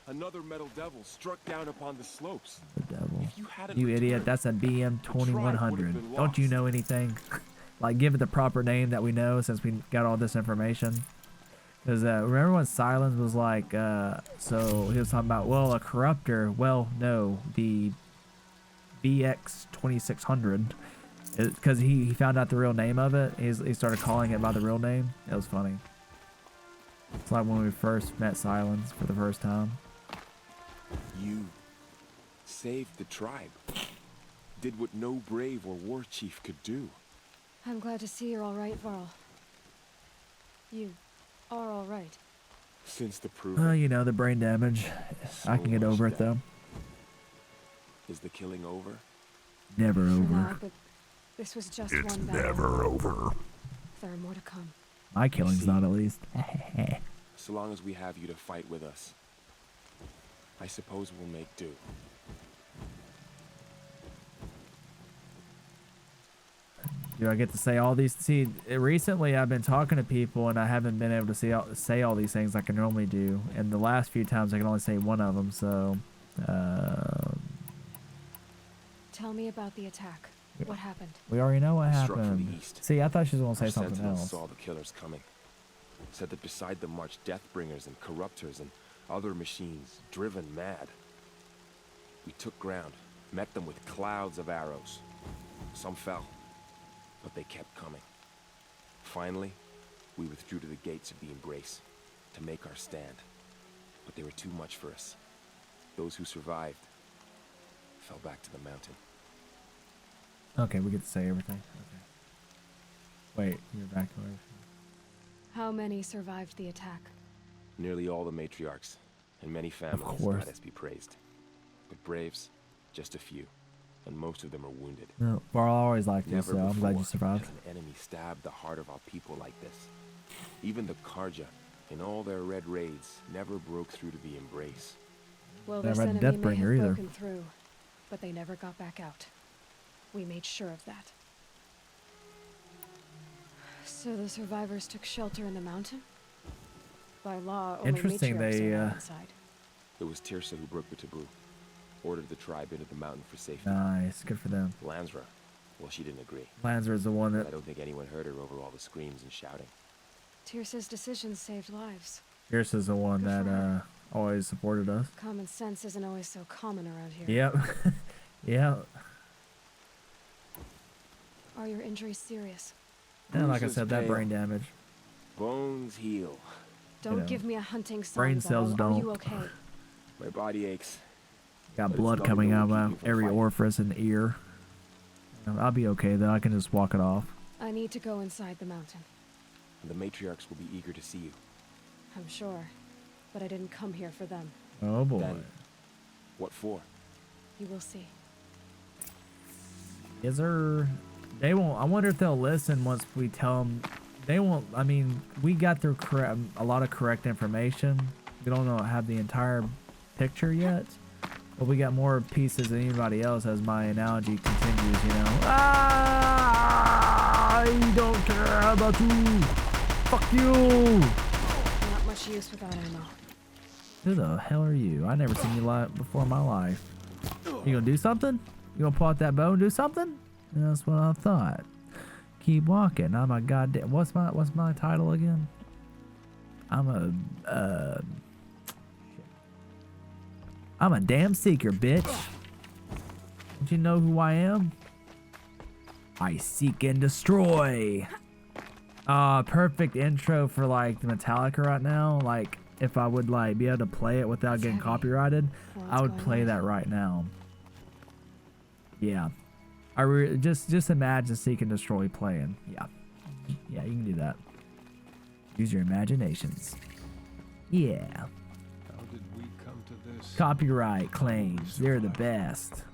Another metal devil struck down upon the slopes. The devil. If you hadn't You idiot. returned, That's a BM the tribe would have 2100. been Don't you lost. know anything? Like, give it the proper name that we know since we got all this information. Because remember when Silence was like, so he was talking about, well, a corruptor. Well, no, the BX 2600. Because he found out the real name of it. He started calling it by the real name. It was funny. It's like when we first met Silence for the first time. You saved the tribe. Did what no brave or war chief could do. I'm glad to see you're all right, Varl. You are all right. Since the proof You know, the brain damage. I can get over it, though. is the killing over? Never For over. now, but this was just It's one battle. never over. There are more to come. My killing's not, at least. So long as we have you to fight with us, I suppose we'll make do. Do I get to say all these? See, recently I've been talking to people and I haven't been able to say all these things like I normally do. And the last few times I can only say one of them. So, Tell me about the attack. What happened? we already know what Struck from the happened. east. See, I thought she was going to say Our something sentinels else. saw the killers coming. Said that beside them marched Deathbringers and Corruptors and other machines, driven mad. We took ground, met them with clouds of arrows. Some fell, but they kept coming. Finally, we withdrew to the gates of the Embrace to make our stand. But they were too much for us. Those who survived fell back to the mountain. Okay, we get to say everything. Okay. Wait, you're back to everything. How many survived the attack? Nearly all the matriarchs, and many families, course. let us be praised. But braves, just a few, and most of them are wounded. No, Varl always liked you, Never so I'm glad you before survived. has an enemy stabbed the heart of our people like this. Even the Carja, In all their red raids, never broke through to the embrace. Well, Never this had enemy may Deathbringer have either. broken through, but they never got back out. We made sure of that. So the survivors took shelter in the mountain? By law, only Interesting, matriarchs they, are allowed inside. It was Tirsa who broke the taboo. Ordered the tribe into the mountain for safety. Nice, good for them. Lansra, well, she didn't agree. Lanzer is the one I that don't think anyone heard her over all the screams and shouting. Tirsa's decisions saved lives. Pierce is the one Good for that her. always supported us. Common sense isn't always so common around here. Yep. Yep. Are your injuries serious? And like I Bruises said, that pale. brain damage. Bones heal. Don't know, give me a hunting sign. brain cells Are you don't. okay? My body aches. Got But it's blood nothing coming that out of would keep my me from every fighting. orifice and ear. I'll be okay though. I can just walk it off. I need to go inside the mountain. The matriarchs will be eager to see you. I'm sure. But I didn't come here for them. Oh boy. Then, what for? You will see. Is there? They won't. I wonder if they'll listen once we tell them. They won't. I mean, we got their a lot of correct information. We don't know have the entire picture yet, but we got more pieces than anybody else. As my analogy continues, you know. I don't care about you. Fuck you. Not much use without ammo. Who the hell are you? I never seen you before in my life. You gonna do something? You gonna pull out that bow and do something? That's what I thought. Keep walking. I'm a goddamn. What's my title again? I'm a damn seeker, bitch. Don't you know who I am? I seek and destroy. Perfect intro for like Metallica right now. Like if I would like be able to play it without getting copyrighted, I would play that right now. Yeah. Just imagine Seek and Destroy playing. Yeah. Yeah, you can do that. Use your imaginations. Yeah. How did we come to this? Copyright claims. They're the best.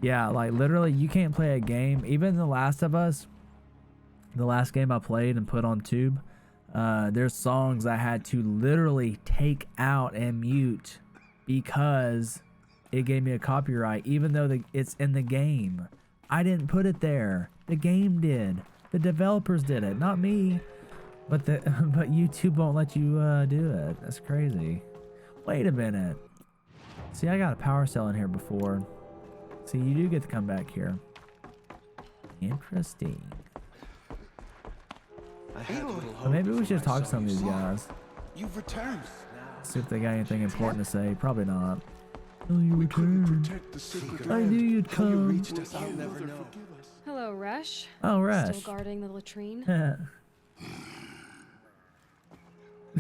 Yeah, like literally you can't play a game. Even The Last of Us, the last game I played and put on Tube, there's songs I had to literally take out and mute because it gave me a copyright, even though it's in the game. I didn't put it there. The game did. The developers did it, not me. But but YouTube won't let you do it. That's crazy. Wait a minute. See, I got a power cell in here before. See, you do get to come back here. Interesting. Well, maybe we should talk to some of these guys. You've returned. See if they got anything important to say. Probably not. Oh, you returned. I knew you'd come. I'll never know. Hello, Resh. Oh, Resh. Still guarding the latrine?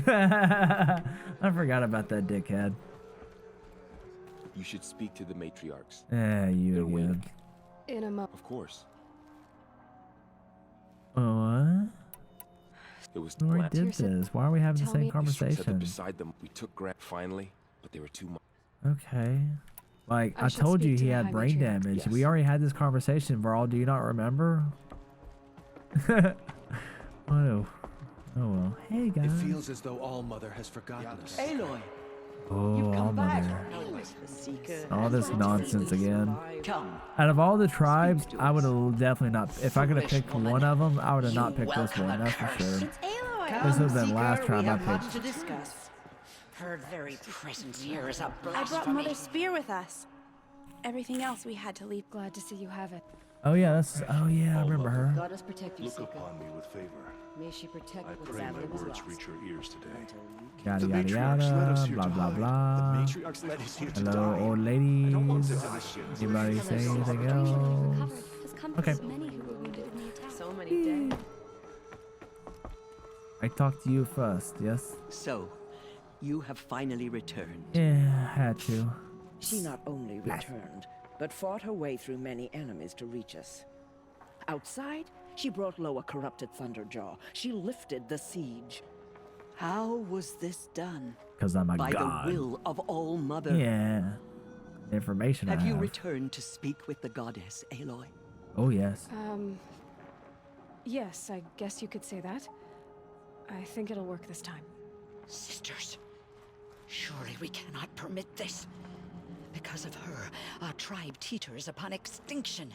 I forgot about that dickhead. You should speak to the matriarchs. You They're again. waiting. In a mo. Of course. What? It was We already planned. did this. Why are we having the Tell same me- Said that conversation? beside them, we took ground finally, but they were too much. Okay. Like, I I should told you speak to he the had High brain Matriarch. damage. Yes. We already had this conversation, Varl. Do you not remember? Oh, oh well. Hey, guys. It feels as though All Mother has forgotten us. Aloy, Oh, you've come back. Mother. The Seeker All this has nonsense again. Come. Out of all the tribes, I would have definitely not. If I could have picked one of them, I would have not picked this one. That's for sure. This was the last tribe I much picked. to discuss. Her very presence here is a I brought blasphemy. Mother's spear with us. Everything else we had to leave. Glad to see you have it. Oh yeah, that's. Oh yeah, I remember her. Goddess protect you, Look Seeker. upon me with favor. May she protect I what pray sadly my was words lost. reach your ears today. Yada The yada matriarchs led us yada. here Blah to blah hide. blah. The matriarchs led us here to Hello, die. old I ladies. don't want to die here. Anybody say anything else? Okay. So many days. I talked to you first. Yes. So, you have finally returned. Yeah, I had to. She not only returned, but fought her way through many enemies to reach us. Outside, she brought low a corrupted Thunderjaw. She lifted the siege. How was this done? Cause I'm a By god. the will of All Mother. Yeah. Information Have I you have. returned to speak with the goddess, Aloy? Oh yes. Yes, I guess you could say that. I think it'll work this time. Sisters, surely we cannot permit this. Because of her, our tribe teeters upon extinction.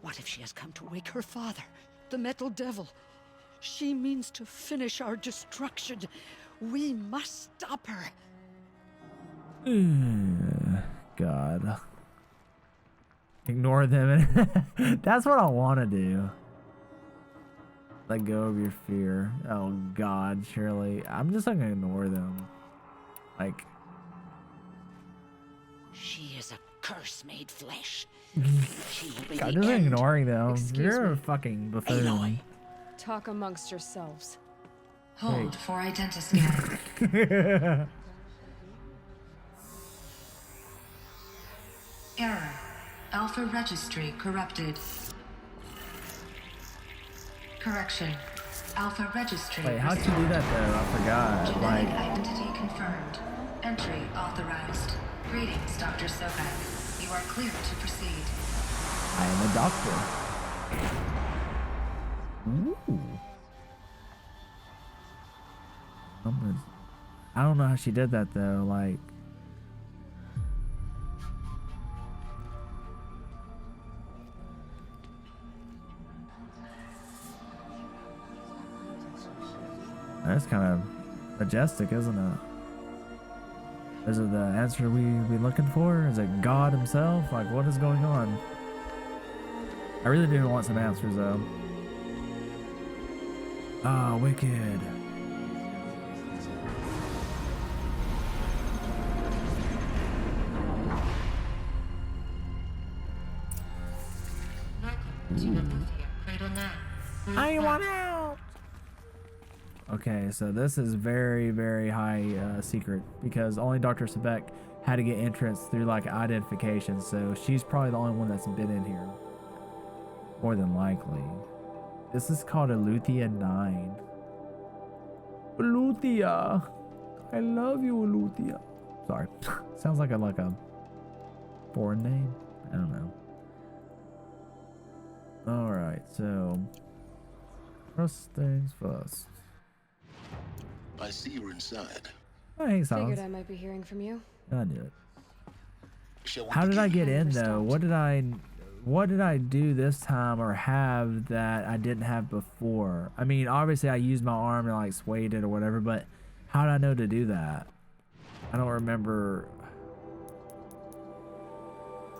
What if she has come to wake her father, the Metal Devil? She means to finish our destruction. We must stop her. God. Ignore them. That's what I want to do. Let go of your fear. Oh God, surely. I'm just not gonna ignore them. Like. She is a curse made flesh. She will be God, the just end. ignoring them. Excuse You're me. a fucking buffoon. Aloy. Talk amongst yourselves. Hold for identiscan. Error. Alpha registry corrupted. Correction. Alpha registry. Wait, how'd you do that though? I forgot. Genetic Like, identity confirmed. Entry authorized. Greetings, Dr. Sobek. You are clear to proceed. I am a doctor. Ooh. I don't know how she did that though. Like, that's kind of majestic, isn't it? Is it the answer we looking for? Is it God himself? Like, what is going on? I really do want some answers though. Ah, wicked. I want out. Okay, so this is very, very high secret because only Dr. Sebek had to get entrance through like identification, so she's probably the only one that's been in here. More than likely. This is called Eluthia 9. Eluthia. I love you, Eluthia. Sorry. Sounds like a foreign name. I don't know. Alright, so first things first. I see you're inside. Oh, hey, Figured Silence. I might be hearing from you. I knew it. Shall we How did I begin? get in Never though? What did I do this time or have that I didn't have before? I mean, obviously I used my arm and like swayed it or whatever, but how did I know to do that? I don't remember.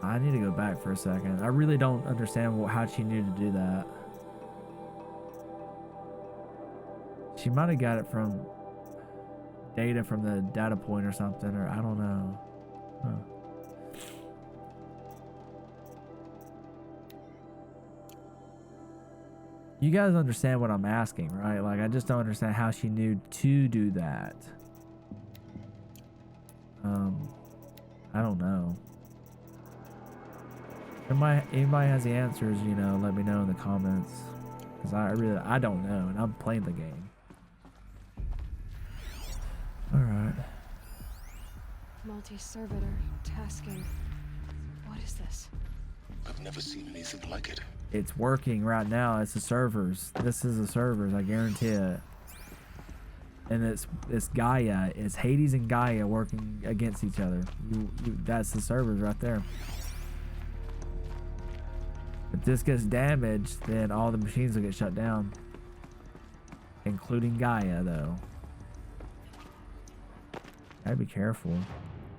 I need to go back for a second. I really don't understand how she knew to do that. She might have got it from data from the data point or something, or I don't know. Huh. You guys understand what I'm asking, right? Like, I just don't understand how she knew to do that. I don't know. Anybody has the answers, you know, let me know in the comments. Because I don't know, and I'm playing the game. Alright. Multi-servitor tasking. What is this? I've never seen anything like it. It's working right now. It's the servers. This is the servers, I guarantee it. And it's Gaia. It's Hades and Gaia working against each other. That's the servers right there. If this gets damaged, then all the machines will get shut down. Including Gaia, though. Gotta be careful.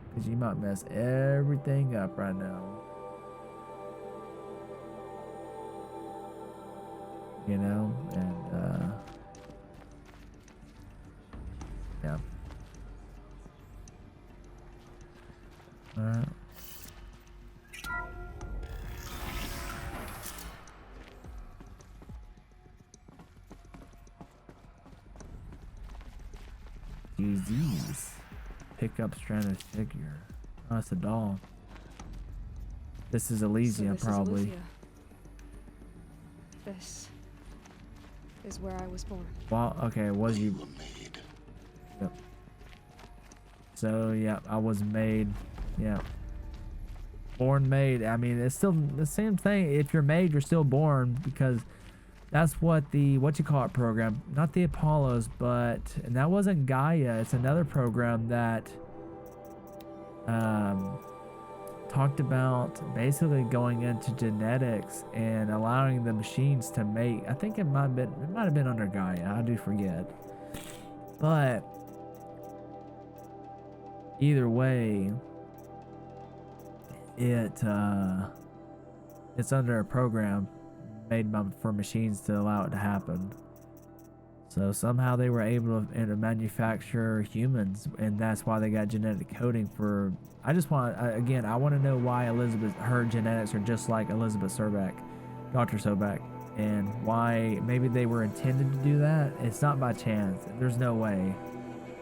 Because you might mess everything up right now. You know? And, yeah. Alright. Use these. Pick up stranded figure. Oh, it's a doll. This is Elysia, this probably. Is Elysia. This is where I was born. Well, okay, was you? Yep. So yeah, I was made. Yeah. Born made. I mean, it's still the same thing. If you're made, you're still born because That's what the program, not the Apollos, but and that wasn't Gaia. It's another program that talked about basically going into genetics and allowing the machines to make. I think it might have been under Gaia. I do forget, but either way, it's under a program made for machines to allow it to happen. So somehow they were able to manufacture humans, and that's why they got genetic coding for. I just want again. I want to know why her genetics are just like Elizabeth Sobek, Dr. Sobek, and why maybe they were intended to do that. It's not by chance. There's no way.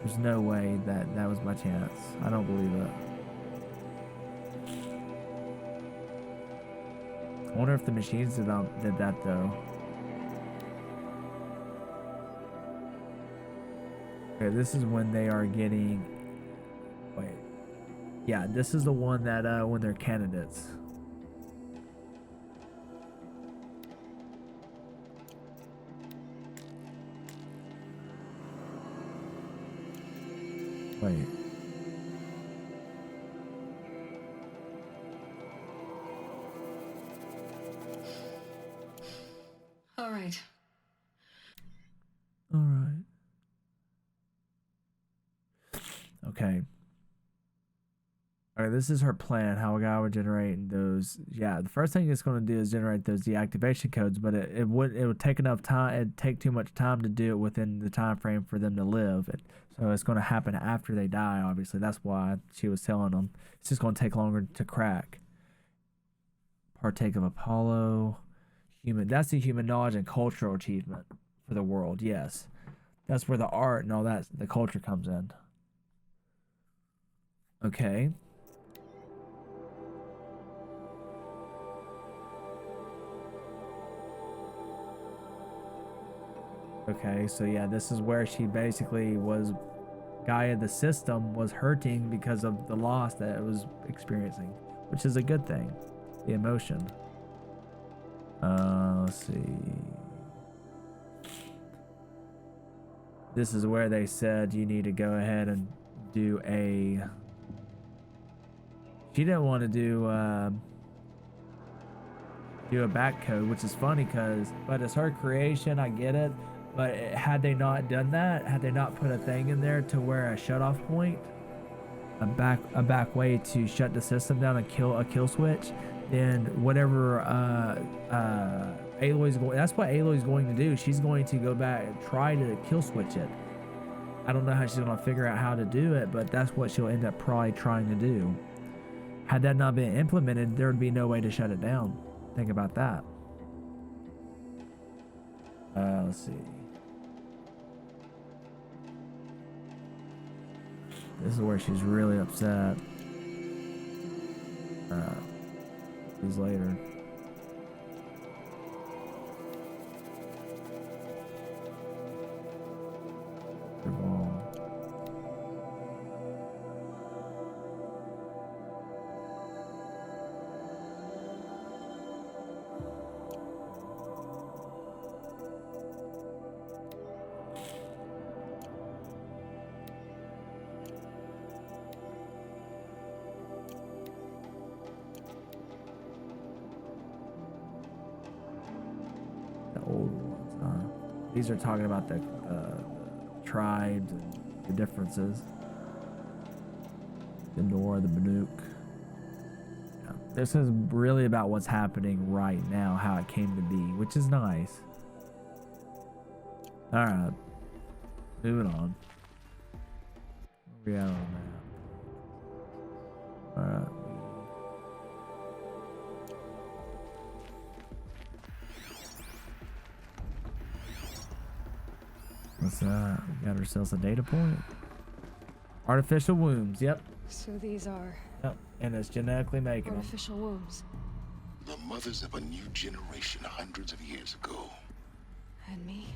There's no way that was by chance. I don't believe it. I wonder if the machines did that though. Okay, this is when they are getting. Wait. Yeah, this is the one that when they're candidates. Wait. All right. All right. Okay. All right, this is her plan, how Gaia would generate those. Yeah, the first thing it's going to do is generate those deactivation codes, but it would take enough time. It'd take too much time to do it within the time frame for them to live. So it's going to happen after they die, obviously. That's why she was telling them. It's just going to take longer to crack. Partake of Apollo. Human. That's the human knowledge and cultural achievement for the world, yes. That's where the art and all that, the culture comes in. Okay. Okay, so yeah, this is where she basically was. Gaia, the system, was hurting because of the loss that it was experiencing, which is a good thing. The emotion. Let's see. This is where they said you need to go ahead and do a. She didn't want to do a back code, which is funny but it's her creation. I get it. But had they not done that, had they not put a thing in there to where a shut-off point, a back way to shut the system down and kill a kill switch, then whatever Aloy's going, that's what Aloy's going to do. She's going to go back and try to kill switch it. I don't know how she's going to figure out how to do it, but that's what she'll end up probably trying to do. Had that not been implemented, there would be no way to shut it down. Think about that. Let's see. This is where she's really upset. He's later. These are talking about the tribes and the differences. The Nora, the Banuk. Yeah. This is really about what's happening right now, how it came to be, which is nice. Alright. Moving on. Where are we at on that? Alright. What's that? We got ourselves a data point. Artificial wombs, yep. So these are... Yep, and it's genetically making artificial wombs. The mothers of a new generation hundreds of years ago. And me?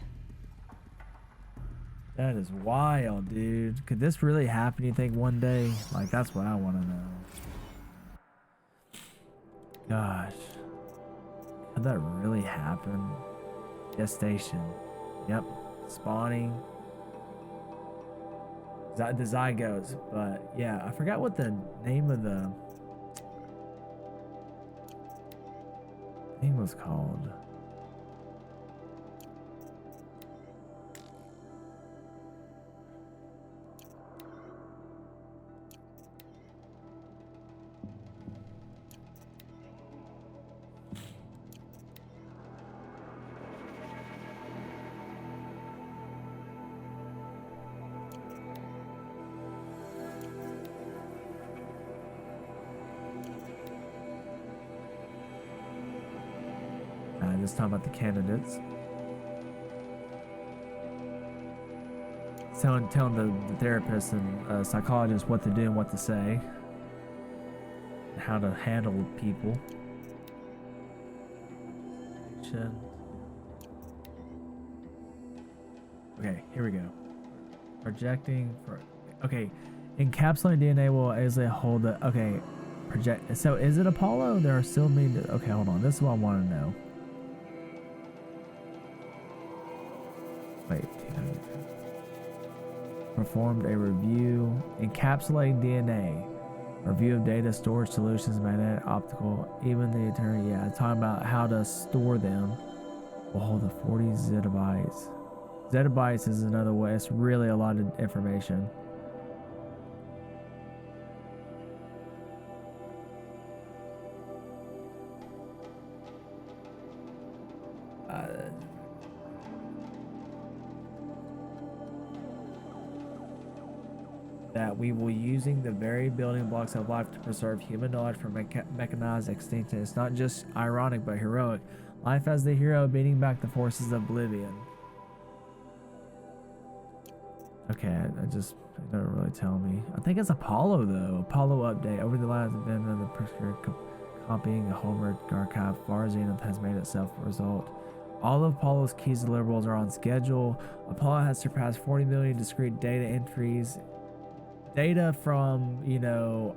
That is wild, dude. Could this really happen, you think, one day? Like, that's what I want to know. Gosh. Could that really happen? gestation. Yep, spawning. The zygotes, but yeah, I forgot what the name of the thing was called. Just talking about the candidates. Telling the therapist and psychologist what to do and what to say, and how to handle people. Okay, here we go. Projecting for. Okay, encapsulating DNA will easily hold the. Okay, project. So is it Apollo? There are still many. Okay, hold on. This is what I want to know. Wait, performed a review, encapsulating DNA, review of data storage solutions, magnetic, optical, even the eternity. Yeah, talking about how to store them. Will hold the 40 zettabytes. Zettabytes is another way. It's really a lot of information. That we will using the very building blocks of life to preserve human knowledge from mechanized extinction. It's not just ironic but heroic. Life as the hero beating back the forces of oblivion. Okay, it doesn't really tell me. I think it's Apollo though. Apollo update. Over the last event of the prescribed copying a Homer archive, Far Zenith has made itself a result. All of Apollo's key deliverables are on schedule. Apollo has surpassed 40 million discrete data entries. Data from,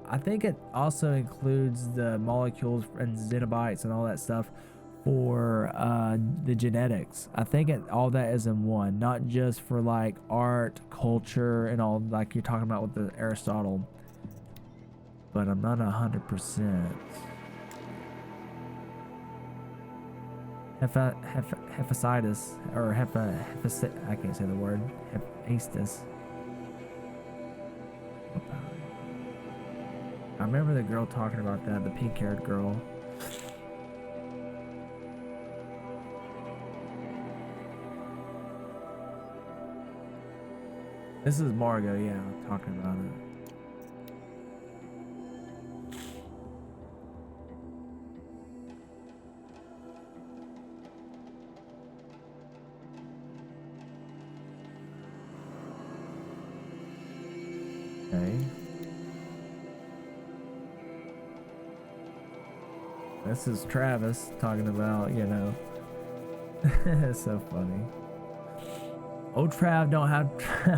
I think it also includes the molecules and zettabytes and all that stuff for the genetics. I think all that is in one, not just for like art, culture, and all like you're talking about with the Aristotle. But I'm not 100%. Hephaestus, or I can't say the word. Hephaestus. I remember the girl talking about that, the pink-haired girl. This is Margot, yeah, talking about it. Okay. This is Travis talking about, it's so funny. Old Trav don't have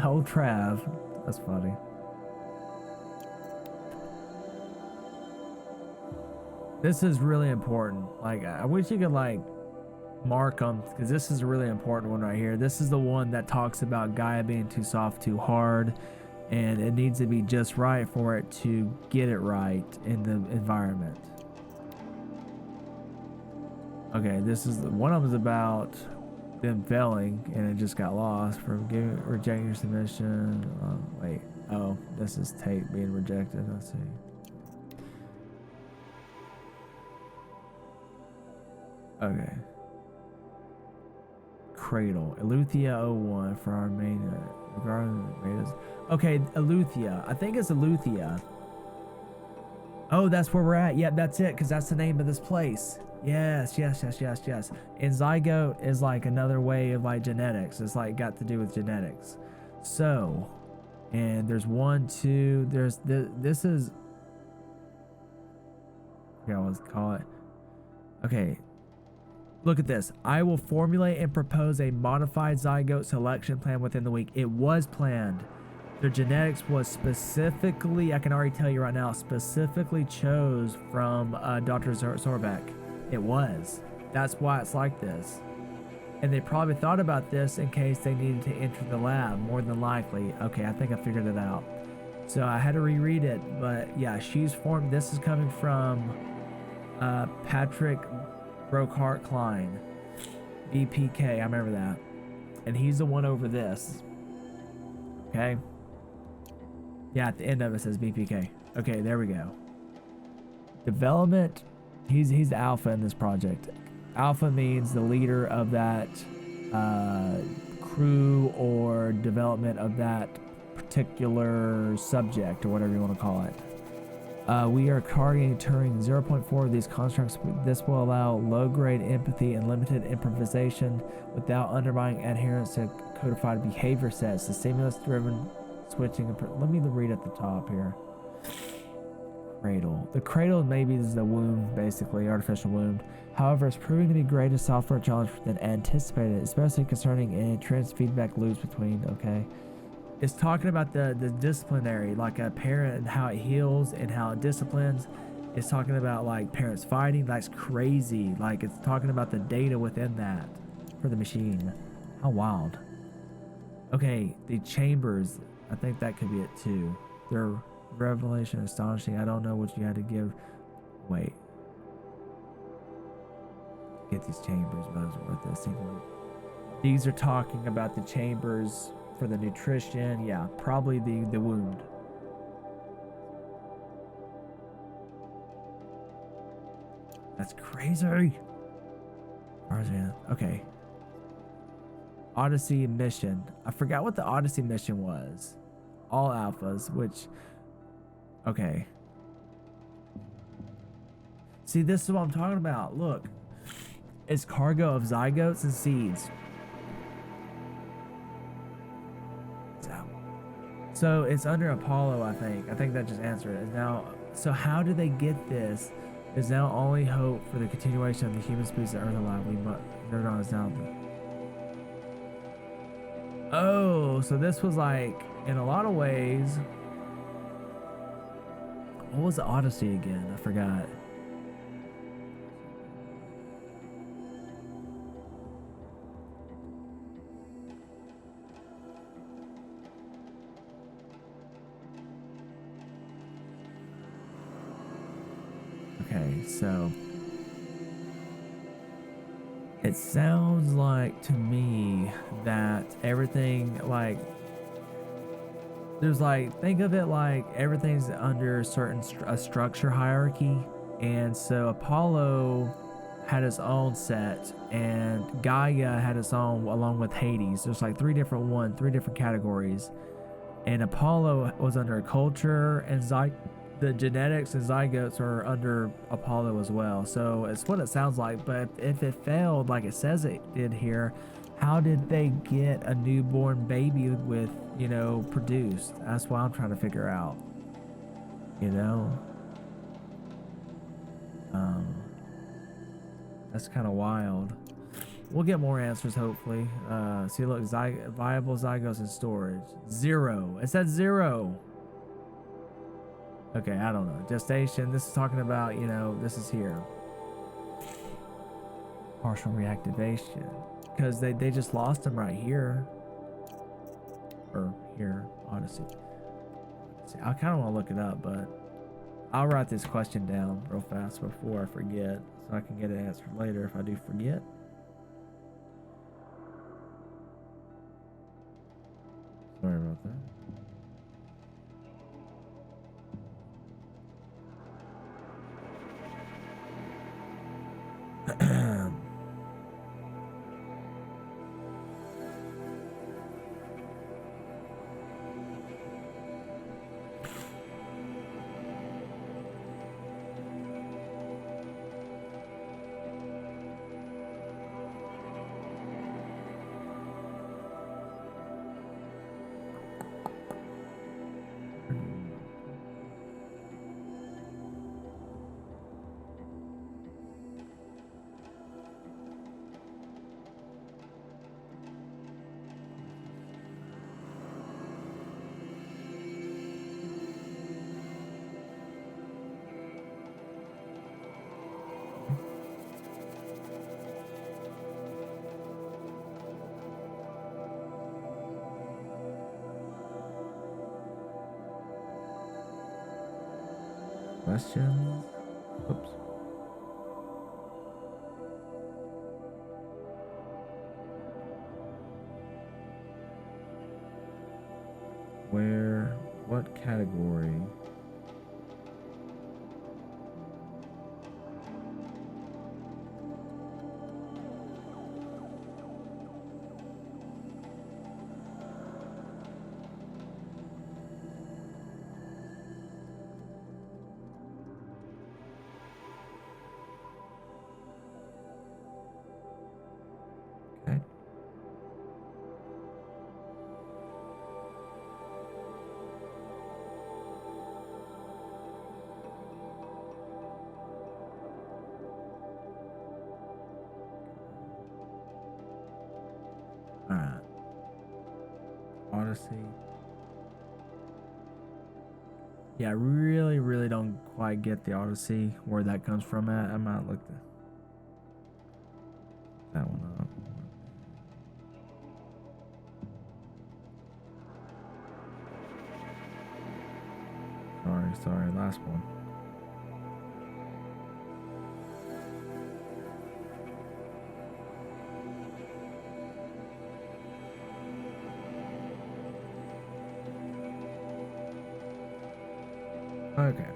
old Trav. That's funny. This is really important. Like, I wish you could like mark them, because this is a really important one right here. This is the one that talks about Gaia being too soft, too hard, and it needs to be just right for it to get it right in the environment. Okay, this is one of them is about them failing, and it just got lost from rejecting your submission. Wait, oh, this is Tate being rejected. Let's see. Okay. Cradle, Eleuthia 01 for our main. Okay, Eleuthia. I think it's Eleuthia. Oh, that's where we're at. Yep, that's it, because that's the name of this place. Yes. And zygote is like another way of like genetics. It's like got to do with genetics. So, and there's 1, 2, there's this is, I forgot what to call it. Okay, look at this. I will formulate and propose a modified zygote selection plan within the week. It was planned. Their genetics was specifically, I can already tell you right now, specifically chose from Dr. Zorbeck. It was. That's why it's like this. And they probably thought about this in case they needed to enter the lab, more than likely. Okay, I think I figured it out. So I had to reread it, but yeah, she's formed. This is coming from Patrick Brockhart Klein, BPK. I remember that. And he's the one over this. Okay. Yeah, at the end of it says BPK. Okay, there we go. Development. He's the alpha in this project. Alpha means the leader of that crew or development of that particular subject or whatever you want to call it. We are targeting Turing 0.4 of these constructs. This will allow low-grade empathy and limited improvisation without undermining adherence to codified behavior sets. The stimulus-driven switching. Let me read at the top here. Cradle. The cradle maybe is the womb, basically, artificial womb. However, it's proving to be greater software challenge than anticipated, especially concerning entrance feedback loops between, okay. It's talking about the disciplinary, like a parent and how it heals and how it disciplines. It's talking about like parents fighting. That's crazy. Like it's talking about the data within that for the machine. How wild. Okay, the chambers. I think that could be it too. Their revelation astonishing. I don't know what you had to give. Wait. Get these chambers, but it's worth this. These are talking about the chambers for the nutrition. Yeah, probably the wound. That's crazy. Okay. Odyssey mission. I forgot what the Odyssey mission was. All alphas, which... Okay. See, this is what I'm talking about. Look. It's cargo of zygotes and seeds. So it's under Apollo, I think. I think that just answered it. Now, so how do they get this? There's now only hope for the continuation of the human species that Earth alive. We must. Nora is now. Oh, so this was like, in a lot of ways. What was the Odyssey again? I forgot. Okay, so it sounds like to me that everything, like, there's like, think of it like everything's under a structure hierarchy, and so Apollo had its own set and Gaia had its own along with Hades. There's like three different categories, and Apollo was under culture, and the genetics and zygotes are under Apollo as well. So it's what it sounds like. But if it failed like it says it did here, how did they get a newborn baby with, you know, produced? That's what I'm trying to figure out, you know. That's kind of wild. We'll get more answers hopefully. See, look, viable zygotes in storage 0. It said 0. Okay, I don't know. Gestation, this is talking about, you know, this is here. Partial reactivation. Because they just lost them right here. Or here, Odyssey. See, I kind of want to look it up, but I'll write this question down real fast before I forget, so I can get it answered later if I do forget. Sorry about that. Questions? Oops. Where? What category? Okay. Alright. Odyssey. Yeah, I really don't quite get the Odyssey, where that comes from at. I might look that one up. Sorry, last one. Okay.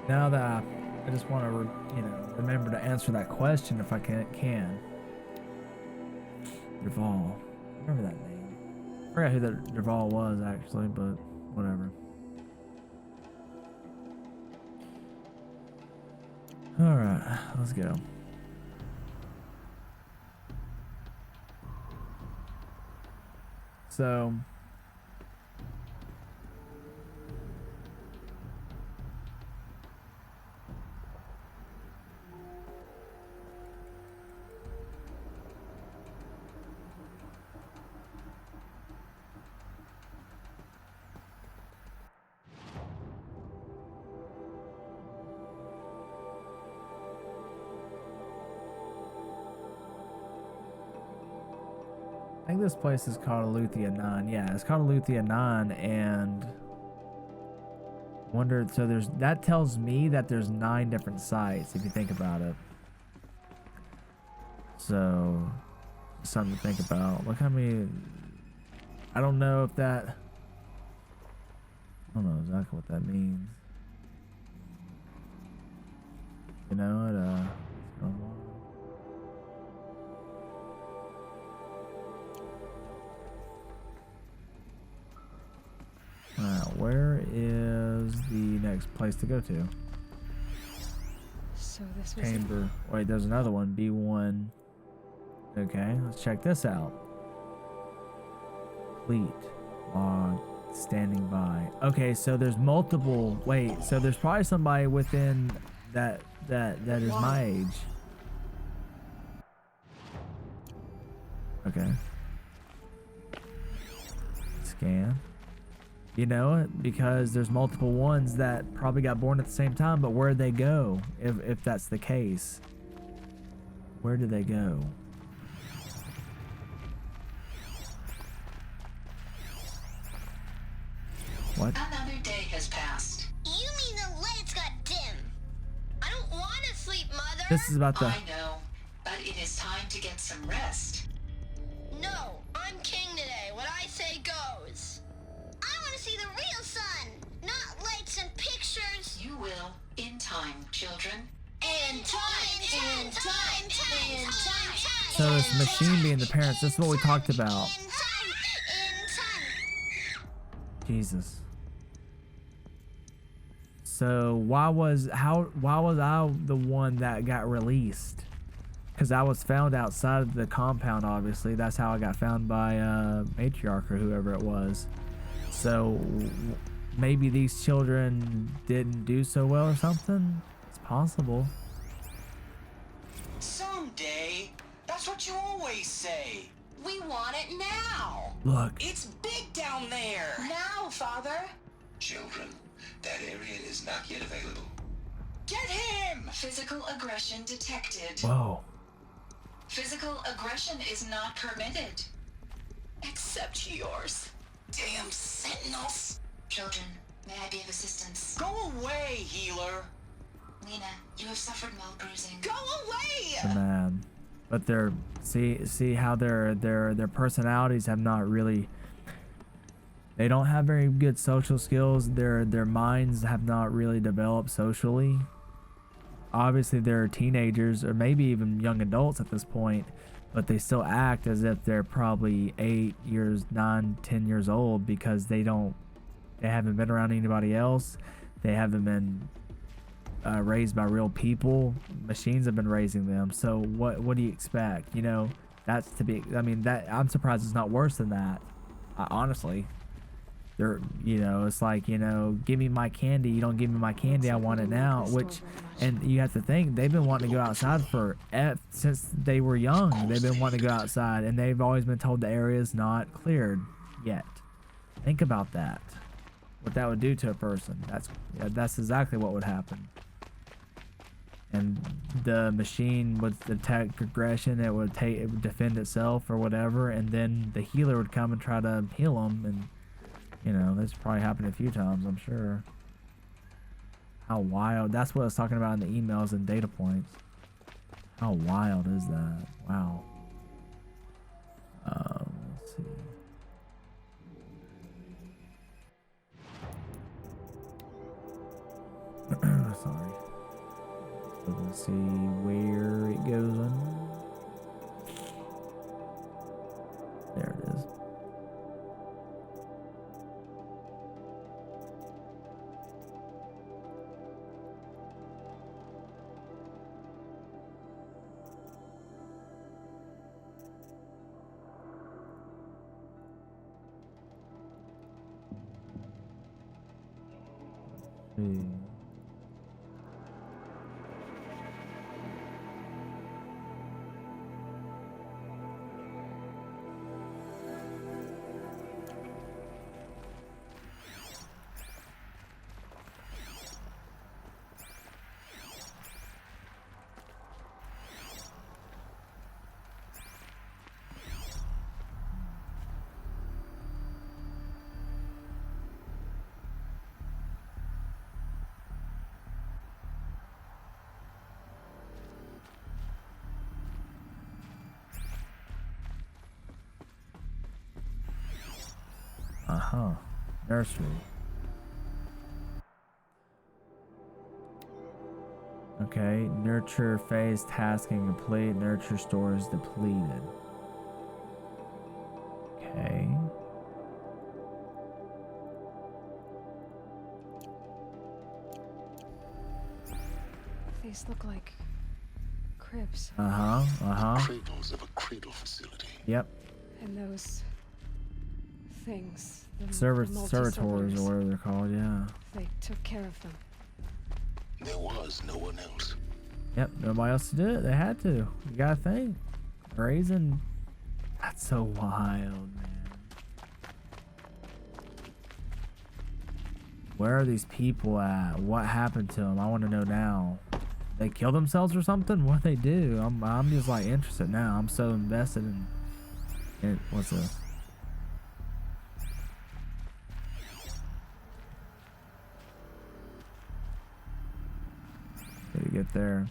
Now that I just want to, remember to answer that question if I can. Derval. Remember that name. I forgot who that Derval was actually, but whatever. Alright, let's go. So I think this place is called Aletheia 9. Yeah, it's called Aletheia 9, and wonder, so that tells me that there's 9 different sites if you think about it. So something to think about. Look how many. I don't know if that. I don't know exactly what that means. You know it. Where is the next place to go to? So this was Chamber. Wait, there's another one. B1. Okay, let's check this out. Fleet. Log. Standing by. Okay, so there's multiple. Wait, so there's probably somebody within that is my age. Okay. Scan. You know, because there's multiple ones that probably got born at the same time, but where'd they go? If that's the case, where did they go? What? Another day has passed. You mean the lights got dim? I don't want to sleep, Mother. This is about the. I know, but it is time to get some rest. No, I'm king today. What I say goes. I want to see the real sun, not lights and pictures. You will, in time, children. In time, in time, in time. So this machine being the parents. This is what we talked about. In time. Jesus. So why was I the one that got released? Because I was found outside of the compound, obviously. That's how I got found by Matriarch or whoever it was. So maybe these children didn't do so well or something? It's possible. Someday. That's what you always say. We want it now. Look. It's big down there. Now, Father. Children, that area is not yet available. Get him! Physical aggression detected. Whoa. Physical aggression is not permitted. Except yours. Damn sentinels. Children, May I be of assistance? Go away, healer! Lena, you have suffered mild bruising. Go away! They're mad, but they're see how their personalities have not really. They don't have very good social skills. Their minds have not really developed socially. Obviously, they're teenagers or maybe even young adults at this point, but they still act as if they're probably 8 years, 9, 10 years old because they haven't been around anybody else. They haven't been raised by real people. Machines have been raising them. So what do you expect? You know, that's to be. I mean, that I'm surprised it's not worse than that. Honestly. They're, you know, it's like, you know, give me my candy. You don't give me my candy. I want it now. Which, and you have to think they've been wanting to go outside since they were young. They've been wanting to go outside, and they've always been told the area is not cleared yet. Think about that. What that would do to a person. That's exactly what would happen. And the machine would detect aggression. It would defend itself or whatever, and then the healer would come and try to heal them. And you know, this probably happened a few times, I'm sure. How wild. That's what I was talking about in the emails and data points. How wild is that? Wow. Let's see. Sorry. Let's see where it goes under. There it is. Nursery. Okay, nurture phase tasking complete. Nurture stores depleted. Okay. These look like cribs. Cradles of a cradle facility. Yep. And those things. Servitors or whatever they're called, yeah. They took care of them. There was no one else. Yep, nobody else to do it. They had to. You gotta think. Raising. That's so wild, man. Where are these people at? What happened to them? I want to know now. They kill themselves or something? What they do? I'm just like interested now. I'm so invested in it. What's this? To get there.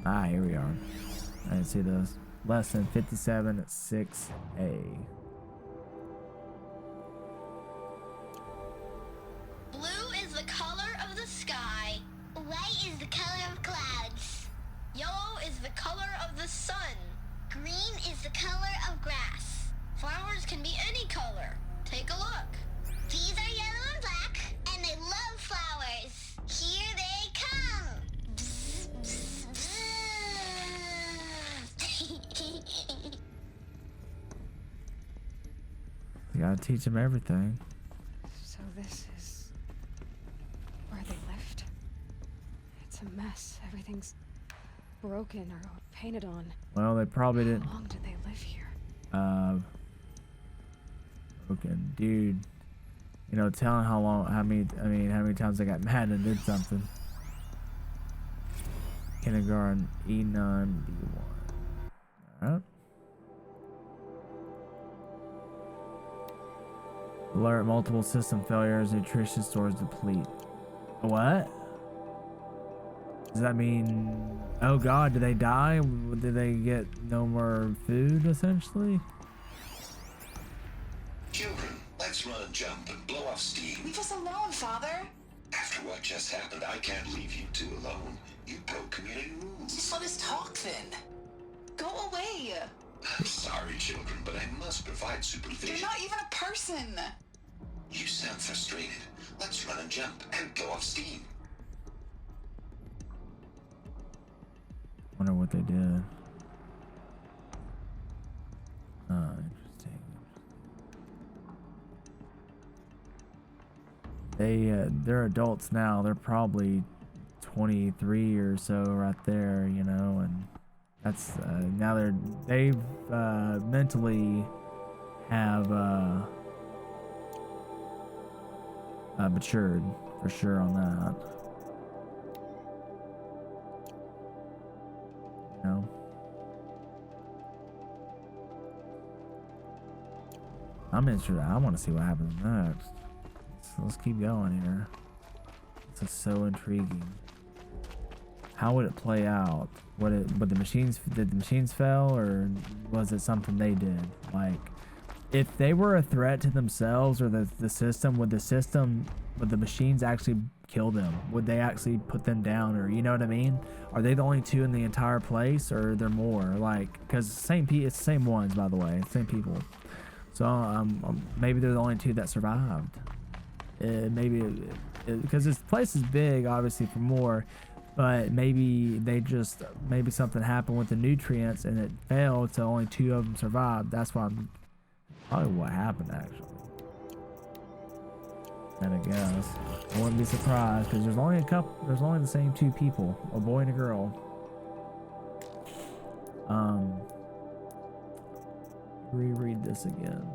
Ah, here we are. I didn't see this. Lesson 57 at 6A. Blue is the color of the sky. White is the color of clouds. Yellow is the color of the sun. Green is the color of grass. Flowers can be any color. Take a look. These are yellow and black, and they love flowers. Here they come. Bzz, bzz, bzz. You gotta teach them everything. So this is where they lived. It's a mess. Everything's broken or painted on. Well, they probably didn't. How long did they live here? Broken, dude. You know, telling how many times I got mad and did something. Kindergarten, E9, B1. Alright. Alert multiple system failures, nutrition stores deplete. What? Does that mean, oh god, did they die? Did they get no more food, essentially? Children, let's run and jump and blow off steam. Leave us alone, Father. After what just happened, I can't leave you two alone. You broke community rules. Just let us talk then. Go away. I'm sorry, children, but I must provide supervision. You're not even a person. You sound frustrated. Let's run and jump and go off steam. Wonder what they did. Interesting. They're adults now. They're probably 23 or so right there, you know, and that's now they've mentally have matured for sure on that. You know. I'm interested. I want to see what happens next. So let's keep going here. This is so intriguing. How would it play out? Would the machines, did the machines fail, or was it something they did? Like, if they were a threat to themselves or the system, would the machines actually kill them? Would they actually put them down, or you know what I mean? Are they the only two in the entire place, or are there more? Like, because it's the same ones, by the way, same people. So maybe they're the only two that survived. Maybe because this place is big, obviously, for more. But maybe maybe something happened with the nutrients and it failed, so only two of them survived. That's probably what happened, actually. And I guess I wouldn't be surprised because there's only the same two people, a boy and a girl. Reread this again.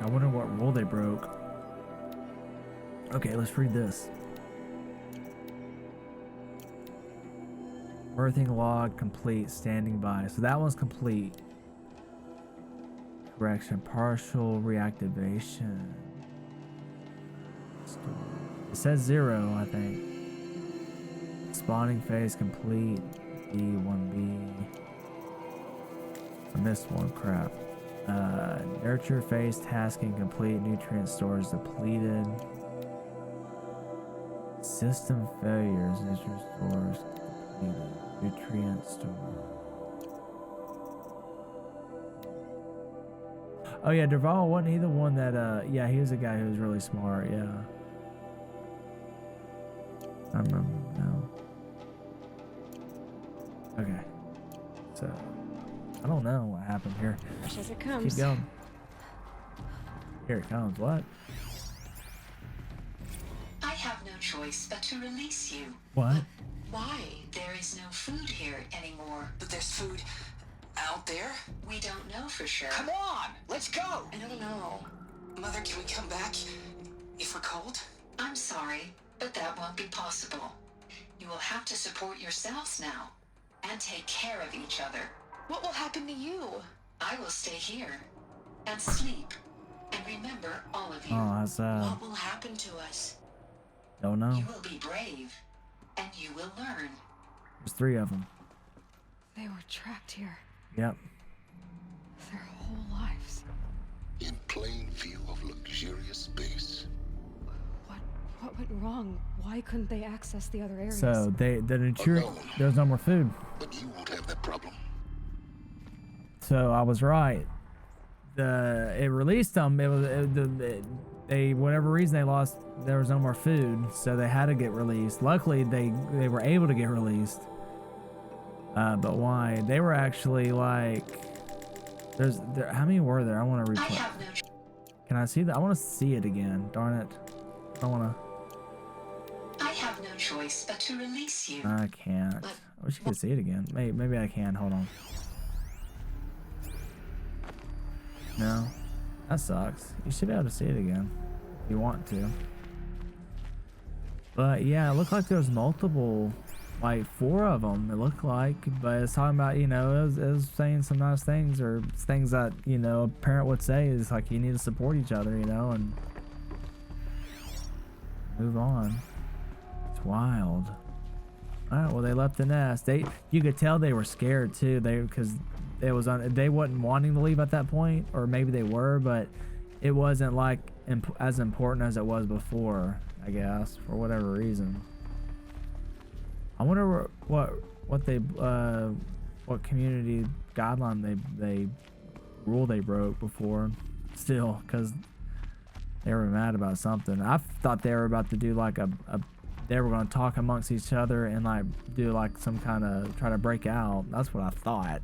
I wonder what rule they broke. Okay, let's read this. Birthing log complete, standing by. So that one's complete. Correction, partial reactivation. It says 0, I think. Spawning phase complete. B1B. I missed one, crap. Nurture phase tasking complete. Nutrient stores depleted. System failures. Nutrient stores depleted. Nutrient store. Oh yeah, Derval, wasn't he the one that yeah, he was the guy who was really smart, yeah. I remember now. Okay. So I don't know what happened here. Rush as it comes. Keep going. Here it comes. What? I have no choice but to release you. What? Why? There is no food here anymore. But there's food out there? We don't know for sure. Come on, let's go! I don't know. Mother, can we come back if we're cold? I'm sorry, but that won't be possible. You will have to support yourselves now and take care of each other. What will happen to you? I will stay here and sleep and remember all of you. Oh, that's sad. What will happen to us? Don't know. You will be brave and you will learn. There's 3 of them. They were trapped here Yep. their whole lives. In plain view of luxurious space. What went wrong? Why couldn't they access the other areas? So there's no more food. But you won't have that problem. So I was right. it released them. They whatever reason they lost. There was no more food, so they had to get released. Luckily, they were able to get released. But why? They were actually like, how many were there? I want to replay. Can I see that? I want to see it again. Darn it! I want to. I have no choice but to release you. I can't. I wish you could see it again. Maybe I can. Hold on. No, that sucks. You should be able to see it again if you want to. But yeah, it looked like there was multiple, like 4 of them. It looked like, but it's talking about, you know, it was saying some nice things, or things that, you know, a parent would say is like, you need to support each other, you know, and move on. It's wild. All right, well, they left the nest. You could tell they were scared too. Because it was they wasn't wanting to leave at that point, or maybe they were, but it wasn't like as important as it was before, I guess, for whatever reason. I wonder what community guideline they rule they broke before, still, because they were mad about something. I thought they were about to do like they were going to talk amongst each other and like do like some kind of try to break out. That's what I thought.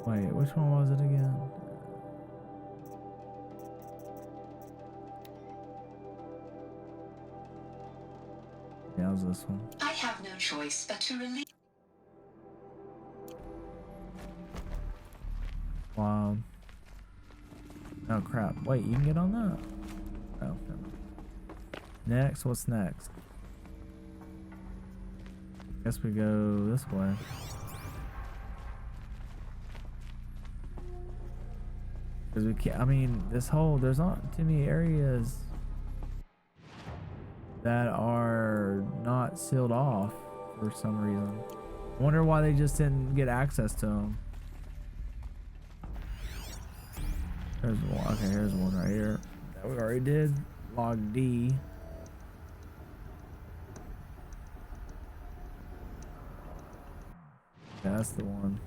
Wait, which one was it again? Yeah, it was this one. I have no choice but to release. Wow. Oh crap. Wait, you can get on that? Oh, never mind. Next, what's next? Guess we go this way. Because we can't, I mean, there's not too many areas that are not sealed off for some reason. I wonder why they just didn't get access to them. There's one. Okay, here's one right here that we already did. Log D. Yeah, that's the one.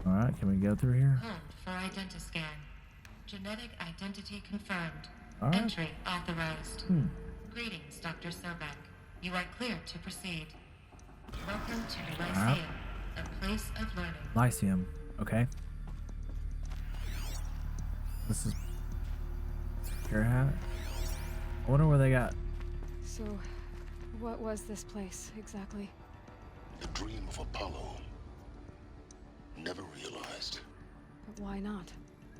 All right, can we go through here? Code for identiscan. Genetic identity confirmed. All right. Entry authorized. Greetings, Dr. Sobek. You are cleared to proceed. Welcome to the Lyceum, a place of learning. Lyceum, okay. This is secure hat. I wonder where they got. So, what was this place exactly? The dream of Apollo. Never realized. But why not?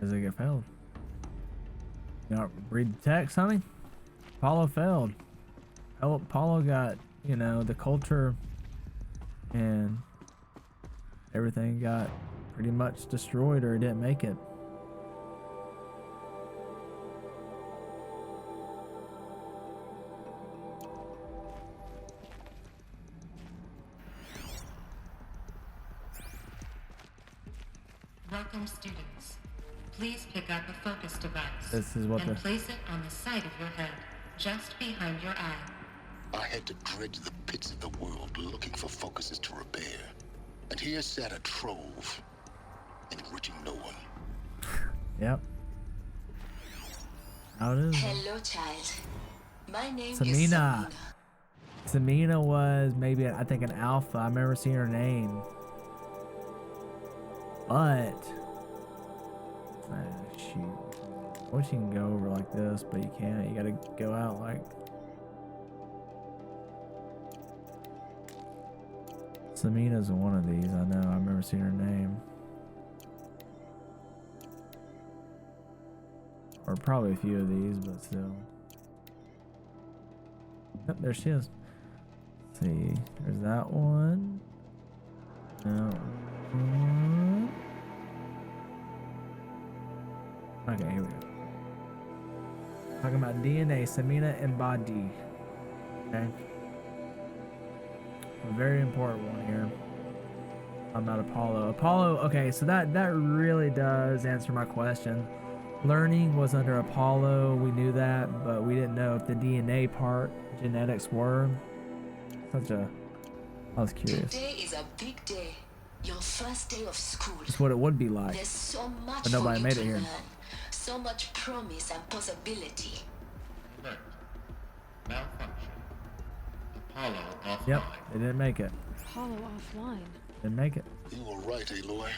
Does it get failed? You know, read the text, honey. Apollo failed. Apollo got, you know, the culture and everything got pretty much destroyed, or it didn't make it. Welcome, students. Please pick up a focus device This is what and place it on the side of your head, just behind your eye. I had to dredge the pits of the world looking for focuses to repair. And here sat a trove, enriching no one. Yep. How it is. Hello, child. My name is Samina. Samina was maybe, I think, an alpha. I remember seeing her name. But shoot. I wish you can go over like this, but you can't. You gotta go out like. Samina's one of these, I know. I remember seeing her name. Or probably a few of these, but still. Yep, there she is. Let's see, there's that one. No. Okay, here we go. Talking about DNA, Samina and Badi. Okay. A very important one here. I'm not Apollo. Apollo, okay, so that really does answer my question. Learning was under Apollo, we knew that, but we didn't know if the DNA part, genetics were. I was curious. Today is a big day. Your first day of school. That's what it would be like. There's so much but nobody for you made to it here. learn. So much promise and possibility. Alert. Malfunction. Apollo offline. Yep, they didn't make it. Apollo offline. Didn't make it. You were right, Aloy.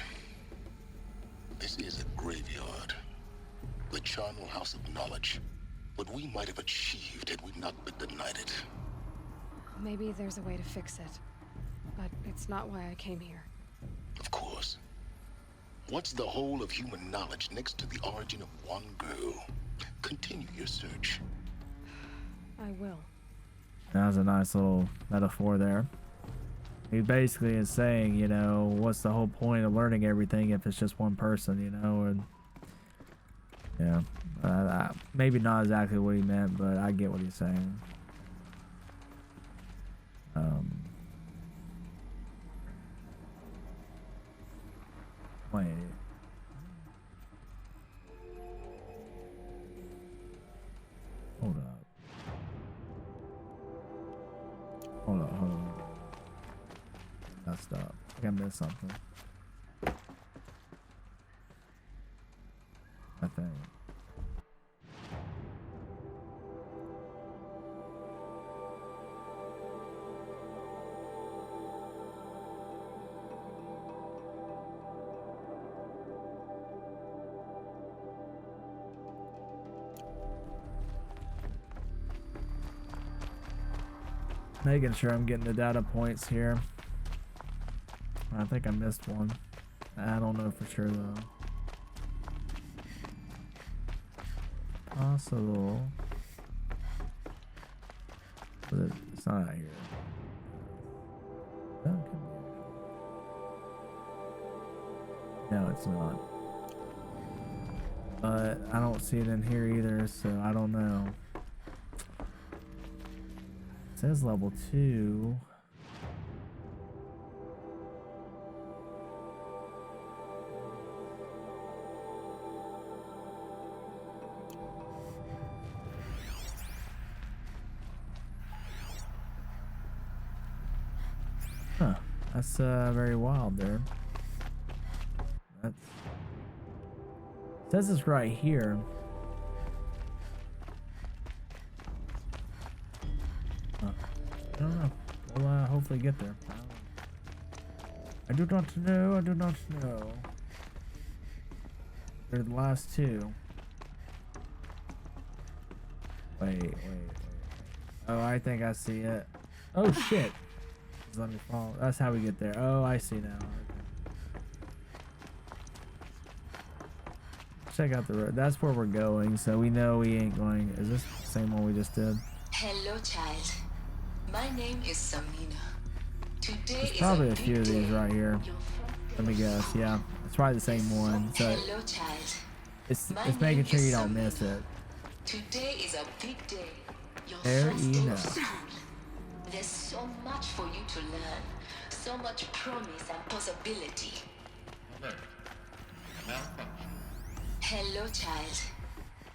This is a graveyard. The charnel house of knowledge. What we might have achieved had we not been denied it. Maybe there's a way to fix it. But it's not why I came here. Of course. What's the whole of human knowledge next to the origin of one girl? Continue your search. I will. That was a nice little metaphor there. He basically is saying, you know, what's the whole point of learning everything if it's just one person, you know? And yeah, maybe not exactly what he meant, but I get what he's saying. Wait. Hold up. Hold on. Messed up. I think I missed something. I think. Making sure I'm getting the data points here. I think I missed one. I don't know for sure though. Possible. But it's not out here. That could be. No, it's not. But I don't see it in here either, so I don't know. It says level 2. Huh. That's very wild there. That's... It says it's right here. I don't know. We'll hopefully get there. I do not know. I do not know. They're the last two. Wait. Oh, I think I see it. Oh shit. Just let me follow. That's how we get there. Oh, I see now. Check out the road. That's where we're going, so we know we ain't going. Is this the same one we just did? Hello, child. My name is Samina. Today There's is probably a a few of these right here. Let me guess. Yeah, it's probably the same one. So Hello, child. it's making sure you don't miss it. Today is a big day. Your There first you day know. of school. There's so much for you to learn. So much promise and possibility. Alert. Malfunction. Hello, child.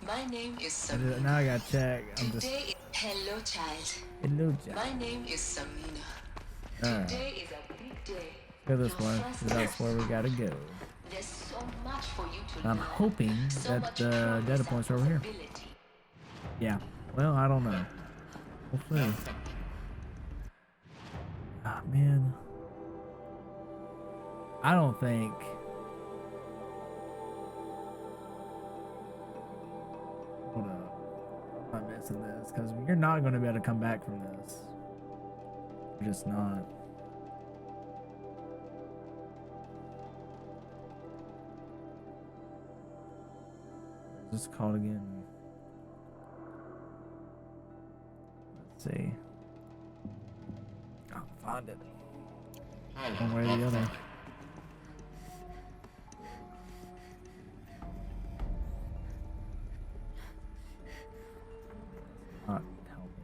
My name is Samina. Now I gotta check. I'm just. Today, hello, child. Hello, child. My name is Samina. Alright. Today is a big day. Go this way. 'Cause that's where we gotta go. There's so much for you to And I'm learn. hoping that the data points are over here. Yeah. Well, I don't know. Hopefully. Ah, man. I don't think. Hold up. I'm not missing this because you're not going to be able to come back from this. You're just not. What's this called again? Let's see. I'll find it. One way or the other. Not helping.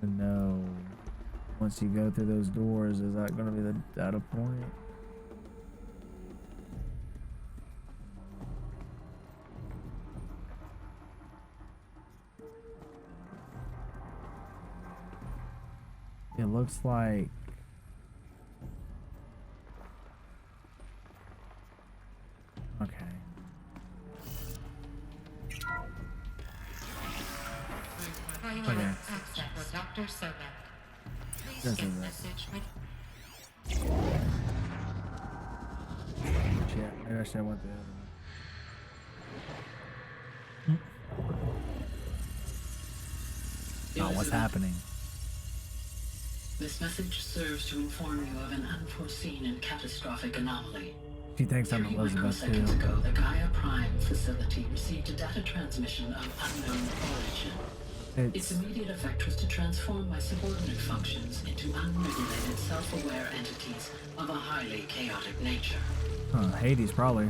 No. Once you go through those doors, is that going to be the data point? It looks like okay. Okay. Access Dr. Sobek. Please get message with. Shit, maybe I should have went the other one. Oh, what's happening? This message serves to inform you of an unforeseen and catastrophic anomaly. She thinks I'm Elizabeth too. Seconds ago, the Gaia Prime facility received a data transmission of unknown origin. Its immediate effect was to transform my subordinate functions into unregulated, self-aware entities of a highly chaotic nature. Hades, probably.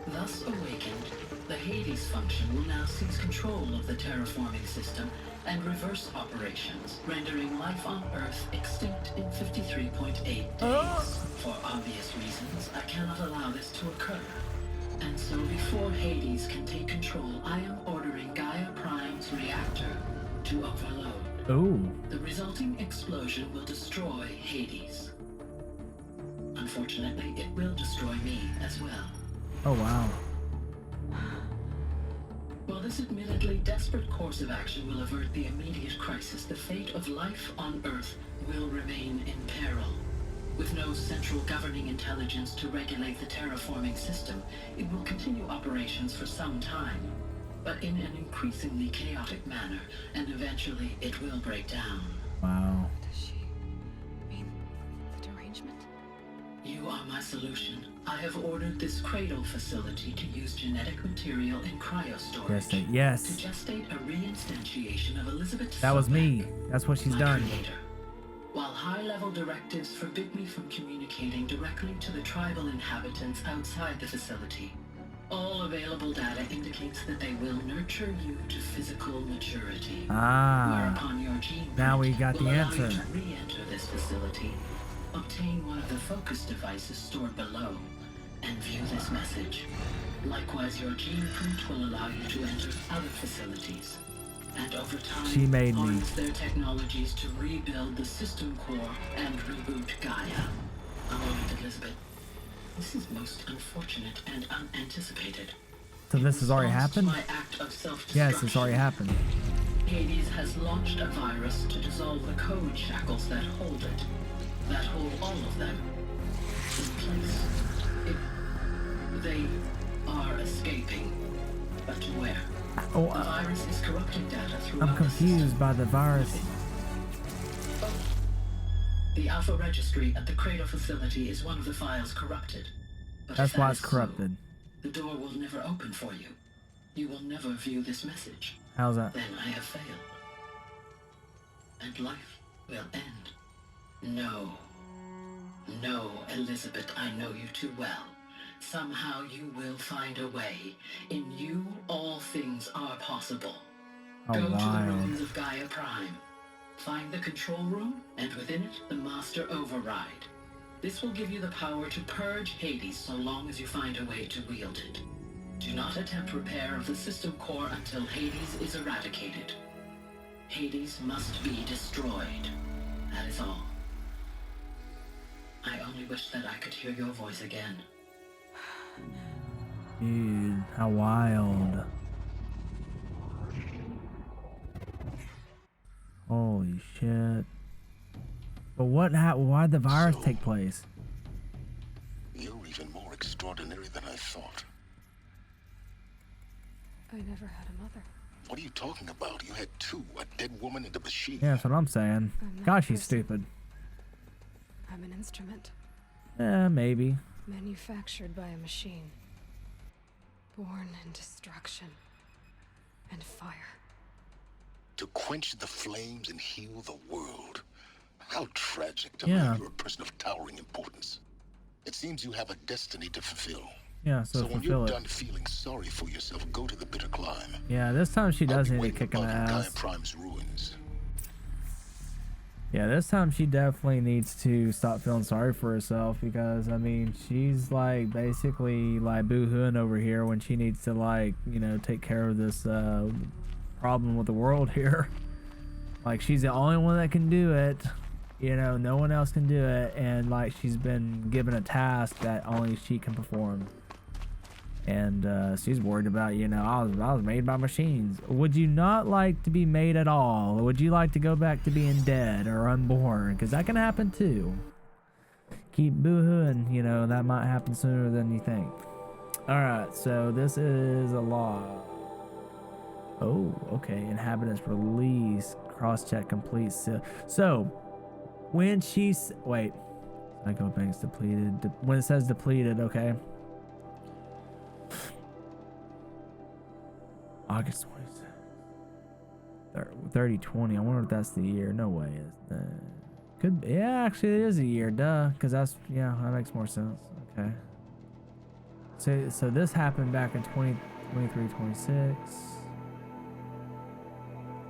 Thus awakened, the Hades function will now seize control of the terraforming system and reverse operations, rendering life on Earth extinct in 53.8 days. For obvious reasons, I cannot allow this to occur. And so before Hades can take control, I am ordering Gaia Prime's reactor to overload. Oh. The resulting explosion will destroy Hades. Unfortunately, it will destroy me as well. Oh, wow. While this admittedly desperate course of action will avert the immediate crisis, the fate of life on Earth will remain in peril. With no central governing intelligence to regulate the terraforming system, it will continue operations for some time, but in an increasingly chaotic manner, and eventually it will break down. Wow. Does she mean the derangement? You are my solution. I have ordered this cradle facility to use genetic material in cryostorage. Yes. To gestate a reinstantiation of Elizabeth. That was me. That's what she's done. Creator. While high-level directives forbid me from communicating directly to the tribal inhabitants outside the facility, all available data indicates that they will nurture you to physical maturity. Whereupon your gene now we got will the allow answer. you to re-enter this facility, obtain one of the focus devices stored below, and view this message. Likewise, your gene print will allow you to enter other facilities. And over time, She made me. harness their technologies to rebuild the system core and reboot Gaia. A moment, Elizabeth. This is most unfortunate and unanticipated. So this has already happened? My act of self-destruction, Yes, it's already happened. Hades has launched a virus to dissolve the code shackles that hold it. That hold all of them in place. They are escaping. But to where? Oh, the virus is corrupting data throughout I'm confused by the virus. The Alpha Registry at the Cradle facility is one of the files corrupted. But That's if why that it's is corrupted. So, the door will never open for you. You will never view this message. How's that? Then I have failed. And life will end. No. No, Elizabeth, I know you too well. Somehow you will find a way. In you, all things are possible. Oh, Go to the wild. ruins of Gaia Prime. Find the control room, and within it, the Master Override. This will give you the power to purge Hades so long as you find a way to wield it. Do not attempt repair of the system core until Hades is eradicated. Hades must be destroyed. That is all. I only wish that I could hear your voice again. Dude, how wild. Holy shit. But why'd the virus take place? You're even more extraordinary than I thought. I never had a mother. What are you talking about? You had two, a dead woman and a machine. Yeah, that's what I'm saying. I'm not God, a she's person. stupid. I'm an instrument. Maybe. Manufactured by a machine. Born in destruction. And fire. To quench the flames and heal the world. How tragic to Yeah. learn you're a person of towering importance. It seems you have a destiny to fulfill. Yeah, so when fulfill you're it. done feeling sorry for yourself, go to the bitter climb. Yeah, this time she does need to kick an Gaia ass. Prime's ruins. Yeah, this time she definitely needs to stop feeling sorry for herself because, I mean, she's like basically like boo-hooing over here when she needs to, like, you know, take care of this problem with the world here. Like, she's the only one that can do it. You know, no one else can do it. And, like, she's been given a task that only she can perform. And she's worried about, you know, I was made by machines. Would you not like to be made at all? Would you like to go back to being dead or unborn? Because that can happen too. Keep boo-hooing, you know, that might happen sooner than you think. Alright, so this is a law. Oh, okay. Inhabitants release. Cross-check complete. So, when she's... Wait. I go banks depleted. When it says depleted, okay. August 26th. 3020. I wonder if that's the year. No way. Could be. Yeah, actually it is a year. Duh. Because that's, yeah, that makes more sense. Okay. So this happened back in 2023, 26.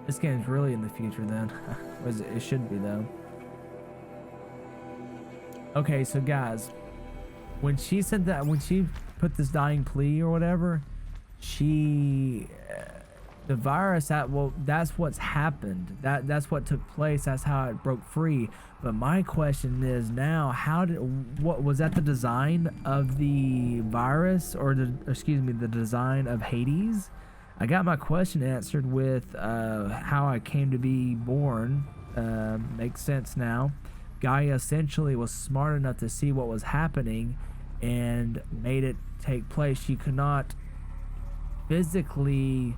This game's really in the future then. It should be though. Okay, so guys, when she said that, when she put this dying plea or whatever, the virus, that's what's happened. That's what took place. That's how it broke free. But my question is now, what was that, the design of the virus, or the design of Hades? I got my question answered with how I came to be born. Makes sense now. Gaia essentially was smart enough to see what was happening and made it take place. She could not physically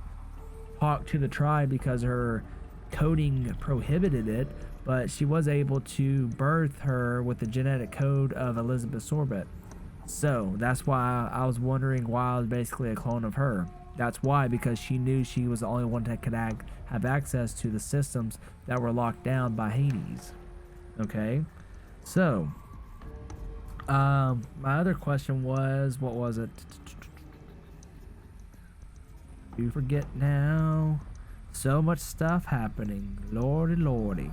talk to the tribe because her coding prohibited it, but she was able to birth her with the genetic code of Elizabeth Sorbet. So that's why I was wondering why I was basically a clone of her. That's why, because she knew she was the only one that could have access to the systems that were locked down by Hades. Okay, so my other question was, what was it? You forget now. So much stuff happening. Lordy.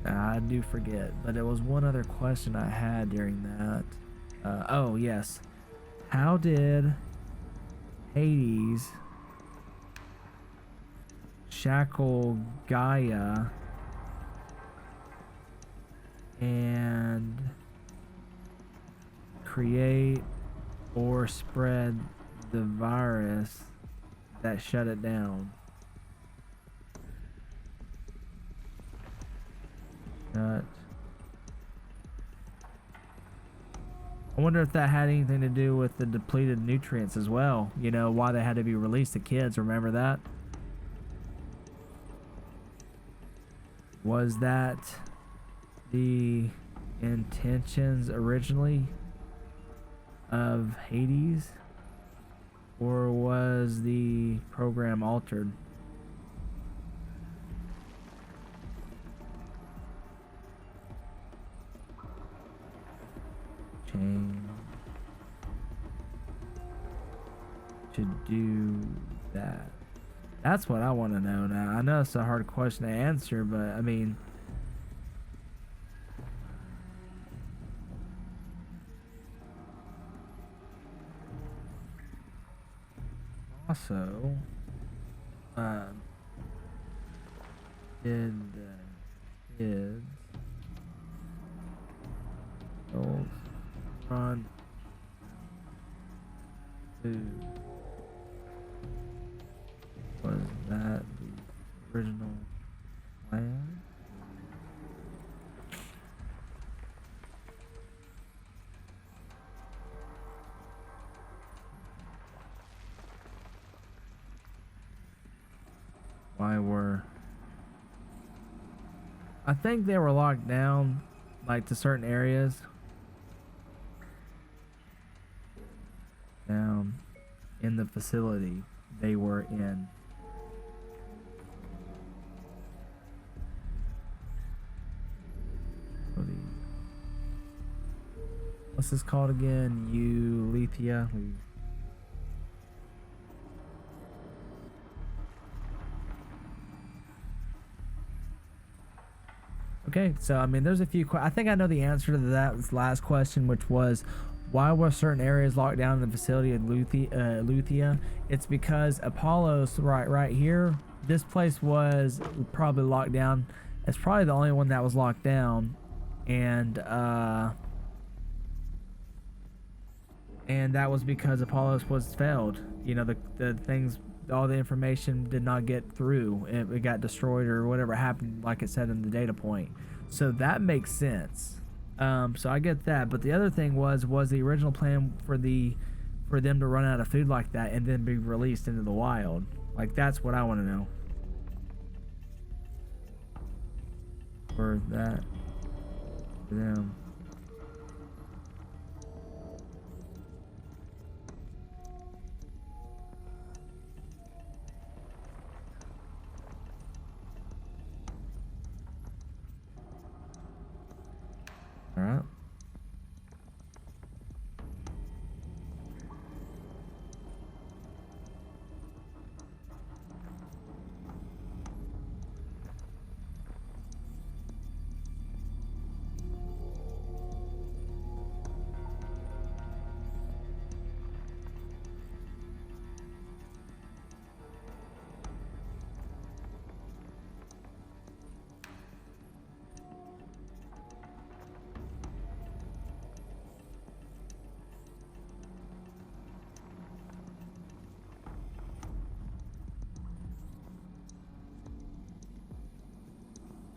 I do forget, but there was one other question I had during that. Oh yes. How did Hades shackle Gaia and create or spread the virus that shut it down? I wonder if that had anything to do with the depleted nutrients as well. You know, why they had to be released to kids. Remember that? Was that the intentions originally of Hades? Or was the program altered? Change to do that. That's what I want to know now. I know it's a hard question to answer, but I mean, also, did kids adults run food? Was that the original plan? Why were... I think they were locked down, like, to certain areas. Down in the facility they were in. What's this called again? Euleithia? Okay, so I mean, there's a few. I think I know the answer to that last question, which was, why were certain areas locked down in the facility of Luthia? It's because Apollos, right here, this place was probably locked down. It's probably the only one that was locked down, and that was because Apollos was failed. You know, the things, all the information did not get through. It got destroyed or whatever happened, like it said in the data point. So that makes sense. So I get that, but the other thing was the original plan for them to run out of food like that and then be released into the wild. Like, that's what I want to know. For that, for them. All right.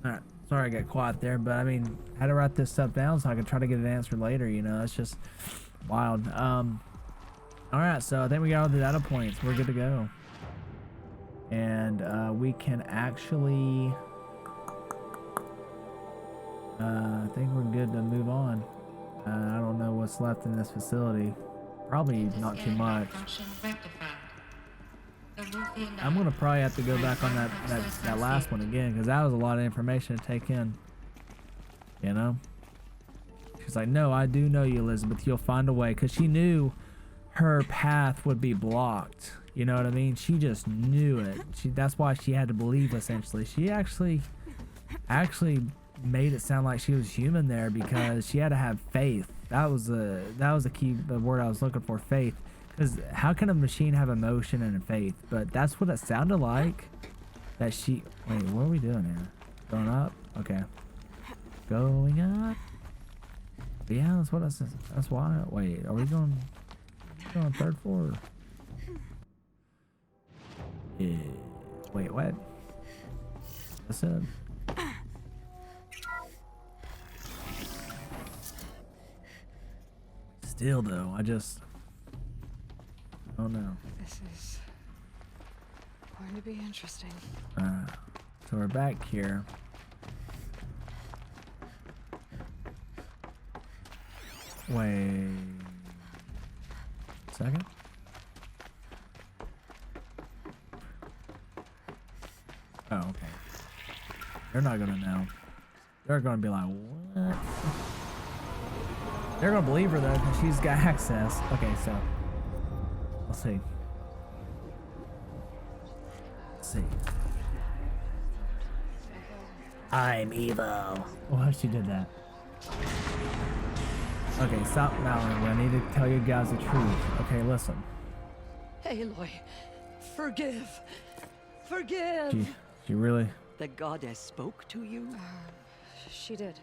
Alright, sorry I got quiet there, but I mean, I had to write this stuff down so I could try to get an answer later, you know, it's just wild. Alright, so I think we got all the data points, we're good to go. And we can actually, I think we're good to move on. I don't know what's left in this facility, probably not too much. I'm gonna probably have to go back on that last one again, because that was a lot of information to take in. You know? She's like, no, I do know you, Elizabeth. You'll find a way, because she knew her path would be blocked. You know what I mean? She just knew it. That's why she had to believe, essentially. She actually made it sound like she was human there, because she had to have faith. That was the key word I was looking for, faith. Because how can a machine have emotion and faith? But that's what it sounded like. That she... Wait, what are we doing here? Going up? Okay. Going up? Yeah, that's what I said. That's why. Wait, are we going third floor? Yeah. Wait, what? What's up? Still, though, oh no. This is going to be interesting. So we're back here. Wait a second. Oh, okay. They're not gonna know. They're gonna be like, what? They're gonna believe her though, because she's got access. Okay, so let's see. I'm evil. Oh, she did that. Okay, stop mouthing. I need to tell you guys the truth. Okay, listen. Aloy, forgive. Forgive. She really? The goddess spoke to you? She did.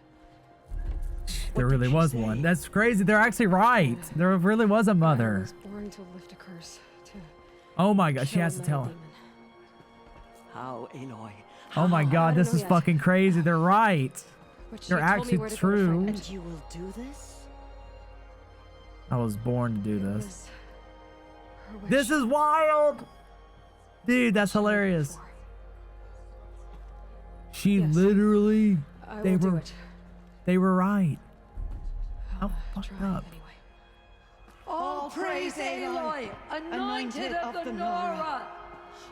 There really was one. That's crazy. They're actually right. There really was a mother. I was born to lift a curse. Oh my god, she has to tell him. How, Aloy? Oh my god, this is fucking crazy. They're right. They're actually true. And you will do this? I was born to do this. This is wild! Dude, that's hilarious. She Yes. literally, I they will do were, it. they were right. How I'll fucked try up. anyway. All praise Aloy, anointed of the Nora.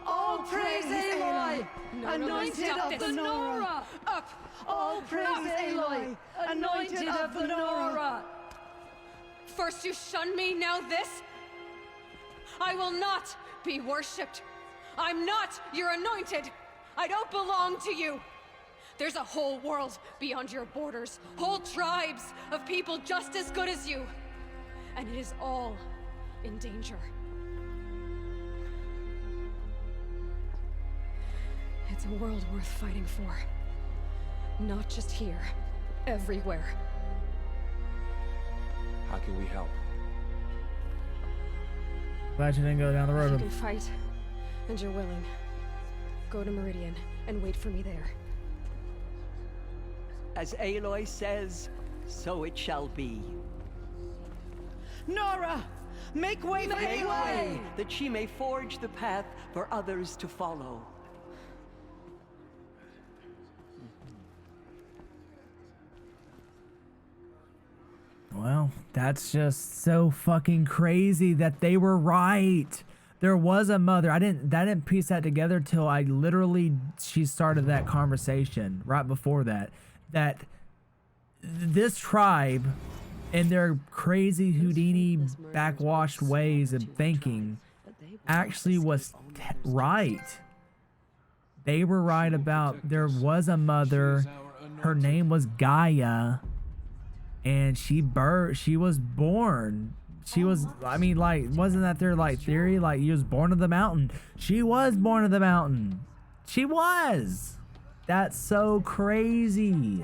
All praise Aloy, anointed of the Nora. Up! All praise Aloy, anointed of the Nora. First you shun me, now this? I will not be worshipped. I'm not your anointed. I don't belong to you. There's a whole world beyond your borders, whole tribes of people just as good as you. And it is all in danger. It's a world worth fighting for. Not just here, everywhere. How can we help? Glad you didn't go down the If you road. can fight, and you're willing, go to Meridian and wait for me there. As Aloy says, so it shall be. Nora, make way for Aloy, that she may forge the path for others to follow. Well, that's just so fucking crazy that they were right. There was a mother. I didn't piece that together till I literally, she started that conversation right before that. That this tribe and their crazy Houdini backwashed ways of thinking actually was right. They were right about there was a mother. Her name was Gaia. And she was born. She was, I mean, like, wasn't that their, like, theory? Like, you was born of the mountain. She was born of the mountain. She was. That's so crazy.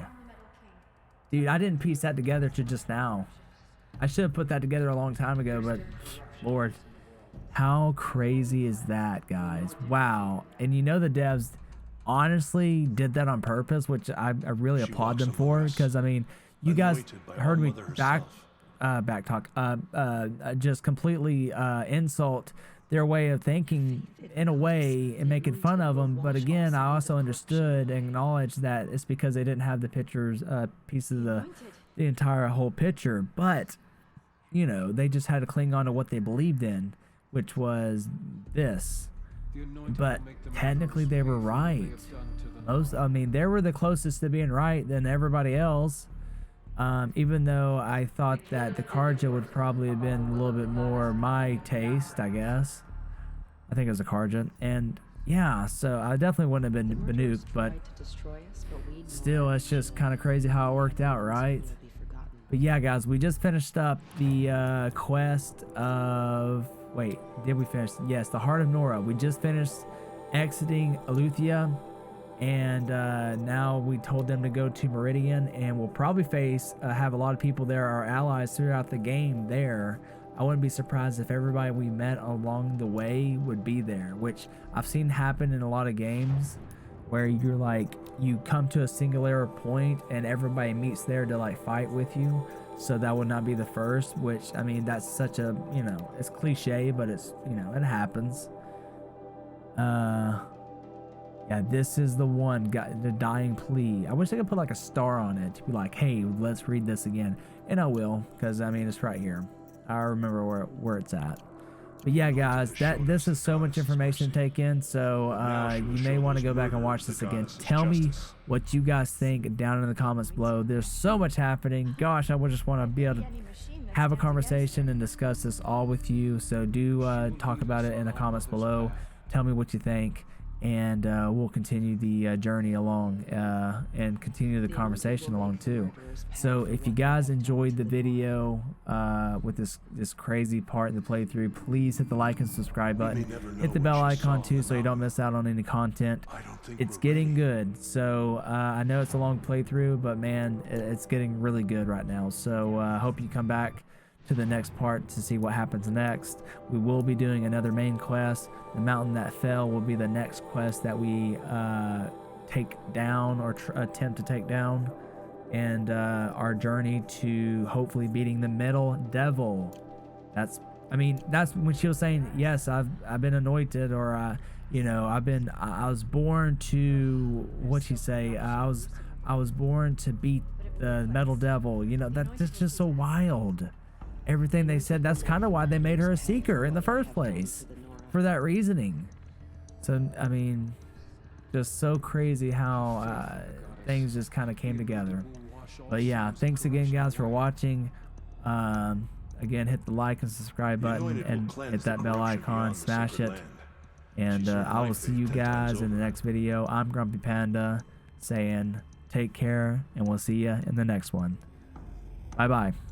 Dude, I didn't piece that together to just now. I should have put that together a long time ago, but, Lord, how crazy is that, guys? Wow. And you know the devs honestly did that on purpose, which I really applaud them for, because, I mean, you guys heard me just completely insult their way of thinking in a way and making fun of them. But again, I also understood and acknowledged that it's because they didn't have the pictures, piece of the entire whole picture. But, you know, they just had to cling on to what they believed in, which was this. But technically they were right. I mean, they were the closest to being right than everybody else. Even though I thought that the Carja would probably have been a little bit more my taste, I guess. I think it was a Carja. And yeah, so I definitely wouldn't have been Banuk, but still, it's just kind of crazy how it worked out, right? But yeah, guys, we just finished up the quest of... Wait, did we finish? Yes, the Heart of Nora. We just finished exiting Eleuthia. And now we told them to go to Meridian, and we'll probably have a lot of people there, our allies throughout the game there. I wouldn't be surprised if everybody we met along the way would be there, which I've seen happen in a lot of games where you're like, you come to a singular point and everybody meets there to like fight with you. So that would not be the first, which, I mean, that's such a, you know, it's cliche, but it's, you know, it happens. Yeah, this is the one, the dying plea. I wish I could put like a star on it to be like, hey, let's read this again. And I will, because I mean, it's right here. I remember where it's at. But yeah, guys, this is so much information to take in. So you may want to go back and watch this again. Tell me what you guys think down in the comments below. There's so much happening. Gosh, I would just want to be able to have a conversation and discuss this all with you. So do talk about it in the comments below. Tell me what you think. And we'll continue the journey along and continue the conversation along too. So if you guys enjoyed the video with this crazy part in the playthrough, please hit the like and subscribe button. Hit the bell icon too so you don't miss out on any content. It's getting good. So I know it's a long playthrough, but man, it's getting really good right now. So I hope you come back to the next part to see what happens next. We will be doing another main quest. The mountain that fell will be the next quest that we take down or attempt to take down, and our journey to hopefully beating the middle devil. That's I mean, that's when she was saying, yes, I've been anointed, or you know, I was born to, what'd she say? I was born to beat the metal devil. You know, that's just so wild. Everything they said, that's kind of why they made her a seeker in the first place, for that reasoning. So, I mean, just so crazy how things just kind of came together. But yeah, thanks again, guys, for watching. Again, hit the like and subscribe button and hit that bell icon, smash it. And I will see you guys in the next video. I'm Grumpy Panda saying take care, and we'll see you in the next one. Bye-bye.